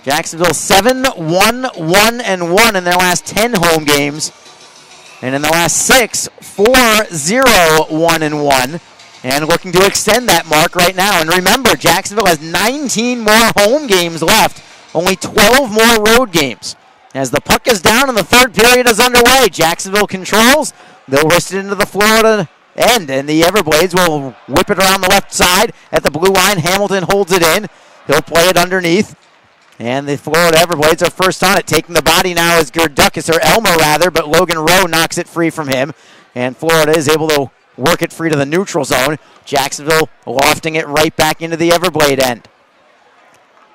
Jacksonville 7-1-1-1 in their last 10 home games, and in the last 6, 4-0-1-1, and looking to extend that mark right now. And remember, Jacksonville has 19 more home games left, only 12 more road games. As the puck is down and the third period is underway, Jacksonville controls. They'll wrist it into the Florida end, and the Everblades will whip it around the left side at the blue line. Hamilton holds it in. He'll play it underneath. And the Florida Everblades are first on it. Taking the body now is Gerdukis, or Elmer rather, but Logan Rowe knocks it free from him. And Florida is able to work it free to the neutral zone. Jacksonville lofting it right back into the Everblade end.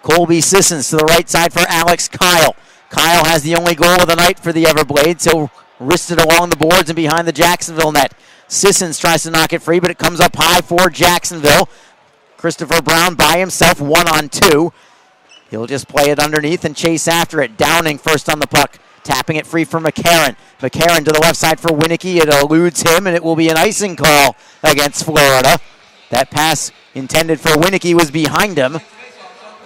Colby Sissons to the right side for Alex Kyle. Kyle has the only goal of the night for the Everblades. He'll wrist it along the boards and behind the Jacksonville net. Sissons tries to knock it free, but it comes up high for Jacksonville. Christopher Brown by himself, 1-on-2. He'll just play it underneath and chase after it. Downing first on the puck, tapping it free for McCarron. McCarron to the left side for Winicky. It eludes him, and it will be an icing call against Florida. That pass intended for Winicky was behind him,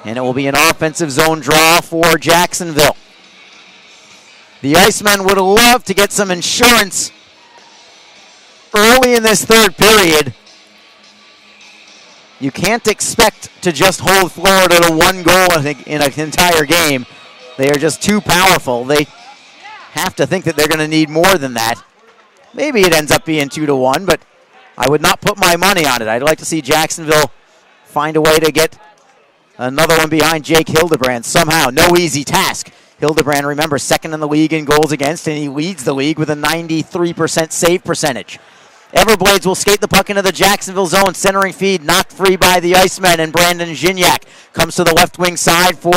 and it will be an offensive zone draw for Jacksonville. The Icemen would love to get some insurance early in this third period. You can't expect to just hold Florida to one goal in an entire game. They are just too powerful. They have to think that they're going to need more than that. Maybe it ends up being 2-1, but I would not put my money on it. I'd like to see Jacksonville find a way to get another one behind Jake Hildebrand somehow. No easy task. Hildebrand, remember, second in the league in goals against, and he leads the league with a 93% save percentage. Everblades will skate the puck into the Jacksonville zone. Centering feed knocked free by the Icemen, and Brandon Zhinyak comes to the left wing side for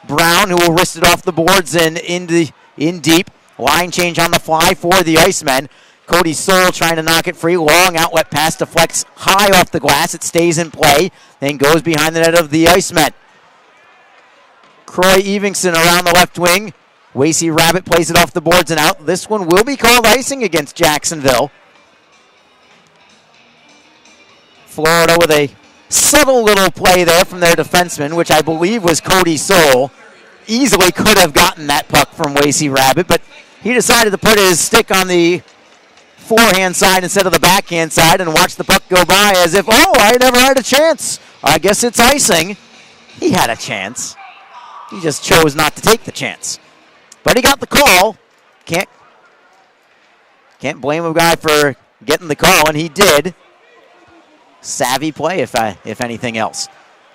Brown, who will wrist it off the boards and in deep. Line change on the fly for the Icemen. Cody Soul trying to knock it free. Long outlet pass deflects high off the glass. It stays in play, then goes behind the net of the Icemen. Croy Evingson around the left wing. Wasey Rabbit plays it off the boards and out. This one will be called icing against Jacksonville. Florida with a subtle little play there from their defenseman, which I believe was Cody Soul. Easily could have gotten that puck from Wasey Rabbit, but he decided to put his stick on the forehand side instead of the backhand side and watch the puck go by as if, oh, I never had a chance. I guess it's icing. He had a chance. He just chose not to take the chance. But he got the call. Can't blame a guy for getting the call, and he did. Savvy play, if anything else.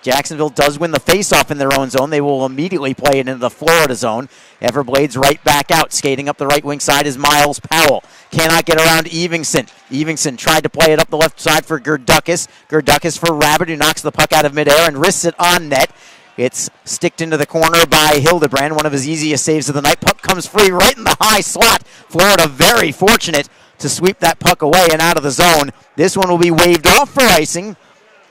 Jacksonville does win the faceoff in their own zone. They will immediately play it into the Florida zone. Everblades right back out. Skating up the right wing side is Miles Powell. Cannot get around Evingson. Evingson tried to play it up the left side for Gerdukis. Gerdukis for Rabbit, who knocks the puck out of midair and wrists it on net. It's sticked into the corner by Hildebrand, one of his easiest saves of the night. Puck comes free right in the high slot. Florida very fortunate to sweep that puck away and out of the zone. This one will be waved off for icing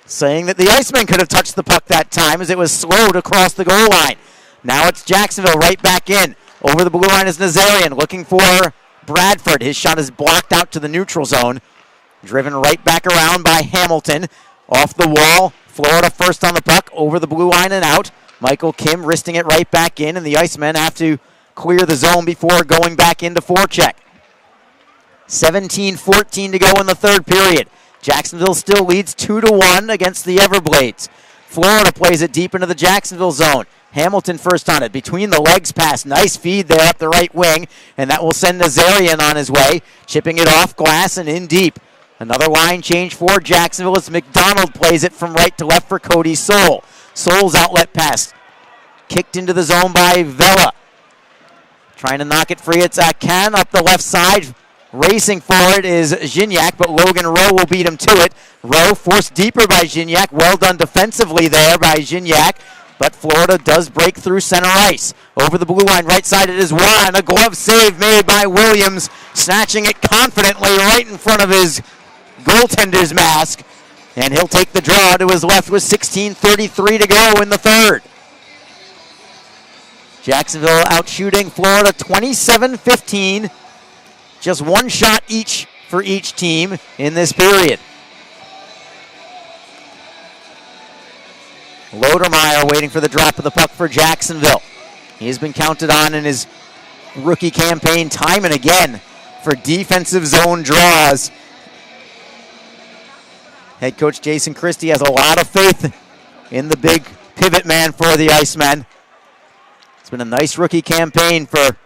saying that the Icemen could have touched the puck that time as it was slow to cross the goal line. Now it's Jacksonville right back in. Over the blue line is Nazarian looking for Bradford. His shot is blocked out to the neutral zone. Driven right back around by Hamilton. Off the wall. Florida first on the puck. Over the blue line and out. Michael Kim wristing it right back in, and the Icemen have to clear the zone before going back into forecheck. 17-14 to go in the third period. Jacksonville still leads 2-1 against the Everblades. Florida plays it deep into the Jacksonville zone. Hamilton first on it. Between the legs pass. Nice feed there up the right wing, and that will send Nazarian on his way. Chipping it off glass and in deep. Another line change for Jacksonville as McDonald plays it from right to left for Cody Soul. Soul's outlet pass kicked into the zone by Vela. Trying to knock it free. It's Akan up the left side. Racing for it is Zhinyak, but Logan Rowe will beat him to it. Rowe forced deeper by Zhinyak. Well done defensively there by Zhinyak. But Florida does break through center ice. Over the blue line, right side it is Juan. A glove save made by Williams, snatching it confidently right in front of his goaltender's mask. And he'll take the draw to his left with 16:33 to go in the third. Jacksonville out shooting Florida 27-15. Just one shot each for each team in this period. Lodermeyer waiting for the drop of the puck for Jacksonville. He has been counted on in his rookie campaign time and again for defensive zone draws. Head coach Jason Christie has a lot of faith in the big pivot man for the Icemen. It's been a nice rookie campaign for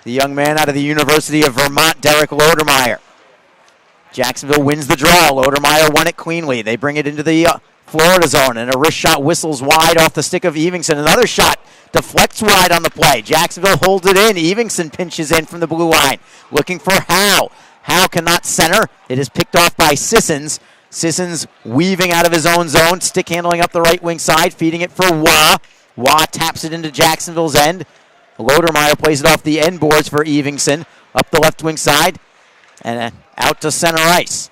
the young man out of the University of Vermont, Derek Lodermeyer. Jacksonville wins the draw. Lodermeyer won it cleanly. They bring it into the Florida zone, and a wrist shot whistles wide off the stick of Evingson. Another shot deflects wide on the play. Jacksonville holds it in. Evingson pinches in from the blue line, looking for Howe. Howe cannot center. It is picked off by Sissons. Sissons weaving out of his own zone, stick handling up the right wing side, feeding it for Wah. Wah taps it into Jacksonville's end. Lodermeyer plays it off the end boards for Evingson, up the left wing side, and out to center ice.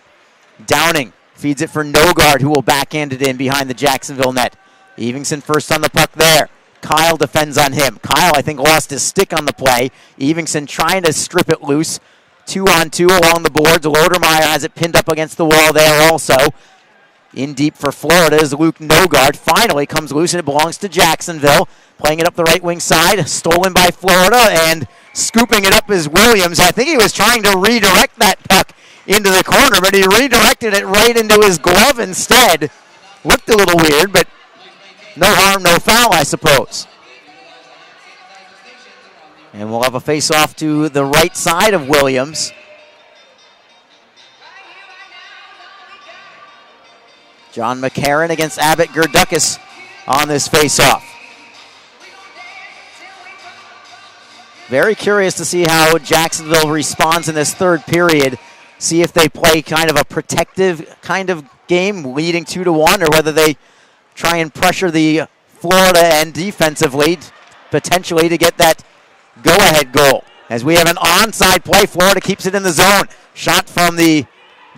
Downing feeds it for Nogard, who will backhand it in behind the Jacksonville net. Evingson first on the puck there. Kyle defends on him. Kyle, I think, lost his stick on the play. Evingson trying to strip it loose. 2-on-2 along the boards. Lodermeyer has it pinned up against the wall there also. In deep for Florida is Luke Nogard. Finally comes loose, and it belongs to Jacksonville. Playing it up the right wing side. Stolen by Florida, and scooping it up is Williams. I think he was trying to redirect that puck into the corner, but he redirected it right into his glove instead. Looked a little weird, but no harm, no foul, I suppose. And we'll have a face-off to the right side of Williams. John McCarron against Abbott Gerdukis on this face-off. Very curious to see how Jacksonville responds in this third period. See if they play kind of a protective kind of game, leading 2-1, or whether they try and pressure the Florida end defensively, potentially to get that go-ahead goal. As we have an onside play, Florida keeps it in the zone. Shot from the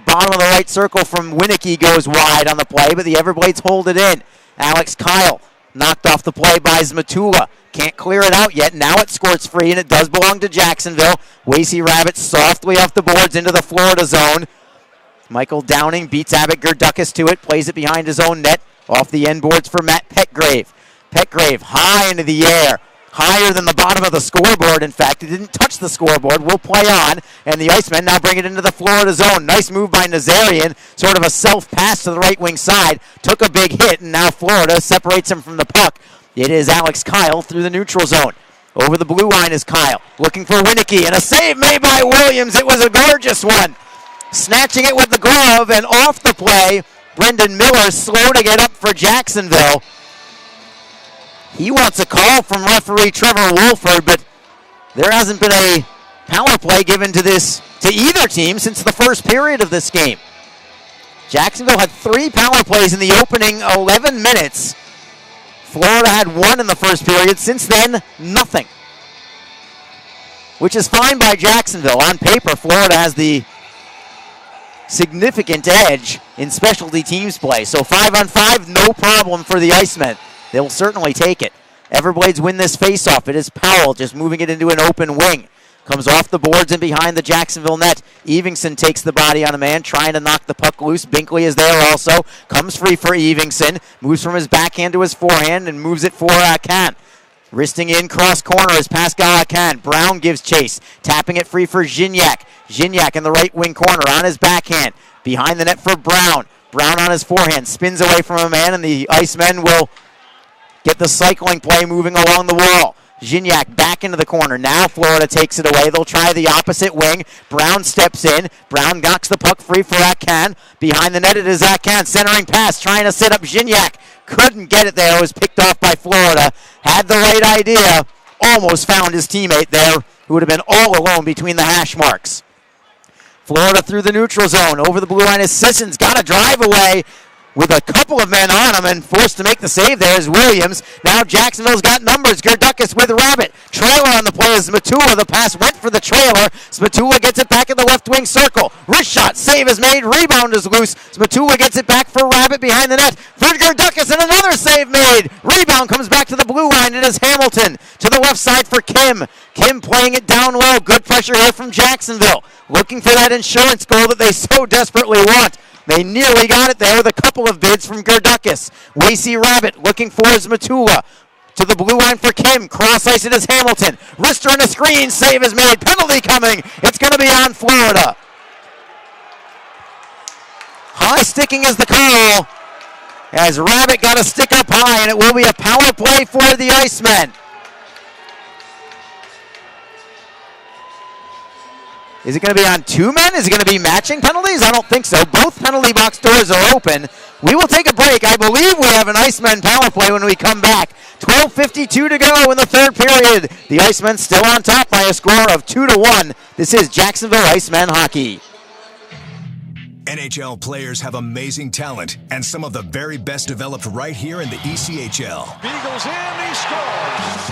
bottom of the right circle from Winicky goes wide on the play, but the Everblades hold it in. Alex Kyle knocked off the play by Zmatula. Can't clear it out yet. Now it squirts free, and it does belong to Jacksonville. Wasey Rabbit softly off the boards into the Florida zone. Michael Downing beats Abbott Gerdukis to it, plays it behind his own net, off the end boards for Matt Petgrave. Petgrave high into the air, higher than the bottom of the scoreboard. In fact, it didn't touch the scoreboard. We'll play on, and the Icemen now bring it into the Florida zone. Nice move by Nazarian, sort of a self-pass to the right wing side. Took a big hit, and now Florida separates him from the puck. It is Alex Kyle through the neutral zone. Over the blue line is Kyle, looking for Winicky, and a save made by Williams. It was a gorgeous one. Snatching it with the glove, and off the play, Brendan Miller slow to get up for Jacksonville. He wants a call from referee Trevor Wolford, but there hasn't been a power play given to either team since the first period of this game. Jacksonville had 3 power plays in the opening 11 minutes. Florida had 1 in the first period. Since then, nothing. Which is fine by Jacksonville. On paper, Florida has the significant edge in specialty teams play. So 5-on-5, no problem for the Icemen. They'll certainly take it. Everblades win this faceoff. It is Powell just moving it into an open wing. Comes off the boards and behind the Jacksonville net. Evingson takes the body on a man, trying to knock the puck loose. Binkley is there also. Comes free for Evingson. Moves from his backhand to his forehand and moves it for Khan. Wristing in, cross corner is Pascal Khan. Brown gives chase. Tapping it free for Zhinyak. Zhinyak in the right wing corner on his backhand. Behind the net for Brown. Brown on his forehand. Spins away from a man, and the Icemen will get the cycling play moving along the wall. Zhinyak back into the corner. Now Florida takes it away. They'll try the opposite wing. Brown steps in. Brown knocks the puck free for Khan. Behind the net it is Khan. Centering pass, trying to set up Zhinyak. Couldn't get it there. It was picked off by Florida. Had the right idea. Almost found his teammate there, who would have been all alone between the hash marks. Florida through the neutral zone. Over the blue line is Sissons. Got a drive away with a couple of men on him and forced to make the save there is Williams. Now Jacksonville's got numbers. Gerdukas with Rabbit. Trailer on the play is Smatula. The pass went for the trailer. Smatula gets it back in the left wing circle. Wrist shot. Save is made. Rebound is loose. Smatula gets it back for Rabbit behind the net. For Gerdukas and another save made. Rebound comes back to the blue line. It is Hamilton to the left side for Kim. Kim playing it down low. Good pressure here from Jacksonville. Looking for that insurance goal that they so desperately want. They nearly got it there with a couple of bids from Gerdukas. Lacey Rabbit looking for his Matula. To the blue line for Kim. Cross ice it is Hamilton. Wrister and a screen. Save is made. Penalty coming. It's going to be on Florida. High sticking is the call. As Rabbit got a stick up high, and it will be a power play for the Icemen. Is it going to be on two men? Is it going to be matching penalties? I don't think so. Both penalty box doors are open. We will take a break. I believe we have an Icemen power play when we come back. 12:52 to go in the third period. The Icemen still on top by a score of 2-1. This is Jacksonville Icemen hockey. NHL players have amazing talent, and some of the very best developed right here in the ECHL. Beagles in, he scores.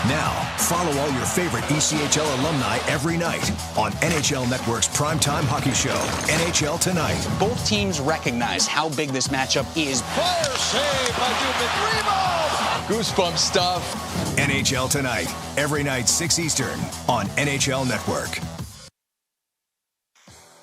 Now, follow all your favorite ECHL alumni every night on NHL Network's primetime hockey show, NHL Tonight. Both teams recognize how big this matchup is. Fire save by Dubin. Rebound. Goosebump stuff. NHL Tonight, every night 6 Eastern on NHL Network.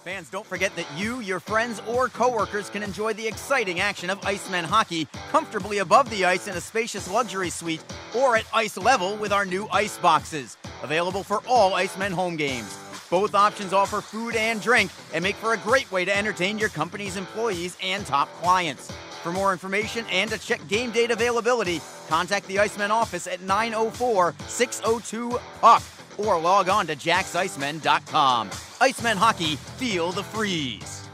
Fans, don't forget that you, your friends, or coworkers can enjoy the exciting action of Icemen hockey comfortably above the ice in a spacious luxury suite or at ice level with our new ice boxes, available for all Icemen home games. Both options offer food and drink and make for a great way to entertain your company's employees and top clients. For more information and to check game date availability, contact the Icemen office at 904-602-PUCK. or log on to jacksicemen.com. Icemen hockey, feel the freeze.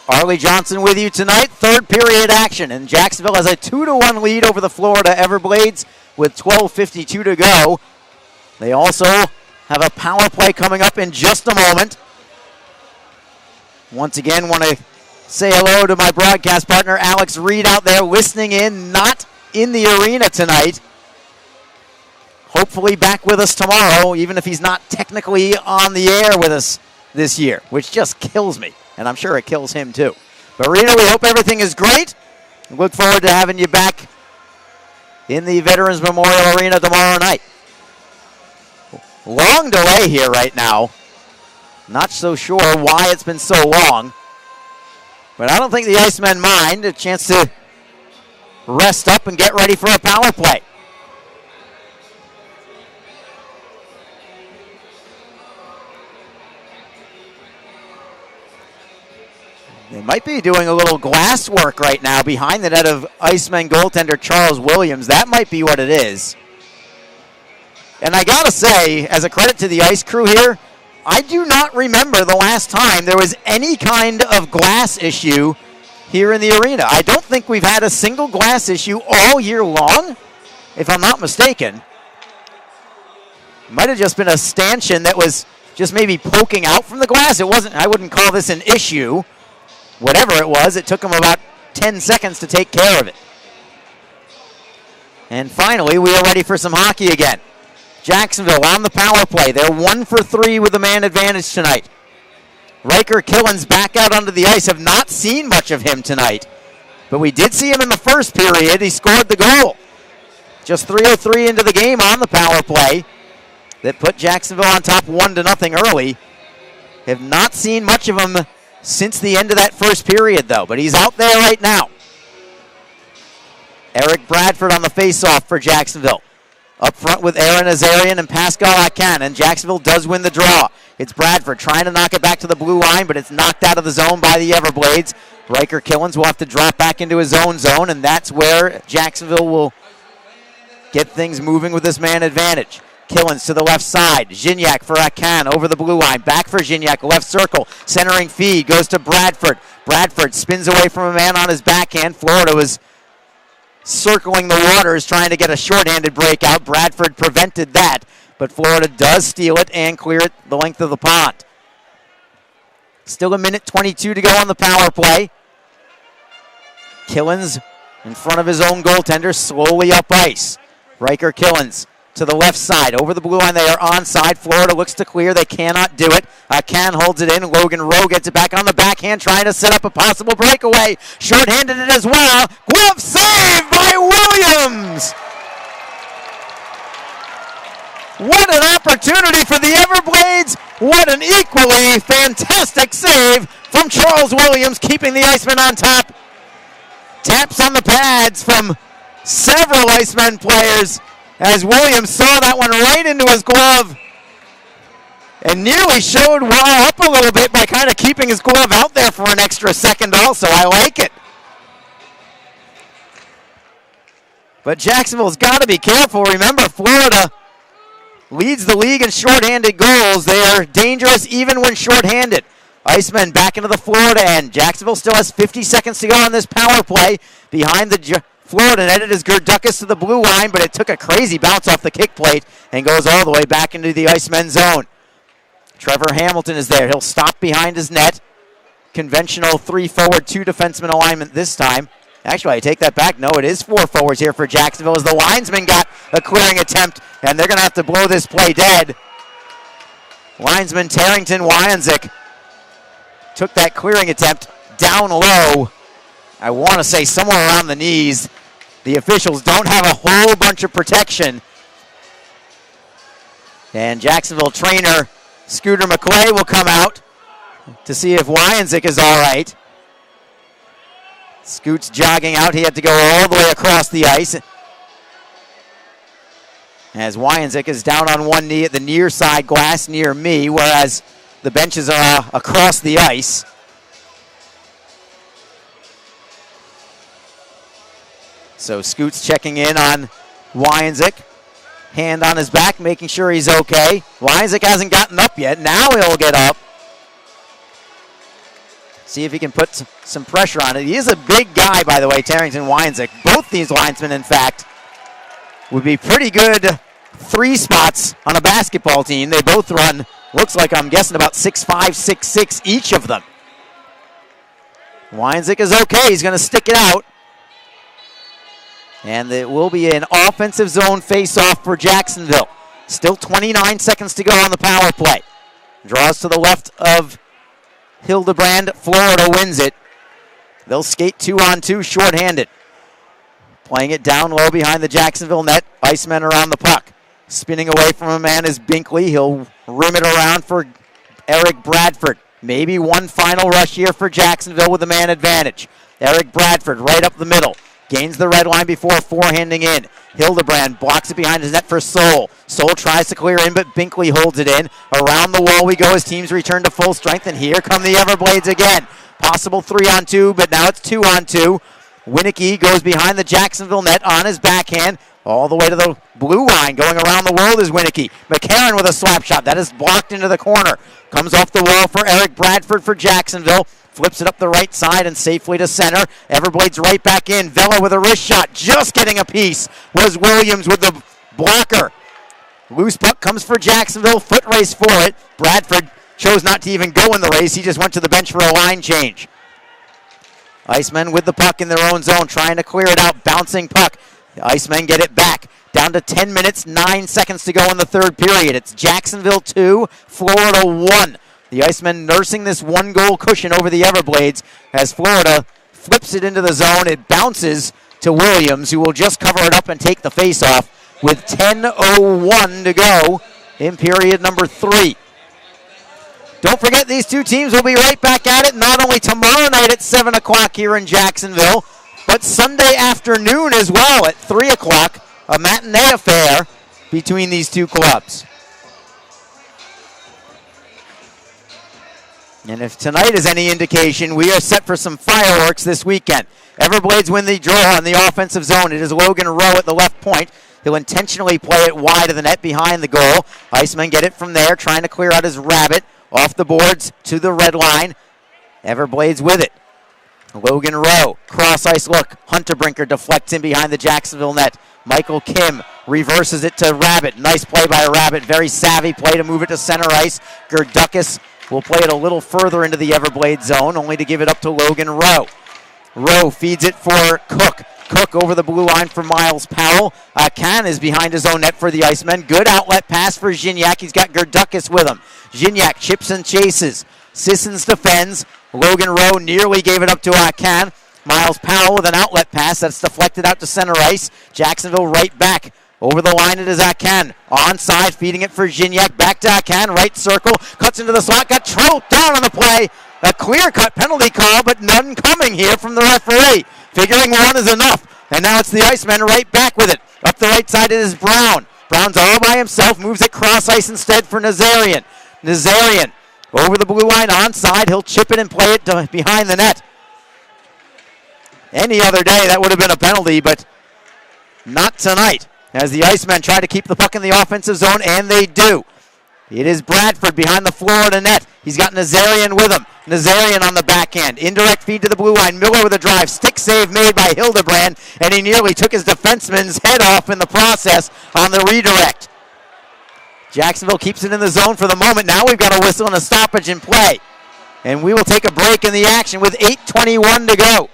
Arlie Johnson with you tonight. Third period action, and Jacksonville has a 2-1 lead over the Florida Everblades with 12:52 to go. They also have a power play coming up in just a moment. Once again, want to say hello to my broadcast partner, Alex Reed, out there listening in, not in the arena tonight. Hopefully back with us tomorrow, even if he's not technically on the air with us this year, which just kills me, and I'm sure it kills him too. But Rita, we hope everything is great. Look forward to having you back in the Veterans Memorial Arena tomorrow night. Long delay here right now. Not so sure why it's been so long, but I don't think the Icemen mind. A chance to rest up and get ready for a power play. They might be doing a little glass work right now behind the net of Icemen goaltender Charles Williams. That might be what it is. And I gotta say, as a credit to the ice crew here, I do not remember the last time there was any kind of glass issue here in the arena. I don't think we've had a single glass issue all year long, if I'm not mistaken. Might have just been a stanchion that was just maybe poking out from the glass. It wasn't, I wouldn't call this an issue. Whatever it was, it took them about 10 seconds to take care of it. And finally, we are ready for some hockey again. Jacksonville on the power play. They're 1 for 3 with the man advantage tonight. Riker Killens back out onto the ice. Have not seen much of him tonight, but we did see him in the first period. He scored the goal. Just 3:03 into the game on the power play that put Jacksonville on top 1-0 early. Have not seen much of him since the end of that first period, though, but he's out there right now. Eric Bradford on the faceoff for Jacksonville. Up front with Aaron Azarian and Pascal Akan, and Jacksonville does win the draw. It's Bradford trying to knock it back to the blue line, but it's knocked out of the zone by the Everblades. Riker Killens will have to drop back into his own zone, and that's where Jacksonville will get things moving with this man advantage. Killens to the left side. Zhinyak for Akan over the blue line. Back for Zhinyak, left circle. Centering feed goes to Bradford. Bradford spins away from a man on his backhand. Florida was circling the waters trying to get a shorthanded breakout. Bradford prevented that, but Florida does steal it and clear it the length of the pond. Still a minute 22 to go on the power play. Killens in front of his own goaltender, slowly up ice. Riker Killens to the left side. Over the blue line, they are onside. Florida looks to clear. They cannot do it. Can holds it in. Logan Rowe gets it back on the backhand, trying to set up a possible breakaway. Short-handed it as well. Glove save by Williams! What an opportunity for the Everblades. What an equally fantastic save from Charles Williams, keeping the Icemen on top. Taps on the pads from several Icemen players as Williams saw that one right into his glove and nearly showed why up a little bit by kind of keeping his glove out there for an extra second also. I like it. But Jacksonville's got to be careful. Remember, Florida leads the league in shorthanded goals. They are dangerous even when shorthanded. Icemen back into the Florida end. Jacksonville still has 50 seconds to go on this power play. Behind the Florida net, it is Gerdukas to the blue line, but it took a crazy bounce off the kick plate and goes all the way back into the Icemen zone. Trevor Hamilton is there. He'll stop behind his net. Conventional 3 forward, 2 defenseman alignment this time. Actually, I take that back. No, it is 4 forwards here for Jacksonville as the linesman got a clearing attempt, and they're going to have to blow this play dead. Linesman Tarrington Wyanzik took that clearing attempt down low. I want to say somewhere around the knees. The officials don't have a whole bunch of protection. And Jacksonville trainer Scooter McClay will come out to see if Wyanzik is all right. Scoot's jogging out. He had to go all the way across the ice. As Wyanzik is down on one knee at the near side glass near me, whereas the benches are across the ice. So Scoot's checking in on Wyanzik. Hand on his back, making sure he's okay. Wyanzik hasn't gotten up yet. Now he'll get up. See if he can put some pressure on it. He is a big guy, by the way, Tarrington Wyanzik. Both these linesmen, in fact, would be pretty good 3 spots on a basketball team. They both run, looks like I'm guessing about 6'5", 6'6", each of them. Wyanzik is okay. He's going to stick it out. And it will be an offensive zone face-off for Jacksonville. Still 29 seconds to go on the power play. Draws to the left of Hildebrand. Florida wins it. They'll skate 2-on-2 shorthanded. Playing it down low behind the Jacksonville net. Icemen are on the puck. Spinning away from a man is Binkley. He'll rim it around for Eric Bradford. Maybe one final rush here for Jacksonville with the man advantage. Eric Bradford right up the middle. Gains the red line before forehanding in. Hildebrand blocks it behind his net for Soul. Soul tries to clear in, but Binkley holds it in. Around the wall we go as teams return to full strength, and here come the Everblades again. Possible 3-on-2, but now it's 2-on-2. Winicky goes behind the Jacksonville net on his backhand. All the way to the blue line. Going around the world is Winicky. McCarron with a slap shot. That is blocked into the corner. Comes off the wall for Eric Bradford for Jacksonville. Flips it up the right side and safely to center. Everblades right back in. Vela with a wrist shot. Just getting a piece was Williams with the blocker. Loose puck comes for Jacksonville. Foot race for it. Bradford chose not to even go in the race. He just went to the bench for a line change. Icemen with the puck in their own zone, trying to clear it out. Bouncing puck. The Icemen get it back. down to 10 minutes, 9 seconds to go in the third period. It's Jacksonville 2, Florida 1. The Icemen nursing this one-goal cushion over the Everblades as Florida flips it into the zone. It bounces to Williams, who will just cover it up and take the face-off with 10:01 to go in period number 3. Don't forget, these two teams will be right back at it not only tomorrow night at 7 o'clock here in Jacksonville, but Sunday afternoon as well at 3 o'clock, a matinee affair between these two clubs. And if tonight is any indication, we are set for some fireworks this weekend. Everblades win the draw in the offensive zone. It is Logan Rowe at the left point. He'll intentionally play it wide of the net behind the goal. Icemen get it from there, trying to clear out his rabbit. Off the boards to the red line. Everblades with it. Logan Rowe, cross ice look. Hunter Brinker deflects in behind the Jacksonville net. Michael Kim reverses it to Rabbit. Nice play by Rabbit. Very savvy play to move it to center ice. Gerdukis will play it a little further into the Everblades zone, only to give it up to Logan Rowe. Rowe feeds it for Cook. Cook over the blue line for Miles Powell. Khan is behind his own net for the Icemen. Good outlet pass for Zhinyak. He's got Gerdukis with him. Zhinyak chips and chases. Sissons defends. Logan Rowe nearly gave it up to Khan. Miles Powell with an outlet pass that's deflected out to center ice. Jacksonville right back. Over the line it is Khan. Onside, feeding it for Zhinyak. Back to Khan, right circle. Cuts into the slot. Got Trout down on the play. A clear-cut penalty call, but none coming here from the referee. Figuring one is enough. And now it's the Icemen right back with it. Up the right side it is Brown. Brown's all by himself. Moves it cross ice instead for Nazarian. Nazarian over the blue line onside. He'll chip it and play it behind the net. Any other day that would have been a penalty, but not tonight. As the Icemen try to keep the puck in the offensive zone, and they do. It is Bradford behind the Florida net. He's got Nazarian with him. Nazarian on the backhand. Indirect feed to the blue line. Miller with a drive. Stick save made by Hildebrand, and he nearly took his defenseman's head off in the process on the redirect. Jacksonville keeps it in the zone for the moment. Now we've got a whistle and a stoppage in play. And we will take a break in the action with 8:21 to go.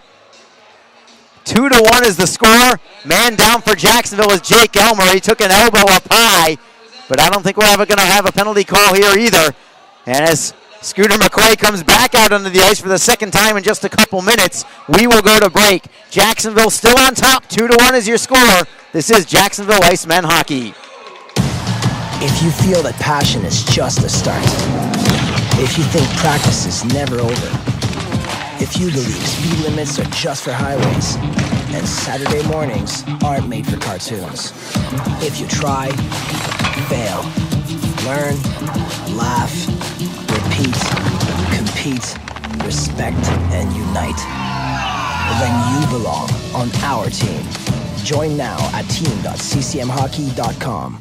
2-1 is the score. Man down for Jacksonville is Jake Elmer. He took an elbow up high, but I don't think we're ever going to have a penalty call here either. And as Scooter McCray comes back out onto the ice for the second time in just a couple minutes, we will go to break. Jacksonville still on top. 2-1 is your score. This is Jacksonville Icemen hockey. If you feel that passion is just a start, if you think practice is never over, if you believe speed limits are just for highways, and Saturday mornings aren't made for cartoons, if you try, fail, learn, laugh, repeat, compete, respect, and unite, then you belong on our team. Join now at team.ccmhockey.com.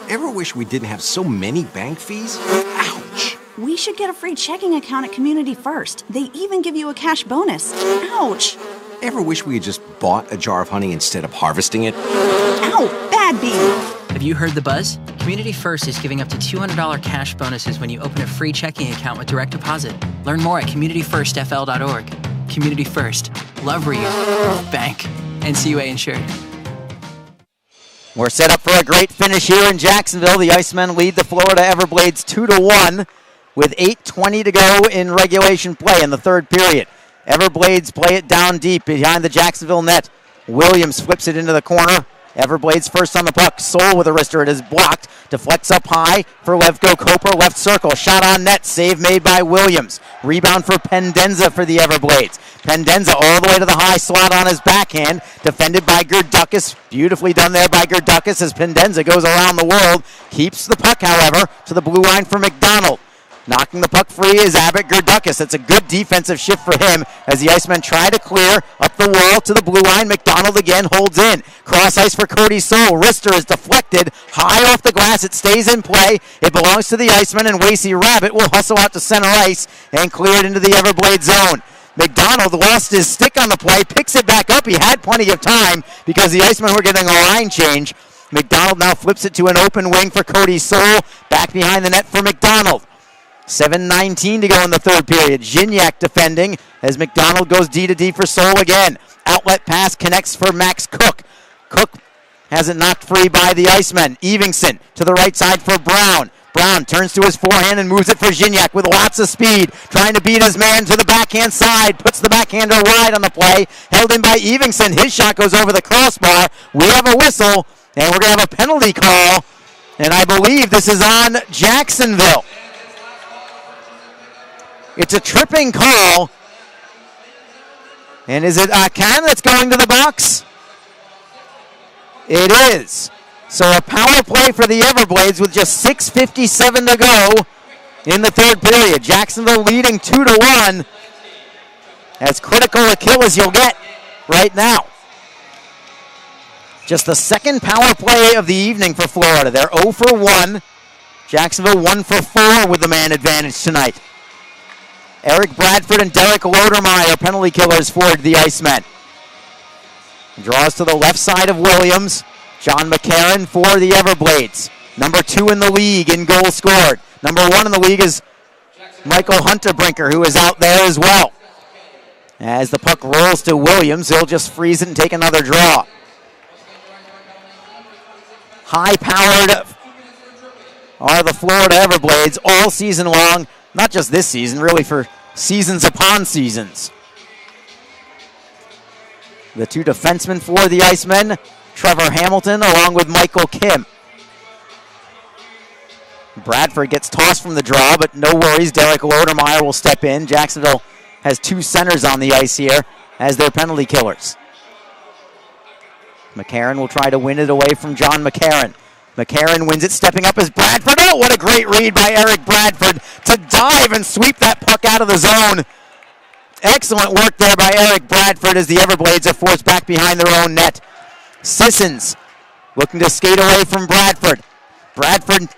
Ever wish we didn't have so many bank fees? Ouch! We should get a free checking account at Community First. They even give you a cash bonus. Ouch! Ever wish we had just bought a jar of honey instead of harvesting it? Ow! Bad bee! Have you heard the buzz? Community First is giving up to $200 cash bonuses when you open a free checking account with direct deposit. Learn more at communityfirstfl.org. Community First. Love where you bank. NCUA insured. We're set up for a great finish here in Jacksonville. The Icemen lead the Florida Everblades 2-1 with 8:20 to go in regulation play in the third period. Everblades play it down deep behind the Jacksonville net. Williams flips it into the corner. Everblades first on the puck. Soul with a wrister. It is blocked. Deflects up high for Levko Koper. Left circle. Shot on net. Save made by Williams. Rebound for Pendenza for the Everblades. Pendenza all the way to the high slot on his backhand. Defended by Gerdukis. Beautifully done there by Gerdukis as Pendenza goes around the world. Keeps the puck, however, to the blue line for McDonald. Knocking the puck free is Abbott Gerdukis. That's a good defensive shift for him as the Icemen try to clear up the wall to the blue line. McDonald again holds in. Cross ice for Cody Soul. Wrister is deflected. High off the glass. It stays in play. It belongs to the Icemen, and Wasey Rabbit will hustle out to center ice and clear it into the Everblade zone. McDonald lost his stick on the play, picks it back up. He had plenty of time because the Icemen were getting a line change. McDonald now flips it to an open wing for Cody Soul. Back behind the net for McDonald. 7:19 to go in the third period. Zhinyak defending. as McDonald goes D to D for Soul again. Outlet pass connects for Max Cook. Cook has it knocked free by the Icemen. Evingson to the right side for Brown. Brown turns to his forehand and moves it for Zhinyak with lots of speed, trying to beat his man to the backhand side. Puts the backhander wide on the play, held in by Evingson. His shot goes over the crossbar. We have a whistle, and we're going to have a penalty call, and I believe this is on Jacksonville. It's a tripping call. And is it Khan that's going to the box? It is. So a power play for the Everblades with just 6:57 to go in the third period. Jacksonville leading 2-1. As critical a kill as you'll get right now. Just the second power play of the evening for Florida. They're 0 for 1. Jacksonville 1 for 4 with the man advantage tonight. Eric Bradford and Derek Lodermeyer, penalty killers for the Icemen. Draws to the left side of Williams. John McCarron for the Everblades. Number 2 in the league in goals scored. Number 1 in the league is Michael Hunterbrinker, who is out there as well. As the puck rolls to Williams, he'll just freeze it and take another draw. High-powered are the Florida Everblades all season long. Not just this season, really for seasons upon seasons. The two defensemen for the Icemen, Trevor Hamilton along with Michael Kim. Bradford gets tossed from the draw, but no worries. Derek Lodermeyer will step in. Jacksonville has 2 centers on the ice here as their penalty killers. McCarron will try to win it away from John McCarron. McCarron wins it, stepping up as Bradford. Oh, what a great read by Eric Bradford to dive and sweep that puck out of the zone. Excellent work there by Eric Bradford as the Everblades are forced back behind their own net. Sissons looking to skate away from Bradford. Bradford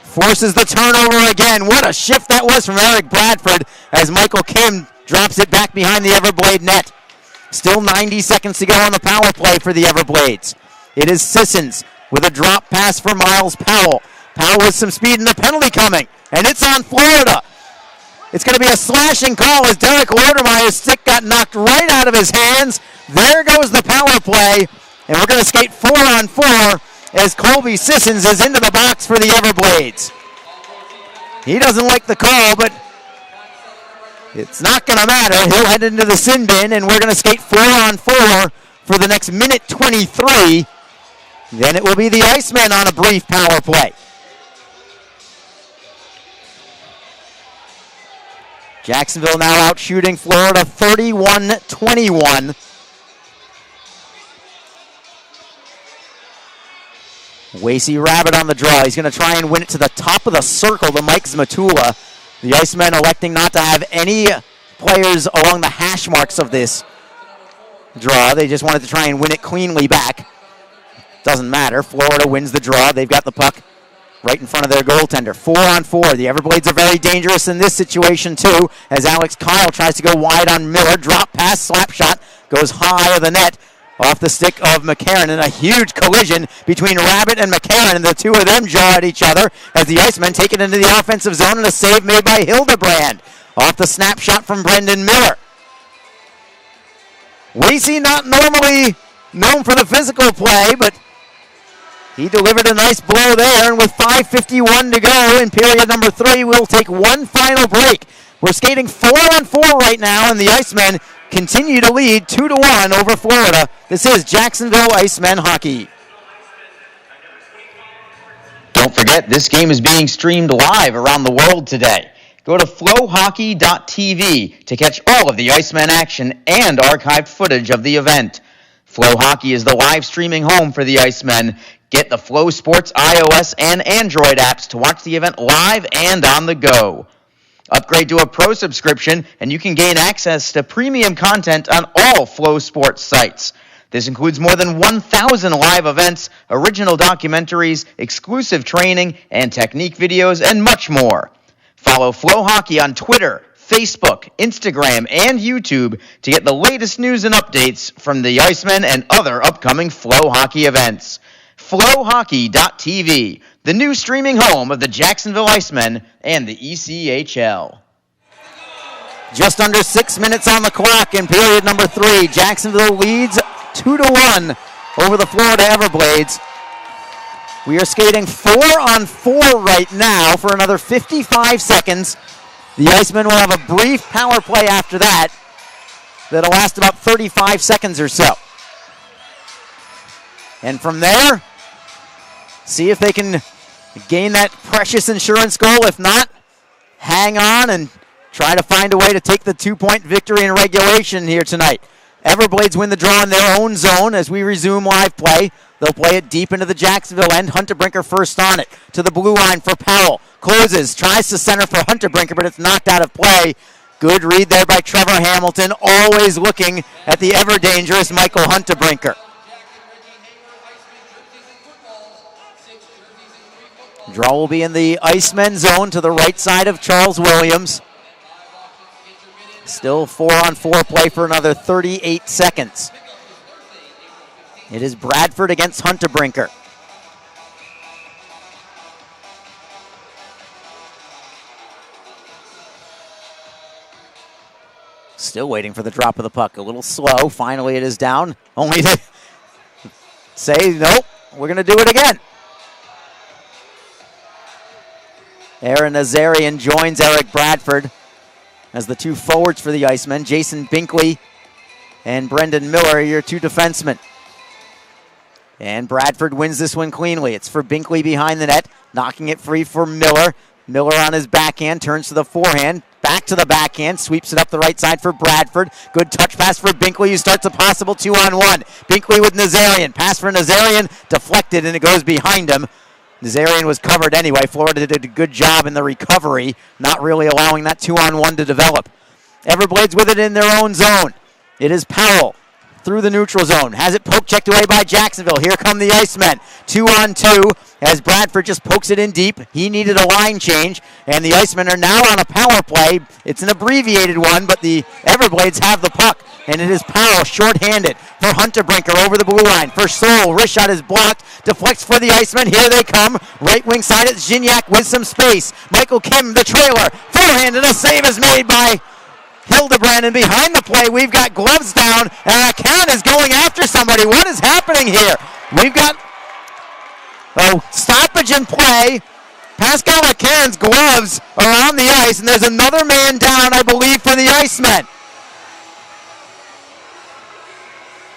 forces the turnover again. What a shift that was from Eric Bradford as Michael Kim drops it back behind the Everblade net. Still 90 seconds to go on the power play for the Everblades. It is Sissons with a drop pass for Miles Powell. Powell with some speed and the penalty coming, and it's on Florida. It's going to be a slashing call as Derek Lodermeyer's stick got knocked right out of his hands. There goes the power play, and we're going to skate 4-on-4 as Colby Sissons is into the box for the Everblades. He doesn't like the call, but it's not going to matter. He'll head into the sin bin, and we're going to skate 4-on-4 for the next minute 23. Then it will be the Icemen on a brief power play. Jacksonville now out shooting Florida 31-21. Wasey Rabbit on the draw. He's going to try and win it to the top of the circle to Mike Zmatula. The Icemen electing not to have any players along the hash marks of this draw. They just wanted to try and win it cleanly back. Doesn't matter. Florida wins the draw. They've got the puck right in front of their goaltender. 4-on-4. The Everblades are very dangerous in this situation, too, as Alex Kyle tries to go wide on Miller. Drop pass, slap shot, goes high of the net. Off the stick of McCarron, and a huge collision between Rabbit and McCarron, and the two of them jaw at each other as the Icemen take it into the offensive zone, and a save made by Hildebrand. Off the snapshot from Brendan Miller. Wasey not normally known for the physical play, but he delivered a nice blow there, and with 5:51 to go in period number 3, we'll take one final break. We're skating 4-on-4 right now, and the Icemen continue to lead 2-1 over Florida. This is Jacksonville Icemen hockey. Don't forget, this game is being streamed live around the world today. Go to flowhockey.tv to catch all of the Icemen action and archived footage of the event. Flow Hockey is the live streaming home for the Icemen. Get the Flow Sports iOS and Android apps to watch the event live and on the go. Upgrade to a pro subscription and you can gain access to premium content on all Flow Sports sites. This includes more than 1,000 live events, original documentaries, exclusive training and technique videos, and much more. Follow Flow Hockey on Twitter, Facebook, Instagram, and YouTube to get the latest news and updates from the Icemen and other upcoming Flow Hockey events. flowhockey.tv, the new streaming home of the Jacksonville Icemen and the ECHL. Just under 6 minutes on the clock in period number 3. Jacksonville leads 2-1 over the Florida Everblades. We are skating 4-on-4 right now for another 55 seconds. The Icemen will have a brief power play after that. That'll last about 35 seconds or so. And from there, see if they can gain that precious insurance goal. If not, hang on and try to find a way to take the 2-point victory in regulation here tonight. Everblades win the draw in their own zone as we resume live play. They'll play it deep into the Jacksonville end. Hunterbrinker first on it. To the blue line for Powell. Closes, tries to center for Hunterbrinker, but it's knocked out of play. Good read there by Trevor Hamilton, always looking at the ever-dangerous Michael Hunterbrinker. Draw will be in the Icemen zone to the right side of Charles Williams. Still 4-on-4 play for another 38 seconds. It is Bradford against Hunterbrinker. Still waiting for the drop of the puck. A little slow. Finally it is down. Only to say, nope, we're going to do it again. Aaron Nazarian joins Eric Bradford as the two forwards for the Icemen. Jason Binkley and Brendan Miller are your two defensemen. And Bradford wins this one cleanly. It's for Binkley behind the net, knocking it free for Miller. Miller on his backhand, turns to the forehand, back to the backhand, sweeps it up the right side for Bradford. Good touch pass for Binkley, who starts a possible 2-on-1. Binkley with Nazarian. Pass for Nazarian, deflected, and it goes behind him. Nazarian was covered anyway. Florida did a good job in the recovery, not really allowing that 2-on-1 to develop. Everblades with it in their own zone. It is Powell through the neutral zone. Has it poke checked away by Jacksonville. Here come the Icemen. 2-on-2 as Bradford just pokes it in deep. He needed a line change, and the Icemen are now on a power play. It's an abbreviated one, but the Everblades have the puck, and it is Powell shorthanded for Hunterbrinker over the blue line. For Soul, wrist shot is blocked. Deflects for the Icemen. Here they come. Right wing side, it's Zhinyak with some space. Michael Kim, the trailer. Forehand, and a save is made by Hildebrand, and behind the play, we've got gloves down, and Akan is going after somebody. What is happening here? We've got stoppage in play. Pascal Akan's gloves are on the ice, and there's another man down, I believe, for the Icemen.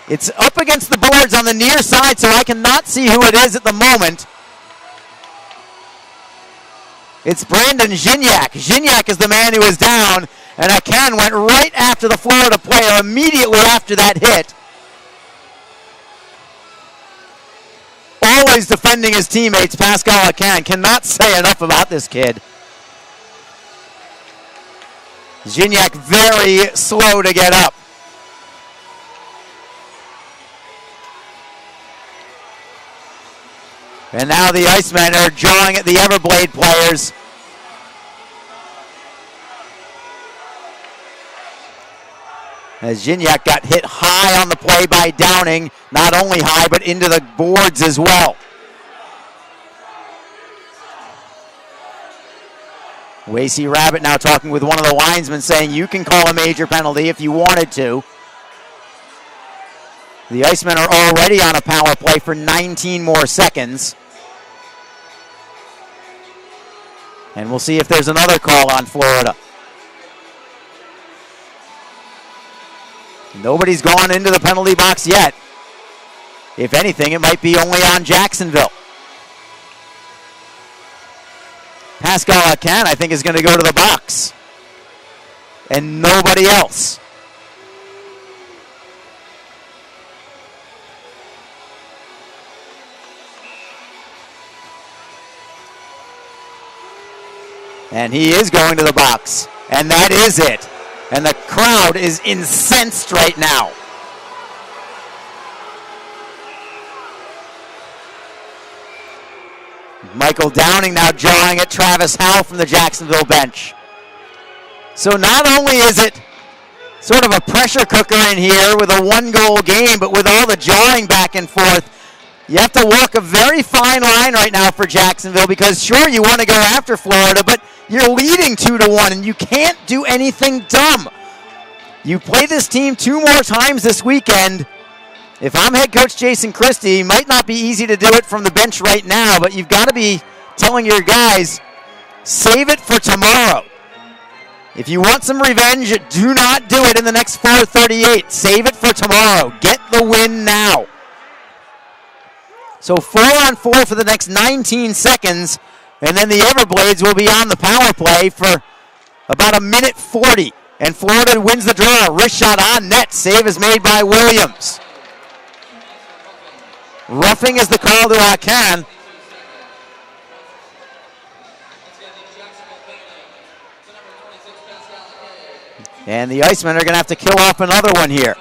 It's up against the boards on the near side, so I cannot see who it is at the moment. It's Brandon Zhinyak. Zhinyak is the man who is down, and Akan went right after the Florida player immediately after that hit. Always defending his teammates, Pascal Akan. Cannot say enough about this kid. Zhinyak very slow to get up. And now the Icemen are jawing at the Everblade players. As Zhinyak got hit high on the play by Downing, not only high, but into the boards as well. Wasey Rabbit now talking with one of the linesmen, saying you can call a major penalty if you wanted to. The Icemen are already on a power play for 19 more seconds. And we'll see if there's another call on Florida. Nobody's gone into the penalty box yet. If anything, it might be only on Jacksonville. Pascal Akan, I think, is going to go to the box. And nobody else. And he is going to the box. And that is it. And the crowd is incensed right now. Michael Downing now jawing at Travis Howe from the Jacksonville bench. So not only is it sort of a pressure cooker in here with a one-goal game, but with all the jawing back and forth, you have to walk a very fine line right now for Jacksonville, because sure, you want to go after Florida, but You're leading 2-1, and you can't do anything dumb. You play this team 2 more times this weekend. If I'm head coach Jason Christie, it might not be easy to do it from the bench right now, but you've got to be telling your guys, save it for tomorrow. If you want some revenge, do not do it in the next 4:38. Save it for tomorrow. Get the win now. So 4-on-4 for the next 19 seconds, and then the Everblades will be on the power play for about 1:40. And Florida wins the draw. Wrist shot on net. Save is made by Williams. Roughing is the call to Akan. And the Icemen are going to have to kill off another one here.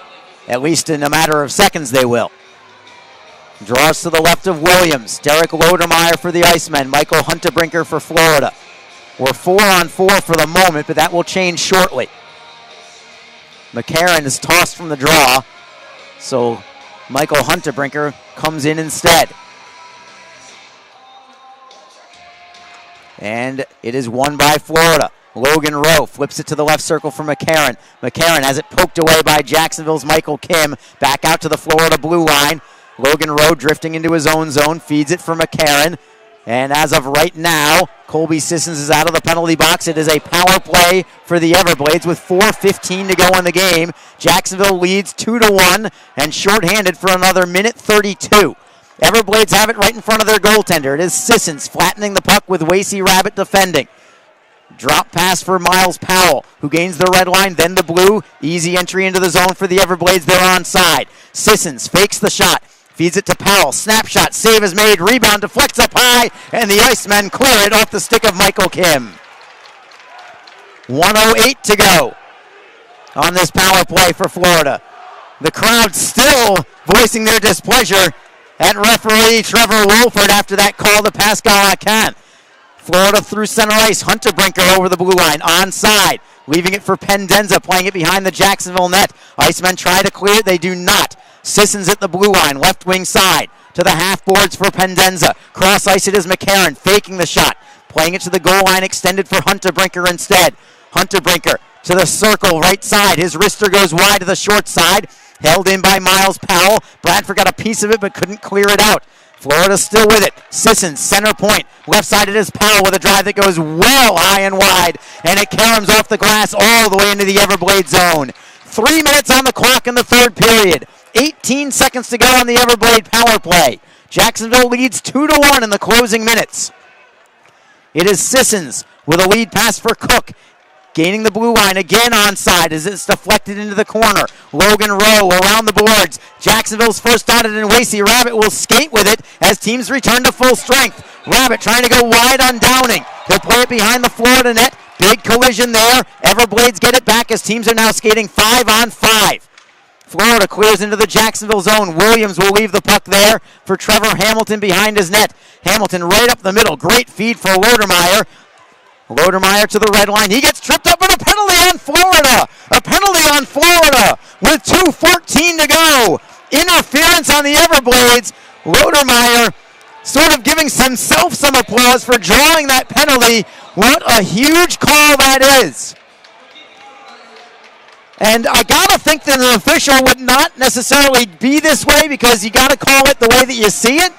At least in a matter of seconds they will. Draws to the left of Williams. Derek Lodermeyer for the Icemen. Michael Huntebrinker for Florida. We're 4-on-4 for the moment, but that will change shortly. McCarron is tossed from the draw, so Michael Huntebrinker comes in instead. And it is won by Florida. Logan Rowe flips it to the left circle for McCarron. McCarron has it poked away by Jacksonville's Michael Kim. Back out to the Florida blue line. Logan Rowe drifting into his own zone, feeds it for McCarron. And as of right now, Colby Sissons is out of the penalty box. It is a power play for the Everblades with 4:15 to go in the game. Jacksonville leads 2-1 and shorthanded for another 1:32. Everblades have it right in front of their goaltender. It is Sissons flattening the puck with Wasey Rabbit defending. Drop pass for Miles Powell, who gains the red line, then the blue. Easy entry into the zone for the Everblades. They're onside. Sissons fakes the shot, feeds it to Powell. Snapshot, save is made, rebound deflects up high, and the Icemen clear it off the stick of Michael Kim. 1:08 to go on this power play for Florida. The crowd still voicing their displeasure at referee Trevor Wolford after that call to Pascal Akan. Florida through center ice. Huntebrinker over the blue line. Onside. Leaving it for Pendenza. Playing it behind the Jacksonville net. Icemen try to clear it. They do not. Sissons at the blue line. Left wing side. To the half boards for Pendenza. Cross ice it is McCarron. Faking the shot. Playing it to the goal line. Extended for Huntebrinker instead. Huntebrinker to the circle. Right side. His wrister goes wide to the short side. Held in by Miles Powell. Bradford got a piece of it but couldn't clear it out. Florida still with it. Sissons, center point. Left side it is Powell with a drive that goes well high and wide. And it caroms off the glass all the way into the Everblade zone. 3 minutes on the clock in the third period. 18 seconds to go on the Everblade power play. Jacksonville leads 2-1 in the closing minutes. It is Sissons with a lead pass for Cook. Gaining the blue line again onside as it's deflected into the corner. Logan Rowe around the boards. Jacksonville's first on it, and Wasey Rabbit will skate with it as teams return to full strength. Rabbit trying to go wide on Downing. He'll play it behind the Florida net. Big collision there. Everblades get it back as teams are now skating 5-on-5. Florida clears into the Jacksonville zone. Williams will leave the puck there for Trevor Hamilton behind his net. Hamilton right up the middle. Great feed for Lodermeyer. Lodermeyer to the red line. He gets tripped up, and a penalty on Florida. A penalty on Florida with 2:14 to go. Interference on the Everblades. Lodermeyer sort of giving himself some applause for drawing that penalty. What a huge call that is. And I got to think that an official would not necessarily be this way because you got to call it the way that you see it.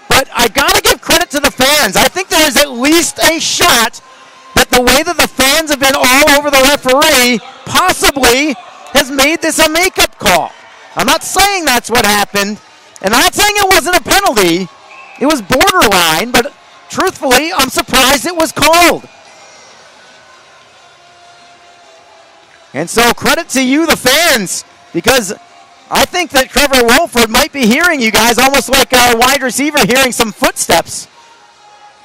But I got to give credit to the fans. I think there's at least a shot that the way that the fans have been all over the referee possibly has made this a makeup call. I'm not saying that's what happened, and I'm not saying it wasn't a penalty. It was borderline, but truthfully, I'm surprised it was called. And so credit to you, the fans, because I think that Trevor Wolford might be hearing you guys almost like a wide receiver hearing some footsteps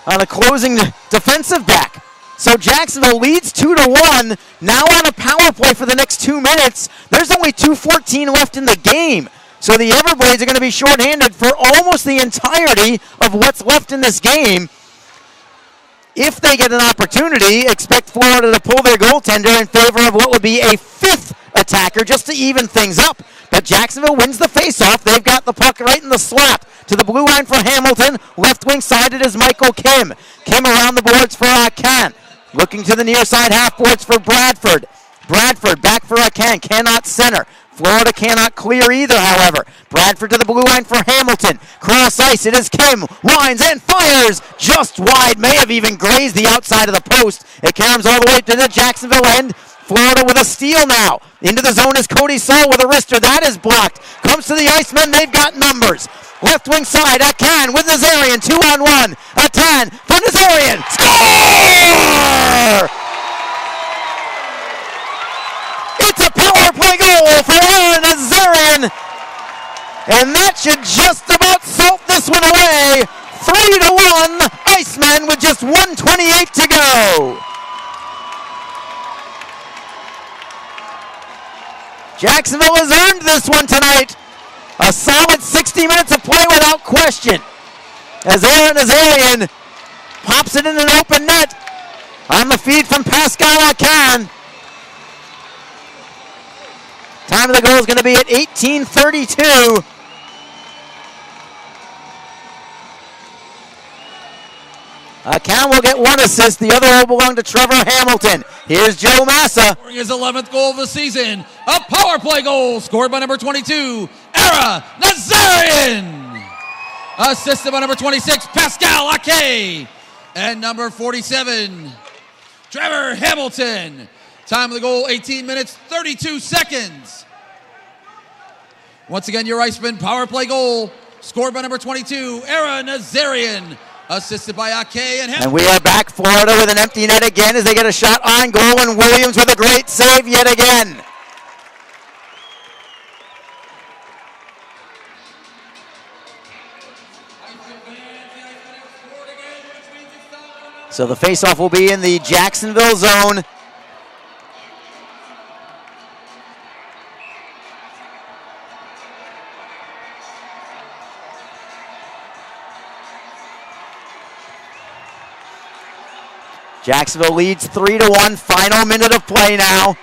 on a closing defensive back. So Jacksonville leads 2-1, now on a power play for the next 2 minutes. There's only 2:14 left in the game. So the Everblades are going to be shorthanded for almost the entirety of what's left in this game. If they get an opportunity, expect Florida to pull their goaltender in favor of what would be a fifth attacker just to even things up. But Jacksonville wins the faceoff. They've got the puck right in the slot. To the blue line for Hamilton. Left wing side it is Michael Kim. Kim around the boards for Akan. Looking to the near side half boards for Bradford. Bradford back for Akan, cannot center. Florida cannot clear either, however. Bradford to the blue line for Hamilton. Cross ice, it is Kim. Winds and fires. Just wide, may have even grazed the outside of the post. It caroms all the way to the Jacksonville end. Florida with a steal now. Into the zone is Cody Saul with a wrister. That is blocked. Comes to the Icemen, they've got numbers. Left wing side, Akan with Nazarian, 2-on-1. Akan for Nazarian. Score! It's a power play goal for Aaron Nazarian. And that should just about salt this one away. 3-1, Icemen with just 1:28 to go. Jacksonville has earned this one tonight. A solid 60 minutes of play without question. As Aaron Nazarian pops it in an open net on the feed from Pascal Akan. Time of the goal is going to be at 18:32. Akan will get one assist. The other will belong to Trevor Hamilton. Here's Joe Massa. His 11th goal of the season. A power play goal scored by number 22, Aaron Nazarian. Assisted by number 26, Pascal Ake. And number 47, Trevor Hamilton. Time of the goal, 18 minutes, 32 seconds. Once again, your Iceman power play goal scored by number 22, Aaron Nazarian. Assisted by Ake and Hamilton. And we are back, Florida with an empty net again as they get a shot on goal, and Williams with a great save yet again. So the faceoff will be in the Jacksonville zone. Jacksonville leads 3-1, final minute of play now.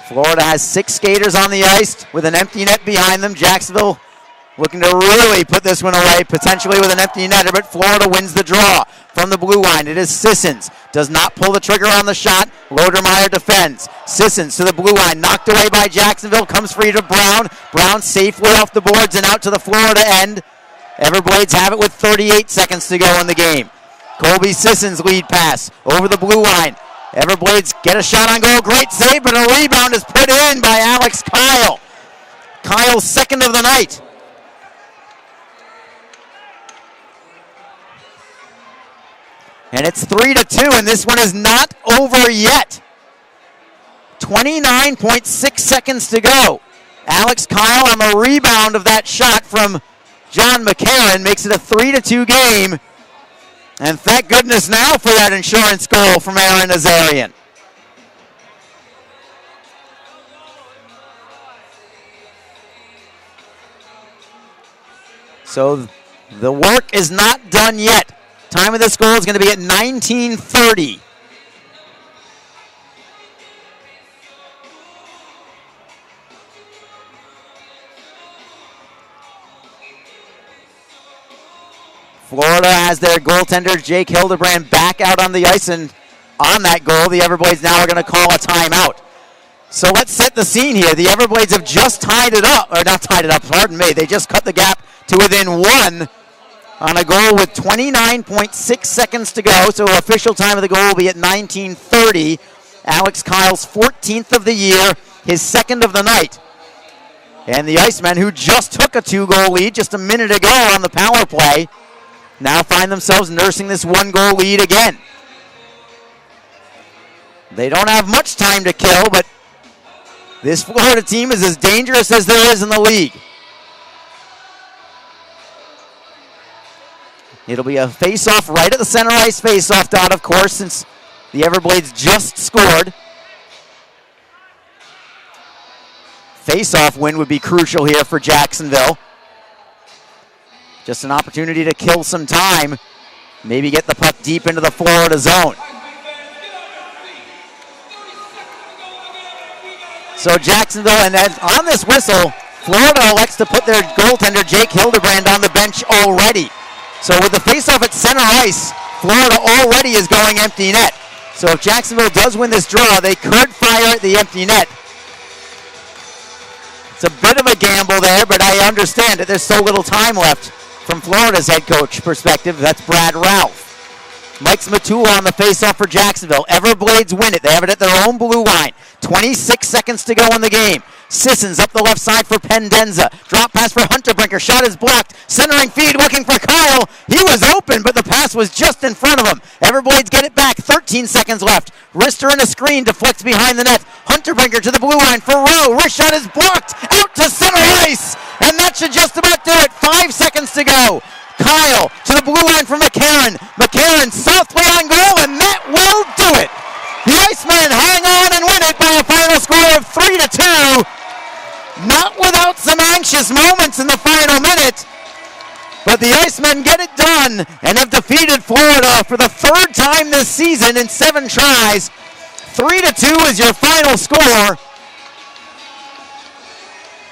Florida has 6 skaters on the ice with an empty net behind them. Jacksonville looking to really put this one away, potentially with an empty netter, but Florida wins the draw. From the blue line, it is Sissons. Does not pull the trigger on the shot. Lodermeyer defends. Sissons to the blue line, knocked away by Jacksonville, comes free to Brown. Brown safely off the boards and out to the Florida end. Everblades have it with 38 seconds to go in the game. Colby Sissons lead pass over the blue line. Everblades get a shot on goal. Great save, but a rebound is put in by Alex Kyle. Kyle's second of the night. And it's 3-2, and this one is not over yet. 29.6 seconds to go. Alex Kyle on the rebound of that shot from John McCarron makes it a 3-2 game. And thank goodness now for that insurance goal from Aaron Nazarian. So the work is not done yet. Time of this goal is going to be at 19:30. Florida has their goaltender, Jake Hildebrand, back out on the ice, and on that goal, the Everblades now are going to call a timeout. So let's set the scene here. The Everblades have just tied it up, or not tied it up, pardon me. They just cut the gap to within 1 on a goal with 29.6 seconds to go. So official time of the goal will be at 19:30. Alex Kyle's 14th of the year, his second of the night. And the Icemen, who just took a 2-goal lead just a minute ago on the power play, now find themselves nursing this 1-goal lead again. They don't have much time to kill, but this Florida team is as dangerous as there is in the league. It'll be a face-off right at the center ice face-off dot, of course, since the Everblades just scored. Face-off win would be crucial here for Jacksonville. Just an opportunity to kill some time. Maybe get the puck deep into the Florida zone. So Jacksonville, and then on this whistle, Florida elects to put their goaltender, Jake Hildebrand, on the bench already. So with the faceoff at center ice, Florida already is going empty net. So if Jacksonville does win this draw, they could fire at the empty net. It's a bit of a gamble there, but I understand it. There's so little time left from Florida's head coach perspective. That's Brad Ralph. Mike Smatula on the faceoff for Jacksonville. Everblades win it. They have it at their own blue line. 26 seconds to go in the game. Sissons up the left side for Pendenza. Drop pass for Hunterbrinker. Shot is blocked. Centering feed looking for Kyle. He was open, but the pass was just in front of him. Everblades get it back. 13 seconds left. Wrister in a screen deflects behind the net. Hunterbrinker to the blue line for Rowe. Wrist shot is blocked. Out to center ice. And that should just about do it. 5 seconds to go. Kyle to the blue line for McCarron. McCarron softly on goal, and that will do it. The Icemen hang on and win it by a final score of 3-2. Not without some anxious moments in the final minute, but the Icemen get it done and have defeated Florida for the third time this season in 7 tries. 3-2 is your final score.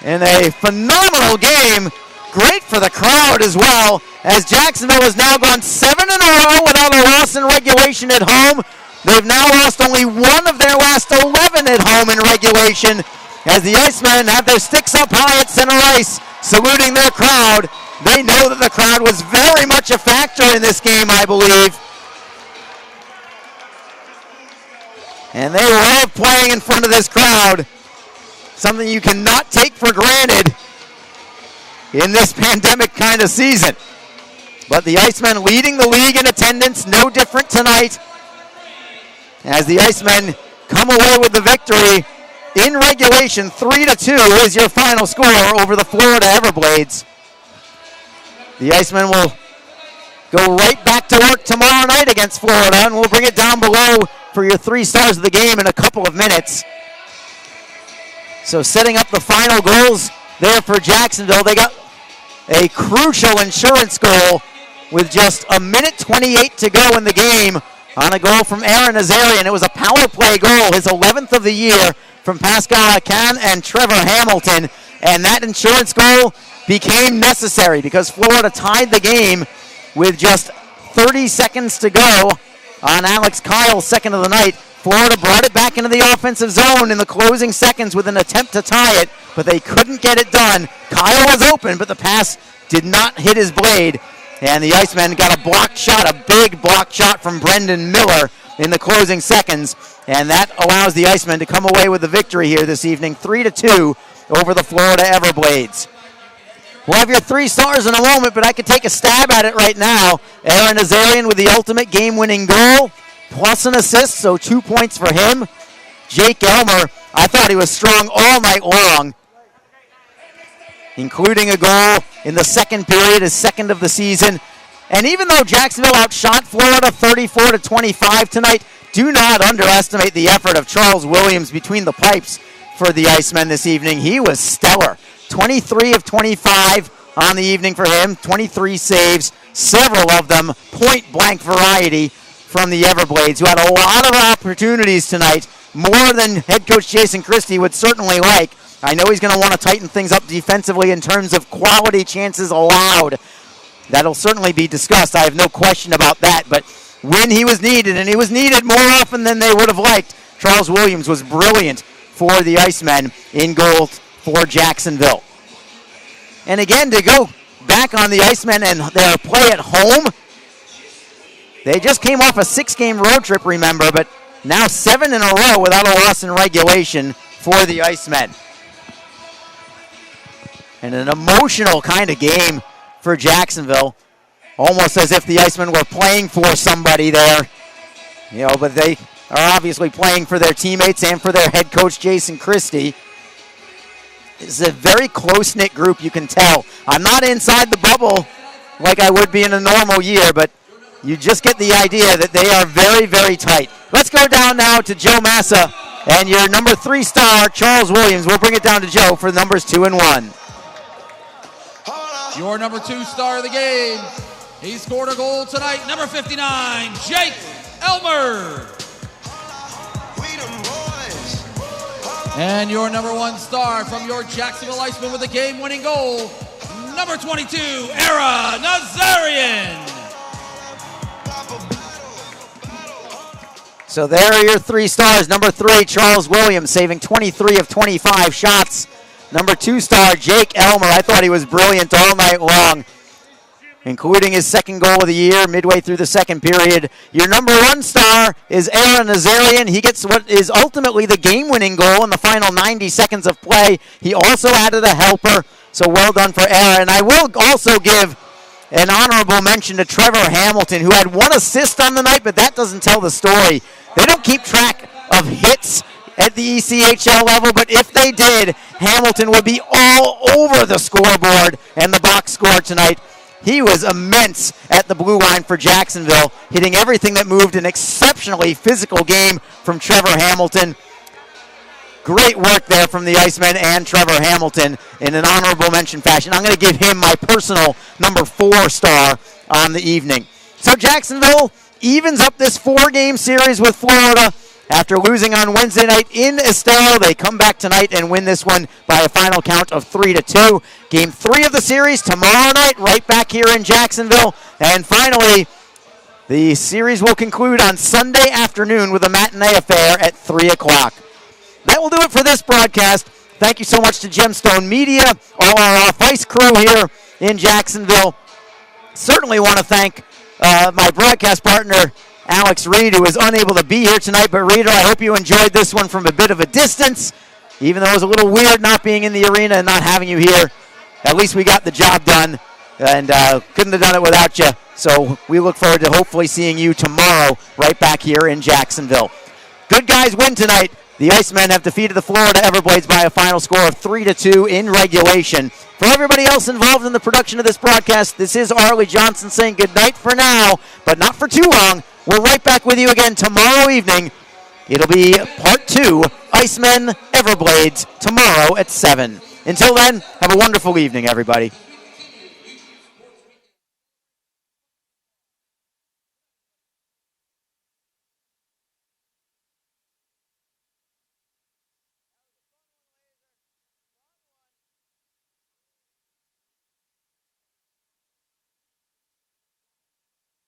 In a phenomenal game. Great for the crowd as well, as Jacksonville has now gone 7 in a row without a loss in regulation at home. They've now lost only 1 of their last 11 at home in regulation, as the Icemen have their sticks up high at center ice, saluting their crowd. They know that the crowd was very much a factor in this game, I believe. And they love playing in front of this crowd, something you cannot take for granted in this pandemic kind of season. But the Icemen leading the league in attendance, no different tonight, as the Icemen come away with the victory in regulation. 3-2 is your final score over the Florida Everblades. The Icemen will go right back to work tomorrow night against Florida, and we'll bring it down below for your 3 stars of the game in a couple of minutes. So setting up the final goals there for Jacksonville. They got a crucial insurance goal with just 1:28 to go in the game on a goal from Aaron Azarian. It was a power play goal, his 11th of the year, from Pascal Akan and Trevor Hamilton. And that insurance goal became necessary because Florida tied the game with just 30 seconds to go on Alex Kyle's second of the night. Florida brought it back into the offensive zone in the closing seconds with an attempt to tie it, but they couldn't get it done. Kyle was open, but the pass did not hit his blade, and the Icemen got a blocked shot, a big blocked shot from Brendan Miller in the closing seconds, and that allows the Icemen to come away with the victory here this evening, 3-2 over the Florida Everblades. We'll have your 3 stars in a moment, but I could take a stab at it right now. Aaron Azarian with the ultimate game-winning goal, plus an assist, so 2 points for him. Jake Elmer, I thought he was strong all night long, including a goal in the second period, his second of the season. And even though Jacksonville outshot Florida 34-25 tonight, do not underestimate the effort of Charles Williams between the pipes for the Icemen this evening. He was stellar. 23 of 25 on the evening for him, 23 saves, several of them point-blank variety from the Everblades, who had a lot of opportunities tonight, more than head coach Jason Christie would certainly like. I know he's going to want to tighten things up defensively in terms of quality chances allowed. That'll certainly be discussed. I have no question about that. But when he was needed, and he was needed more often than they would have liked, Charles Williams was brilliant for the Icemen in goal for Jacksonville. And again, to go back on the Icemen and their play at home, they just came off a 6-game road trip, remember, but now 7 in a row without a loss in regulation for the Icemen. And an emotional kind of game for Jacksonville, almost as if the Icemen were playing for somebody there. You know, but they are obviously playing for their teammates and for their head coach, Jason Christie. This is a very close-knit group, you can tell. I'm not inside the bubble like I would be in a normal year, but you just get the idea that they are very, very tight. Let's go down now to Joe Massa and your number 3 star, Charles Williams. We'll bring it down to Joe for numbers 2 and 1. Your number 2 star of the game. He scored a goal tonight, number 59, Jake Elmer. And your number 1 star from your Jacksonville Icemen with a game-winning goal, number 22, Aaron Azarian. So there are your 3 stars. Number 3, Charles Williams, saving 23 of 25 shots. Number 2 star, Jake Elmer. I thought he was brilliant all night long, including his second goal of the year midway through the second period. Your number 1 star is Aaron Nazarian. He gets what is ultimately the game-winning goal in the final 90 seconds of play. He also added a helper, so well done for Aaron. I will also give an honorable mention to Trevor Hamilton, who had 1 assist on the night, but that doesn't tell the story. They don't keep track of hits at the ECHL level, but if they did, Hamilton would be all over the scoreboard and the box score tonight. He was immense at the blue line for Jacksonville, hitting everything that moved. An exceptionally physical game from Trevor Hamilton. Great work there from the Icemen and Trevor Hamilton in an honorable mention fashion. I'm going to give him my personal number 4 star on the evening. So Jacksonville evens up this 4-game series with Florida. After losing on Wednesday night in Estero, they come back tonight and win this one by a final count of 3-2. Game 3 of the series tomorrow night, right back here in Jacksonville. And finally, the series will conclude on Sunday afternoon with a matinee affair at 3 o'clock. That will do it for this broadcast. Thank you so much to Gemstone Media, all our off-ice crew here in Jacksonville. Certainly want to thank my broadcast partner, Alex Reed, who was unable to be here tonight. But Reader, I hope you enjoyed this one from a bit of a distance. Even though it was a little weird not being in the arena and not having you here, at least we got the job done, and couldn't have done it without you. So we look forward to hopefully seeing you tomorrow right back here in Jacksonville. Good guys win tonight. The Icemen have defeated the Florida Everblades by a final score of 3-2 in regulation. For everybody else involved in the production of this broadcast, this is Arlie Johnson saying good night for now, but not for too long. We're right back with you again tomorrow evening. It'll be part 2, Icemen Everblades, tomorrow at 7. Until then, have a wonderful evening, everybody.